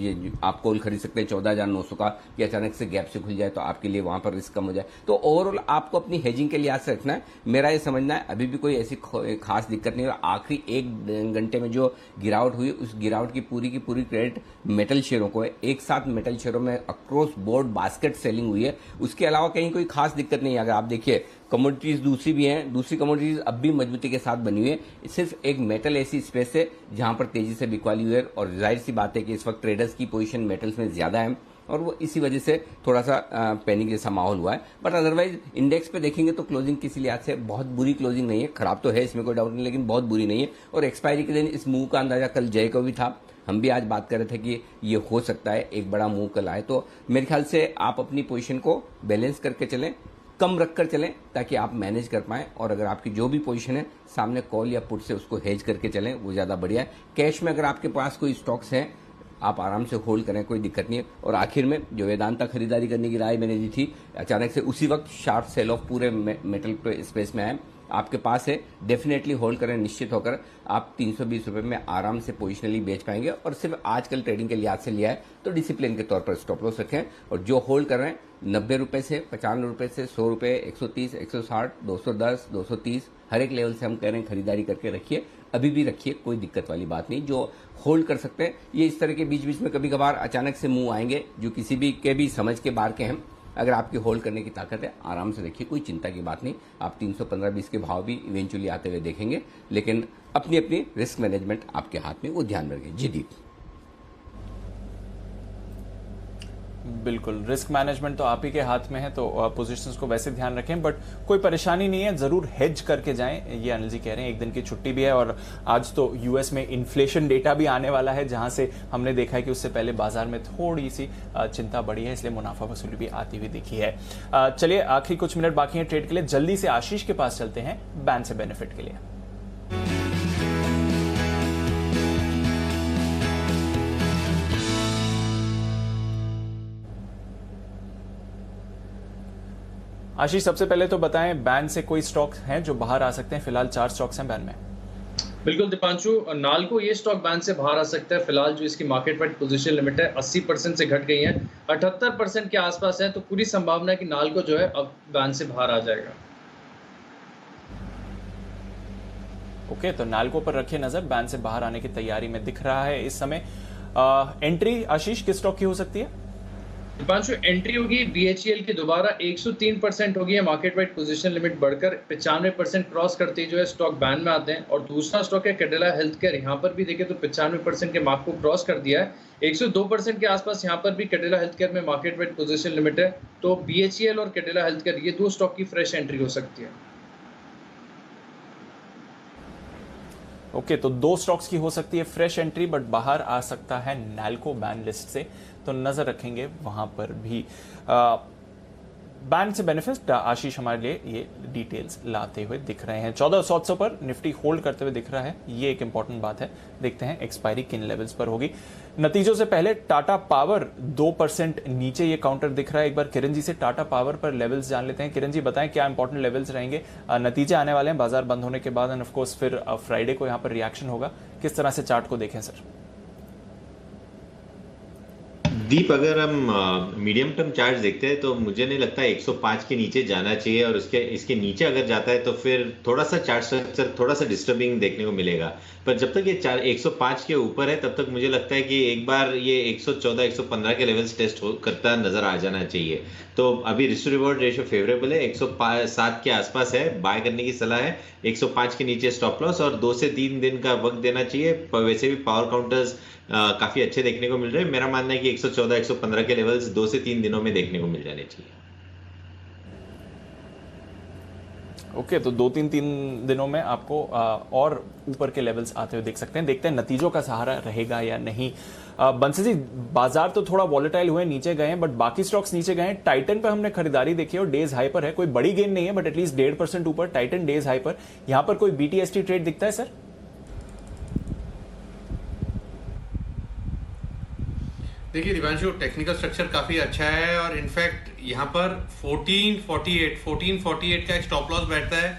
ये आप कॉल खरीद सकते हैं 14,900 का, कि अचानक से गैप से खुल जाए तो आपके लिए वहां पर रिस्क कम हो जाए। तो ओवरऑल आपको अपनी हेजिंग के लिहाज से रखना है। मेरा ये समझना है अभी भी कोई ऐसी खास दिक्कत नहीं है। आखिरी 1 घंटे में जो गिरावट हुई, उस गिरावट की पूरी क्रेडिट मेटल शेयरों को है। एक साथ मेटल शेयरों में अक्रॉस बोर्ड बास्केट सेलिंग हुई है, उसके अलावा कहीं कोई खास दिक्कत नहीं है। अगर आप देखिए कमोडिटीज दूसरी भी हैं, दूसरी कमोडिटीज अब भी मजबूती के साथ बनी हुई है। सिर्फ एक मेटल ऐसी स्पेस है जहां पर तेजी से बिकवाली हुई है, और जाहिर सी बात है कि इस वक्त ट्रेडर्स की पोजीशन मेटल्स में ज्यादा है और वो इसी वजह से थोड़ा सा पैनिक जैसा माहौल हुआ है। बट अदरवाइज इंडेक्स पे देखेंगे तो क्लोजिंग किसी लिहाज से बहुत बुरी क्लोजिंग नहीं है। खराब तो है, इसमें कोई डाउट नहीं, लेकिन बहुत बुरी नहीं है। और एक्सपायरी के दिन इस मूव का अंदाजा कल जय को भी था, हम भी आज बात कर रहे थे कि ये हो सकता है एक बड़ा मूव कल आए। तो मेरे ख्याल से आप अपनी पोजीशन को बैलेंस करके चलें, कम रखकर चलें, ताकि आप मैनेज कर पाएं। और अगर आपकी जो भी पोजीशन है सामने कॉल या पुट से उसको हेज करके चलें, वो ज्यादा बढ़िया है। कैश में अगर आपके पास कोई स्टॉक्स हैं आप आराम से होल्ड करें, कोई दिक्कत नहीं है। और आखिर में जो वेदांता खरीदारी करने की राय मैंने दी थी, अचानक से उसी वक्त शार्प सेल ऑफ पूरे मेटल स्पेस में आए, आपके पास है, डेफिनेटली होल्ड करें। निश्चित होकर आप 320 रुपए में आराम से पोजिशनली बेच पाएंगे। और सिर्फ आजकल ट्रेडिंग के लिहाज से लिया है तो डिसिप्लिन के तौर पर स्टॉप लॉस रखें। और जो होल्ड कर रहे हैं 90 रुपए से, 95 रुपए से, 100 रुपए, 130, 160, 210, 230, हर एक लेवल से हम कह रहे हैं खरीदारी करके रखिए, अभी भी रखिए, कोई दिक्कत वाली बात नहीं। जो होल्ड कर सकते हैं, ये इस तरह के बीच बीच में कभी कभार अचानक से मूव आएंगे जो किसी भी के भी समझ के बाहर के हैं। अगर आपकी होल्ड करने की ताकत है आराम से रखिए, कोई चिंता की बात नहीं। आप 315-20 के भाव भी इवेंचुअली आते हुए देखेंगे, लेकिन अपनी अपनी रिस्क मैनेजमेंट आपके हाथ में, वो ध्यान में रखिए। जी दीप। बिल्कुल, रिस्क मैनेजमेंट तो आप ही के हाथ में है, तो पोजीशंस को वैसे ध्यान रखें, बट कोई परेशानी नहीं है, जरूर हेज करके जाएं। ये अनिल जी कह रहे हैं, 1 दिन की छुट्टी भी है और आज तो यूएस में इन्फ्लेशन डेटा भी आने वाला है, जहां से हमने देखा है कि उससे पहले बाजार में थोड़ी सी चिंता बढ़ी है, इसलिए मुनाफा वसूली भी आती हुई दिखी है। चलिए, आखिरी कुछ मिनट बाकी है ट्रेड के लिए, जल्दी से आशीष के पास चलते हैं बैन से बेनिफिट के लिए। आशीष, सबसे पहले तो बताएं, बैन से कोई स्टॉक हैं जो बाहर आ सकते हैं? फिलहाल 4 स्टॉक्स हैं बैन में। बिल्कुल दीपांशु, नाल्को ये स्टॉक बैन से बाहर आ सकता है। फिलहाल जो इसकी मार्केट वाइड पोजीशन लिमिट है 80% से घट गई है, 78% के आसपास है, तो पूरी संभावना है कि नाल्को जो है अब बैन से बाहर आ जाएगा। ओके, तो नाल्को पर रखिए नजर, बैन से बाहर आने की तैयारी में दिख रहा है इस समय। एंट्री आशीष किस स्टॉक की हो सकती है? दीपांशु, एंट्री होगी BHEL की दोबारा 103% होगी है, मार्केट वाइड पोजीशन लिमिट बढ़कर 95% क्रॉस करते ही जो है स्टॉक बैन में आते हैं। और दूसरा स्टॉक है कैडिला हेल्थ केयर, यहाँ पर भी देखें तो 95% के मार्क को क्रॉस कर दिया है, 102% के आसपास यहाँ पर भी कैडिला हेल्थ केयर में मार्केट वाइड पोजीशन लिमिट है। तो BHEL और कैडिला हेल्थ केयर, ये 2 स्टॉक की फ्रेश एंट्री हो सकती है। ओके, तो 2 स्टॉक्स की हो सकती है फ्रेश एंट्री, बट बाहर आ सकता है नाल्को बैन लिस्ट से, तो नजर रखेंगे वहां पर भी। बैंक से बेनिफिट आशीष हमारे लिए ये डिटेल्स लाते हुए दिख रहे हैं। 1400 पर निफ्टी होल्ड करते हुए दिख रहा है, ये एक इंपॉर्टेंट बात है। देखते हैं एक्सपायरी किन लेवल्स पर होगी। नतीजों से पहले टाटा पावर 2% नीचे ये काउंटर दिख रहा है। एक बार किरण जी से टाटा पावर पर लेवल्स जान लेते हैं। किरण जी बताएं क्या इंपॉर्टेंट लेवल्स रहेंगे, नतीजे आने वाले हैं बाजार बंद होने के बाद एंड ऑफ कोर्स फिर फ्राइडे को यहाँ पर रिएक्शन होगा, किस तरह से चार्ट को देखें सर? दीप, अगर हम मीडियम टर्म चार्ट देखते हैं तो मुझे नहीं लगता 105 के नीचे जाना चाहिए, और इसके नीचे अगर जाता है तो फिर थोड़ा सा चार्ट स्ट्रक्चर थोड़ा सा डिस्टर्बिंग देखने को मिलेगा। पर जब तक ये 105 के ऊपर है तब तक मुझे लगता है कि एक बार ये 114 115 के लेवल्स टेस्ट करता नजर आ जाना चाहिए। तो अभी risk to reward ratio favourable है, 107 के आसपास है, बाय करने की सलाह है। 105 के नीचे स्टॉप लॉस और 2 से 3 दिन का वक्त देना चाहिए। वैसे भी पावर काउंटर्स काफी अच्छे देखने को मिल रहे हैं। मेरा मानना है कि 114 115 के लेवल्स 2 से 3 दिनों में देखने को मिल जाने चाहिए। ओके, तो 2-3 दिनों में आपको और ऊपर के लेवल्स आते हुए देख सकते हैं। देखते हैं नतीजों का सहारा रहेगा या नहीं। बंसी जी, बाजार तो थोड़ा वॉलेटाइल हुए, नीचे गए हैं, बट बाकी स्टॉक्स नीचे गए हैं। टाइटन पे हमने खरीदारी देखी है और डेज हाई पर है, कोई बड़ी गेन नहीं है बट एटलीस्ट 1.5% ऊपर टाइटन डेज हाई पर। यहां पर कोई BTST ट्रेड दिखता है सर? देखिए दिवांशु, टेक्निकल स्ट्रक्चर काफी अच्छा है और इनफैक्ट यहाँ पर 1448 का एक स्टॉप लॉस बैठता है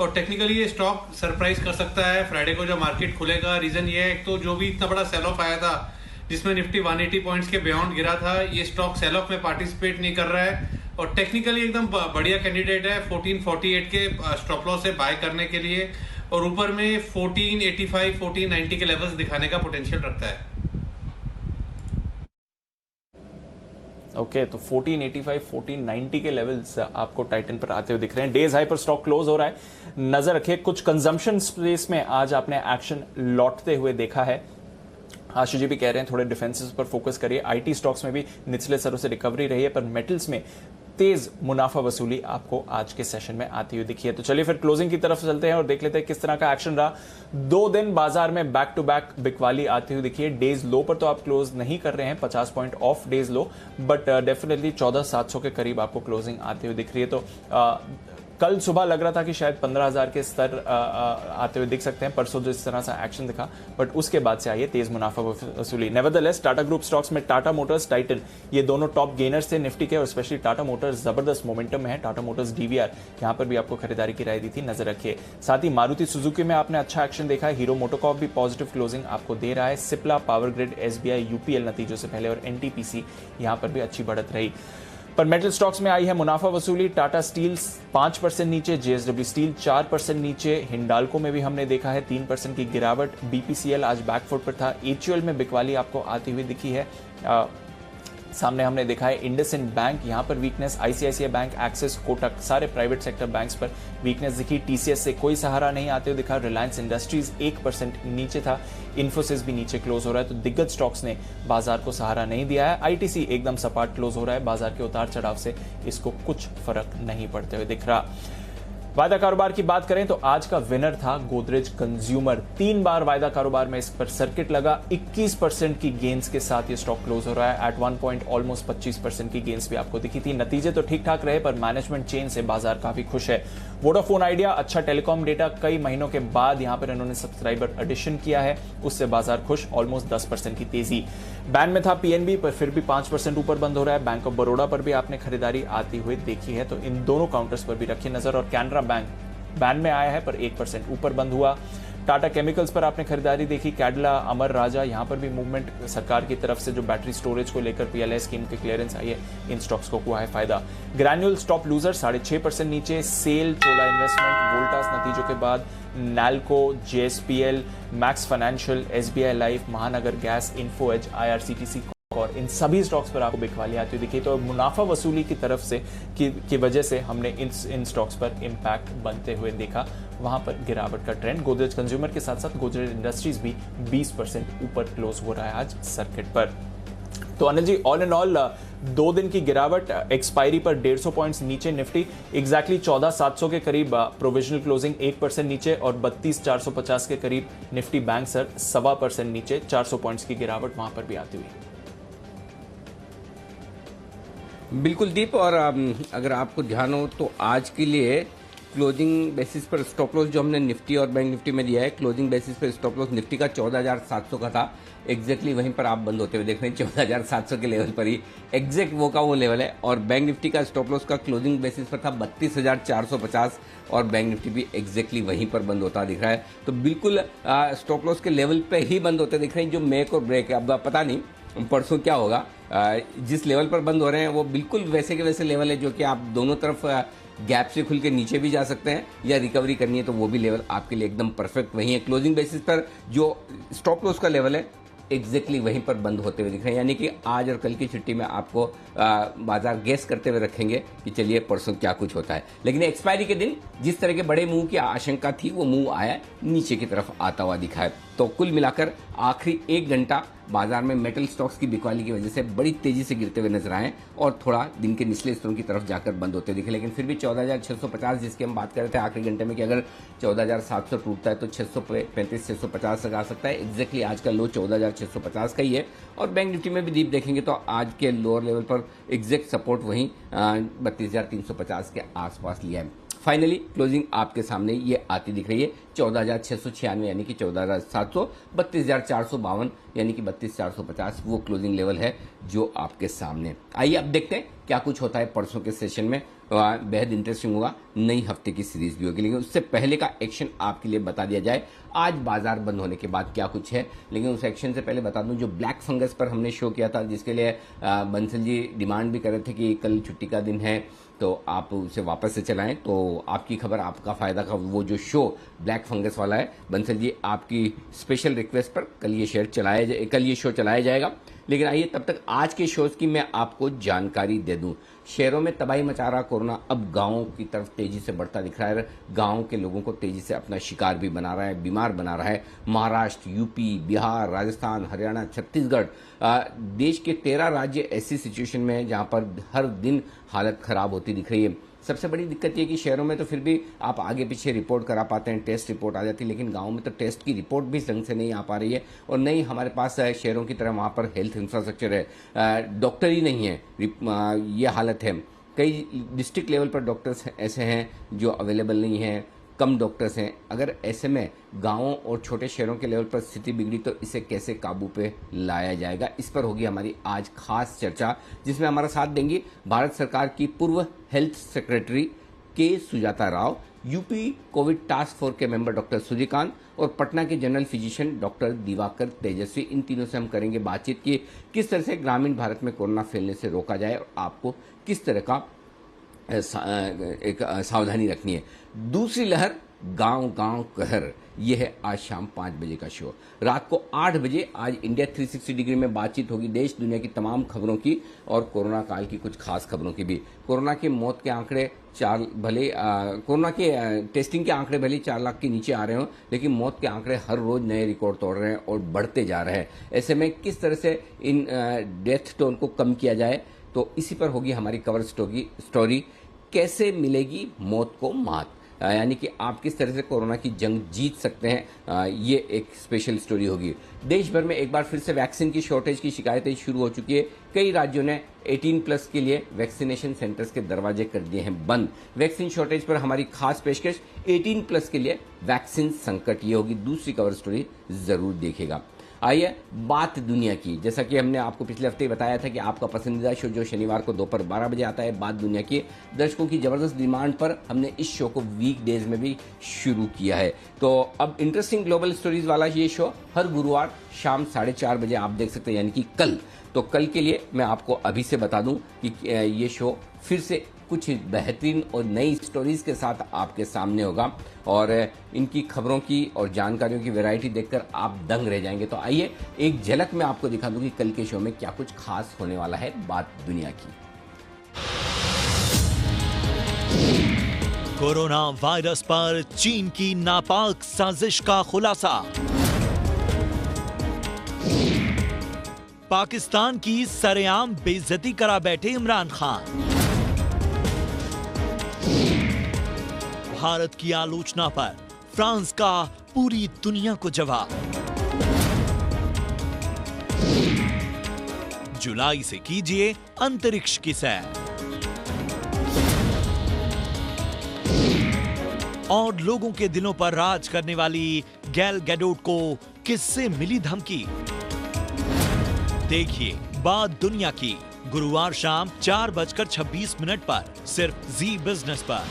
और टेक्निकली ये स्टॉक सरप्राइज कर सकता है फ्राइडे को जब मार्केट खुलेगा। रीजन ये है, एक तो जो भी इतना बड़ा सेल ऑफ आया था जिसमें निफ्टी 180 पॉइंट्स के बियॉन्ड गिरा था, ये स्टॉक सेल ऑफ में पार्टिसिपेट नहीं कर रहा है और टेक्निकली एकदम बढ़िया कैंडिडेट है 1448 के स्टॉप लॉस से बाय करने के लिए, और ऊपर में 1485 1490 के लेवल्स दिखाने का पोटेंशियल रखता है। ओके, तो 1485 1490 के लेवल्स आपको टाइटन पर आते हुए दिख रहे हैं। डेज हाई पर स्टॉक क्लोज हो रहा है, नजर रखिए। कुछ कंजम्पशन स्पेस में आज आपने एक्शन लौटते हुए देखा है। आशु जी भी कह रहे हैं थोड़े डिफेंसेस पर फोकस करिए। IT स्टॉक्स में भी निचले स्तरों से रिकवरी रही है, पर मेटल्स में तेज मुनाफा वसूली आपको आज के सेशन में आती हुई दिखी है। तो चलिए फिर क्लोजिंग की तरफ चलते हैं और देख लेते हैं किस तरह का एक्शन रहा। 2 दिन बाजार में बैक टू बैक बिकवाली आती हुई दिखी है। डेज लो पर तो आप क्लोज नहीं कर रहे हैं, 50 point of days low, but definitely 14,700 के करीब आपको क्लोजिंग आती हुई दिख रही है। तो कल सुबह लग रहा था कि शायद 15,000 के स्तर आते हुए दिख सकते हैं, परसों जिस तरह सा एक्शन दिखा, बट उसके बाद से आई है तेज मुनाफा वसूली। नेवरदलेस टाटा ग्रुप स्टॉक्स में टाटा मोटर्स, टाइटन, ये दोनों टॉप गेनर्स थे निफ्टी के, और स्पेशली टाटा मोटर्स जबरदस्त मोमेंटम में है। टाटा मोटर्स DVR यहां पर भी आपको खरीदारी की राय दी थी, नजर रखिए। साथ ही मारुति सुजुकी में आपने अच्छा एक्शन देखा है। हीरो मोटोकॉर्प भी पॉजिटिव क्लोजिंग आपको दे रहा है। Cipla, power grid, SBI, UPL नतीजों से पहले और NTPC यहां पर भी अच्छी बढ़त रही। पर मेटल स्टॉक्स में आई है मुनाफा वसूली। टाटा स्टील 5% नीचे, JSW स्टील 4% नीचे, हिंडाल्को में भी हमने देखा है 3% की गिरावट। BPCL आज बैकफुट पर था। HUL में बिकवाली आपको आती हुई दिखी है। सामने हमने देखा है इंडसइंड बैंक, यहां पर weakness. ICICI bank, axis, Kotak, सारे प्राइवेट सेक्टर बैंक्स पर वीकनेस दिखी। TCS से कोई सहारा नहीं आते हुए दिखा। रिलायंस इंडस्ट्रीज 1% नीचे था। इन्फोसिस भी नीचे क्लोज हो रहा है। तो दिग्गज स्टॉक्स ने बाजार को सहारा नहीं दिया है। ITC एकदम सपाट क्लोज हो रहा है। बाजार के उतार चढ़ाव से इसको कुछ फर्क नहीं पड़ते हुए दिख रहा। वायदा कारोबार की बात करें तो आज का विनर था गोदरेज कंज्यूमर। 3 बार वायदा कारोबार में इस पर सर्किट लगा। 21% की गेंस के साथ ये स्टॉक क्लोज हो रहा है। एट 1 पॉइंट ऑलमोस्ट 25% की गेंस भी आपको दिखी थी। नतीजे तो ठीक ठाक रहे, पर मैनेजमेंट चेंज से बाजार काफी खुश है। वोडाफोन आइडिया, अच्छा टेलीकॉम डेटा, कई महीनों के बाद यहां पर इन्होंने सब्सक्राइबर एडिशन किया है, उससे बाजार खुश, ऑलमोस्ट 10% की तेजी। बैन में था PNB, पर फिर भी 5% ऊपर बंद हो रहा है। बैंक ऑफ बड़ौदा पर भी आपने खरीदारी आती हुई देखी है, तो इन दोनों काउंटर्स पर भी रखिए नजर। और कैनरा बैंक बैन में आया है पर 1% ऊपर बंद हुआ। टाटा केमिकल्स पर आपने खरीदारी देखी। कैडला, अमर राजा, यहां पर भी मूवमेंट सरकार की तरफ से जो बैटरी स्टोरेज को लेकर PLI स्कीम के क्लियरेंस आई है, इन स्टॉक्स को हुआ है फायदा। ग्रैन्यूल स्टॉप लूजर 6.5% नीचे। सेल, चोला इन्वेस्टमेंट, वोल्टास नतीजों के बाद, NALCO, JSPL, max financial, SBI life, महानगर गैस, इन्फो एज, IRCTC और इन सभी स्टॉक्स पर आपको बिकवाली आती हुई दिखी। तो मुनाफा वसूली की तरफ से की वजह से हमने इन स्टॉक्स पर इंपैक्ट बनते हुए देखा, वहां पर गिरावट का ट्रेंड। गोदरेज कंज्यूमर के साथ साथ गोदरेज इंडस्ट्रीज भी 20% ऊपर क्लोज हो रहा है आज सर्किट पर। तो Anil ji, all in all 2 दिन की गिरावट, एक्सपायरी पर 150 पॉइंट्स नीचे निफ्टी, एग्जैक्टली 14,700 के करीब प्रोविजनल क्लोजिंग 1% नीचे, और 32,450 के करीब निफ्टी बैंक सर 1.25% नीचे, 400 पॉइंट्स की गिरावट वहां पर भी आती हुई। बिल्कुल दीप, और अगर आपको ध्यान हो तो आज के लिए क्लोजिंग बेसिस पर स्टॉप लॉस जो हमने निफ्टी और बैंक निफ्टी में दिया है, क्लोजिंग बेसिस पर स्टॉप लॉस निफ्टी का 14,700 का था। एग्जैक्टली वहीं पर आप बंद होते हुए देख रहे हैं, 14,700 के लेवल पर ही एग्जैक्ट वो का वो लेवल है। और बैंक निफ्टी का स्टॉप लॉस का क्लोजिंग बेसिस पर था 32,450 और बैंक निफ्टी भी एग्जैक्टली वहीं पर बंद होता दिख रहा है। तो बिल्कुल स्टॉप लॉस के लेवल पे ही बंद होते दिख रहे हैं, जो मेक और ब्रेक है। अब पता नहीं परसों क्या होगा, जिस लेवल पर बंद हो रहे हैं वो बिल्कुल वैसे के वैसे लेवल है जो कि आप दोनों तरफ गैप से खुल के नीचे भी जा सकते हैं, या रिकवरी करनी है तो वो भी लेवल आपके लिए एकदम परफेक्ट वही है। क्लोजिंग बेसिस पर जो स्टॉप लॉस का लेवल है एग्जैक्टली वहीं पर बंद होते हुए दिख रहे हैं, यानी कि आज और कल की छुट्टी में आपको बाजार गेस करते हुए रखेंगे कि चलिए परसों क्या कुछ होता है। लेकिन एक्सपायरी के दिन जिस तरह के बड़े मूव की आशंका थी वो मूव आया नीचे की तरफ आता हुआ दिखा है। तो कुल मिलाकर आखिरी 1 घंटा बाजार में मेटल स्टॉक्स की बिकवाली की वजह से बड़ी तेजी से गिरते हुए नजर आए और थोड़ा दिन के निचले स्तरों की तरफ जाकर बंद होते दिखे। लेकिन फिर भी 14,650 जिसकी हम बात कर रहे थे आखिरी घंटे में कि अगर 14,700 टूटता है तो 635-650 तक आ सकता है। एग्जैक्टली आज का लो 14,650 का ही है। और बैंक निफ्टी में भी दीप देखेंगे तो आज के लोअर लेवल पर एग्जैक्ट सपोर्ट वहीं 32,350 के आसपास लिया है। फाइनली क्लोजिंग आपके सामने ये आती दिख रही है 14,696 यानी कि 14,700, 32,452 यानी कि 32,450 वो क्लोजिंग लेवल है जो आपके सामने। आइए अब देखते हैं क्या कुछ होता है परसों के सेशन में। बेहद इंटरेस्टिंग होगा, नई हफ्ते की सीरीज भी होगी। लेकिन उससे पहले का एक्शन आपके लिए बता दिया जाए, आज बाजार बंद होने के बाद क्या कुछ है। लेकिन उस एक्शन से पहले बता दूं जो ब्लैक फंगस पर हमने शो किया था, जिसके लिए बंसल जी डिमांड भी कर रहे थे कि कल छुट्टी का दिन है तो आप उसे वापस से चलाएं। तो आपकी खबर आपका फायदा का वो जो शो ब्लैक फंगस वाला है, बंसल जी आपकी स्पेशल रिक्वेस्ट पर कल ये शो चलाया जाएगा। लेकिन आइए तब तक आज के शोज की मैं आपको जानकारी दे दूं। शहरों में तबाही मचा रहा कोरोना अब गांवों की तरफ तेजी से बढ़ता दिख रहा है। गांव के लोगों को तेजी से अपना शिकार भी बना रहा है, बीमार बना रहा है। महाराष्ट्र, यूपी, बिहार, राजस्थान, हरियाणा, छत्तीसगढ़, देश के 13 राज्य ऐसी सिचुएशन में है जहां पर हर दिन हालत खराब होती दिख रही है। सबसे बड़ी दिक्कत ये कि शहरों में तो फिर भी आप आगे पीछे रिपोर्ट करा पाते हैं, टेस्ट रिपोर्ट आ जाती है, लेकिन गांव में तो टेस्ट की रिपोर्ट भी ढंग से नहीं आ पा रही है। और नहीं हमारे पास शहरों की तरह वहां पर हेल्थ इंफ्रास्ट्रक्चर है, डॉक्टर ही नहीं है, ये हालत है। कई डिस्ट्रिक्ट लेवल पर डॉक्टर्स ऐसे हैं जो अवेलेबल नहीं हैं, कम डॉक्टर्स हैं। अगर ऐसे में गांवों और छोटे शहरों के लेवल पर स्थिति बिगड़ी तो इसे कैसे काबू पे लाया जाएगा, इस पर होगी हमारी आज खास चर्चा, जिसमें हमारा साथ देंगी भारत सरकार की पूर्व हेल्थ सेक्रेटरी के Sujata Rao, UP Covid task force के मेंबर डॉक्टर सूर्यकांत और पटना के जनरल फिजिशियन डॉक्टर दिवाकर तेजस्वी। इन तीनों से हम करेंगे बातचीत की किस तरह से ग्रामीण भारत में कोरोना फैलने से रोका जाए और आपको किस तरह का एक सावधानी रखनी है। दूसरी लहर गांव गांव कहर, यह है आज शाम 5 बजे का शो। रात को 8 बजे आज इंडिया 360 डिग्री में बातचीत होगी देश दुनिया की तमाम खबरों की और कोरोना काल की कुछ खास खबरों की भी। कोरोना के मौत के आंकड़े कोरोना के टेस्टिंग के आंकड़े भले 4 लाख के नीचे आ रहे हो, लेकिन मौत के आंकड़े हर रोज नए रिकॉर्ड तोड़ रहे हैं और बढ़ते जा रहे हैं। ऐसे में किस तरह से इन डेथ टोल को कम किया जाए, तो इसी पर होगी हमारी कवर स्टोरी कैसे मिलेगी मौत को मात, यानी कि आप किस तरह से कोरोना की जंग जीत सकते हैं, ये एक स्पेशल स्टोरी होगी। देश भर में एक बार फिर से वैक्सीन की शॉर्टेज की शिकायतें शुरू हो चुकी है। कई राज्यों ने 18+ के लिए वैक्सीनेशन सेंटर्स के दरवाजे कर दिए हैं बंद। वैक्सीन शॉर्टेज पर हमारी खास पेशकश 18+ के लिए वैक्सीन संकट, ये होगी दूसरी कवर स्टोरी, जरूर देखिएगा। आइए बात दुनिया की, जैसा कि हमने आपको पिछले हफ्ते बताया था कि आपका पसंदीदा शो जो शनिवार को दोपहर 12 बजे आता है, बात दुनिया की, दर्शकों की जबरदस्त डिमांड पर हमने इस शो को वीकडेज में भी शुरू किया है। तो अब इंटरेस्टिंग ग्लोबल स्टोरीज वाला ये शो हर गुरुवार शाम 4:30 बजे आप देख सकते हैं, यानी कि कल। तो कल के लिए मैं आपको अभी से बता दूं कि ये शो फिर से कुछ बेहतरीन और नई स्टोरीज के साथ आपके सामने होगा और इनकी खबरों की और जानकारियों की वैरायटी देखकर आप दंग रह जाएंगे। तो आइए एक झलक मैं आपको दिखा दूं कि कल के शो में क्या कुछ खास होने वाला है बात दुनिया की। कोरोना वायरस पर चीन की नापाक साजिश का खुलासा। पाकिस्तान की सरेआम बेइज्जती करा बैठे इमरान खान। भारत की आलोचना पर फ्रांस का पूरी दुनिया को जवाब। जुलाई से कीजिए अंतरिक्ष की सैर। और लोगों के दिलों पर राज करने वाली गैल गैडोट को किससे मिली धमकी? देखिए बात दुनिया की, गुरुवार शाम 4:26 पर सिर्फ जी बिजनेस पर।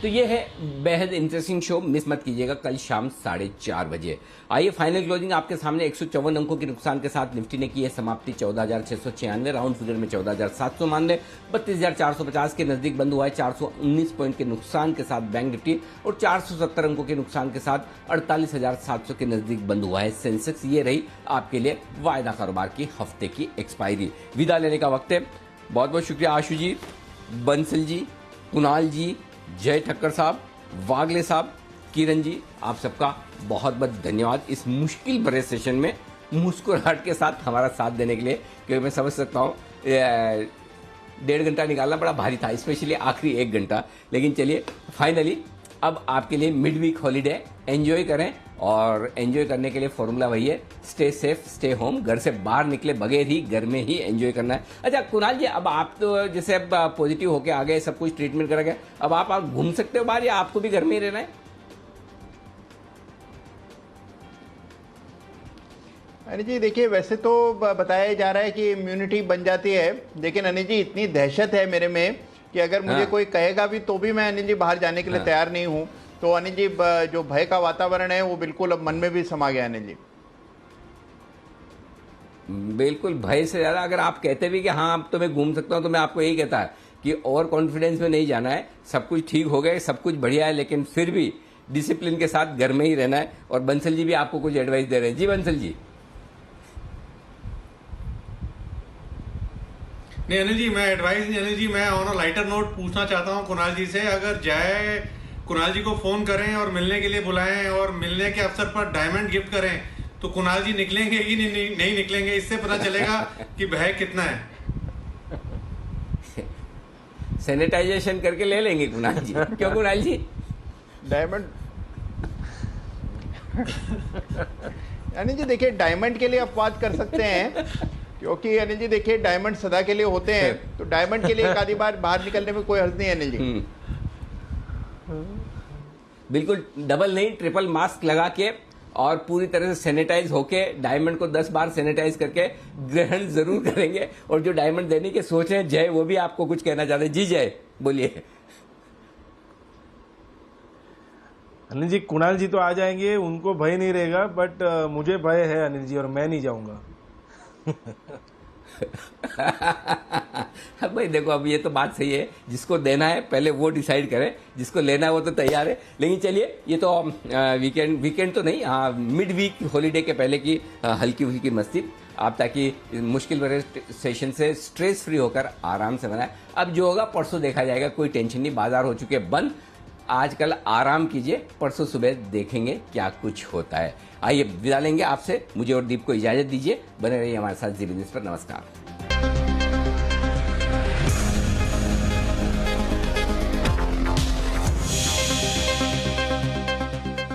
तो ये है बेहद इंटरेस्टिंग शो, मिस मत कीजिएगा कल शाम 4:30 बजे। आइए फाइनल क्लोजिंग आपके सामने 154 अंकों के नुकसान के साथ निफ्टी ने की है समाप्ति 14,696, राउंड फिगर में 14,792, 32,450 के नजदीक बंद हुआ है 419 पॉइंट के नुकसान के साथ बैंक निफ्टी, और 470 अंकों के नुकसान के साथ 48,700 के नजदीक बंद हुआ है सेंसेक्स। ये रही आपके लिए वायदा कारोबार की हफ्ते की एक्सपायरी। विदा लेने का वक्त है। बहुत बहुत शुक्रिया आशु जी, बंसल जी, कुणाल जी, जय ठक्कर साहब, वागले साहब, किरण जी, आप सबका बहुत बहुत धन्यवाद इस मुश्किल भरे सेशन में मुस्कुराहट के साथ हमारा साथ देने के लिए, क्योंकि मैं समझ सकता हूँ 1.5 घंटा निकालना बड़ा भारी था, स्पेशली आखिरी 1 घंटा। लेकिन चलिए फाइनली अब आपके लिए मिड वीक हॉलीडे एंजॉय करें, और एंजॉय करने के लिए फॉर्मूला वही है, स्टे सेफ स्टे होम। घर से बाहर निकले बगैर ही घर में ही एंजॉय करना है। अच्छा कुणाल जी, अब आप तो जैसे अब पॉजिटिव होके आ गए, सब कुछ ट्रीटमेंट करा गया, अब आप घूम सकते हो बाहर, या आपको भी घर में ही रहना है? अनिल जी देखिए, वैसे तो बताया जा रहा है कि इम्यूनिटी बन जाती है, लेकिन अनिल जी इतनी दहशत है मेरे में कि अगर मुझे कोई कहेगा भी तो भी मैं अनिल जी बाहर जाने के लिए तैयार नहीं हूं। तो अनिल जी जो भय का वातावरण है वो बिल्कुल अब मन में भी समा गया अनिल जी। बिल्कुल भय से ज्यादा अगर आप कहते भी कि हाँ अब तो मैं घूम सकता हूं, तो मैं आपको यही कहता है कि ओवर कॉन्फिडेंस में नहीं जाना है। सब कुछ ठीक हो गया, सब कुछ बढ़िया है, लेकिन फिर भी डिसिप्लिन के साथ घर में ही रहना है। और बंसल जी भी आपको कुछ एडवाइस दे रहे हैं। जी बंसल जी। नहीं अनिल जी, मैं एडवाइस नहीं, अनिल जी मैं ऑन अ लाइटर नोट पूछना चाहता हूँ कुणाल जी से, अगर जय कुणाल जी को फोन करें और मिलने के लिए बुलाएं और मिलने के अवसर पर डायमंड गिफ्ट करें, तो कुणाल जी निकलेंगे कि नहीं निकलेंगे? इससे पता चलेगा कि भय कितना है। सैनिटाइजेशन करके ले लेंगे कुणाल जी। क्यों कुणाल जी? डायमंड अनिल जी देखिए, डायमंड के लिए अपवाद कर सकते हैं, क्योंकि अनिल जी देखिए डायमंड सदा के लिए होते हैं, तो डायमंड के लिए एक आधी बार बाहर निकलने में कोई हर्ज नहीं है अनिल जी। बिल्कुल डबल नहीं, ट्रिपल मास्क लगा के और पूरी तरह से सैनिटाइज होके डायमंड को 10 बार सैनिटाइज करके ग्रहण जरूर करेंगे। और जो डायमंड देने की सोच है जय, वो भी आपको कुछ कहना चाहते हैं। जी जय बोलिए। अनिल जी कुणाल जी तो आ जाएंगे, उनको भय नहीं रहेगा, बट मुझे भय है अनिल जी, और मैं नहीं जाऊंगा। भाई देखो, अब ये तो बात सही है, जिसको देना है पहले वो डिसाइड करे, जिसको लेना है वो तो तैयार है। लेकिन चलिए, ये तो वीकेंड तो नहीं, हाँ मिड वीक हॉलीडे के पहले की हल्की फुल्की मस्ती आप, ताकि मुश्किल भरे सेशन से स्ट्रेस फ्री होकर आराम से बनाए। अब जो होगा परसों देखा जाएगा, कोई टेंशन नहीं, बाजार हो चुके बंद। आजकल आराम कीजिए, परसों सुबह देखेंगे क्या कुछ होता है। आइए विदा लेंगे आपसे, मुझे और दीप को इजाजत दीजिए। बने रहिए हमारे साथ जी बिजनेस पर। नमस्कार।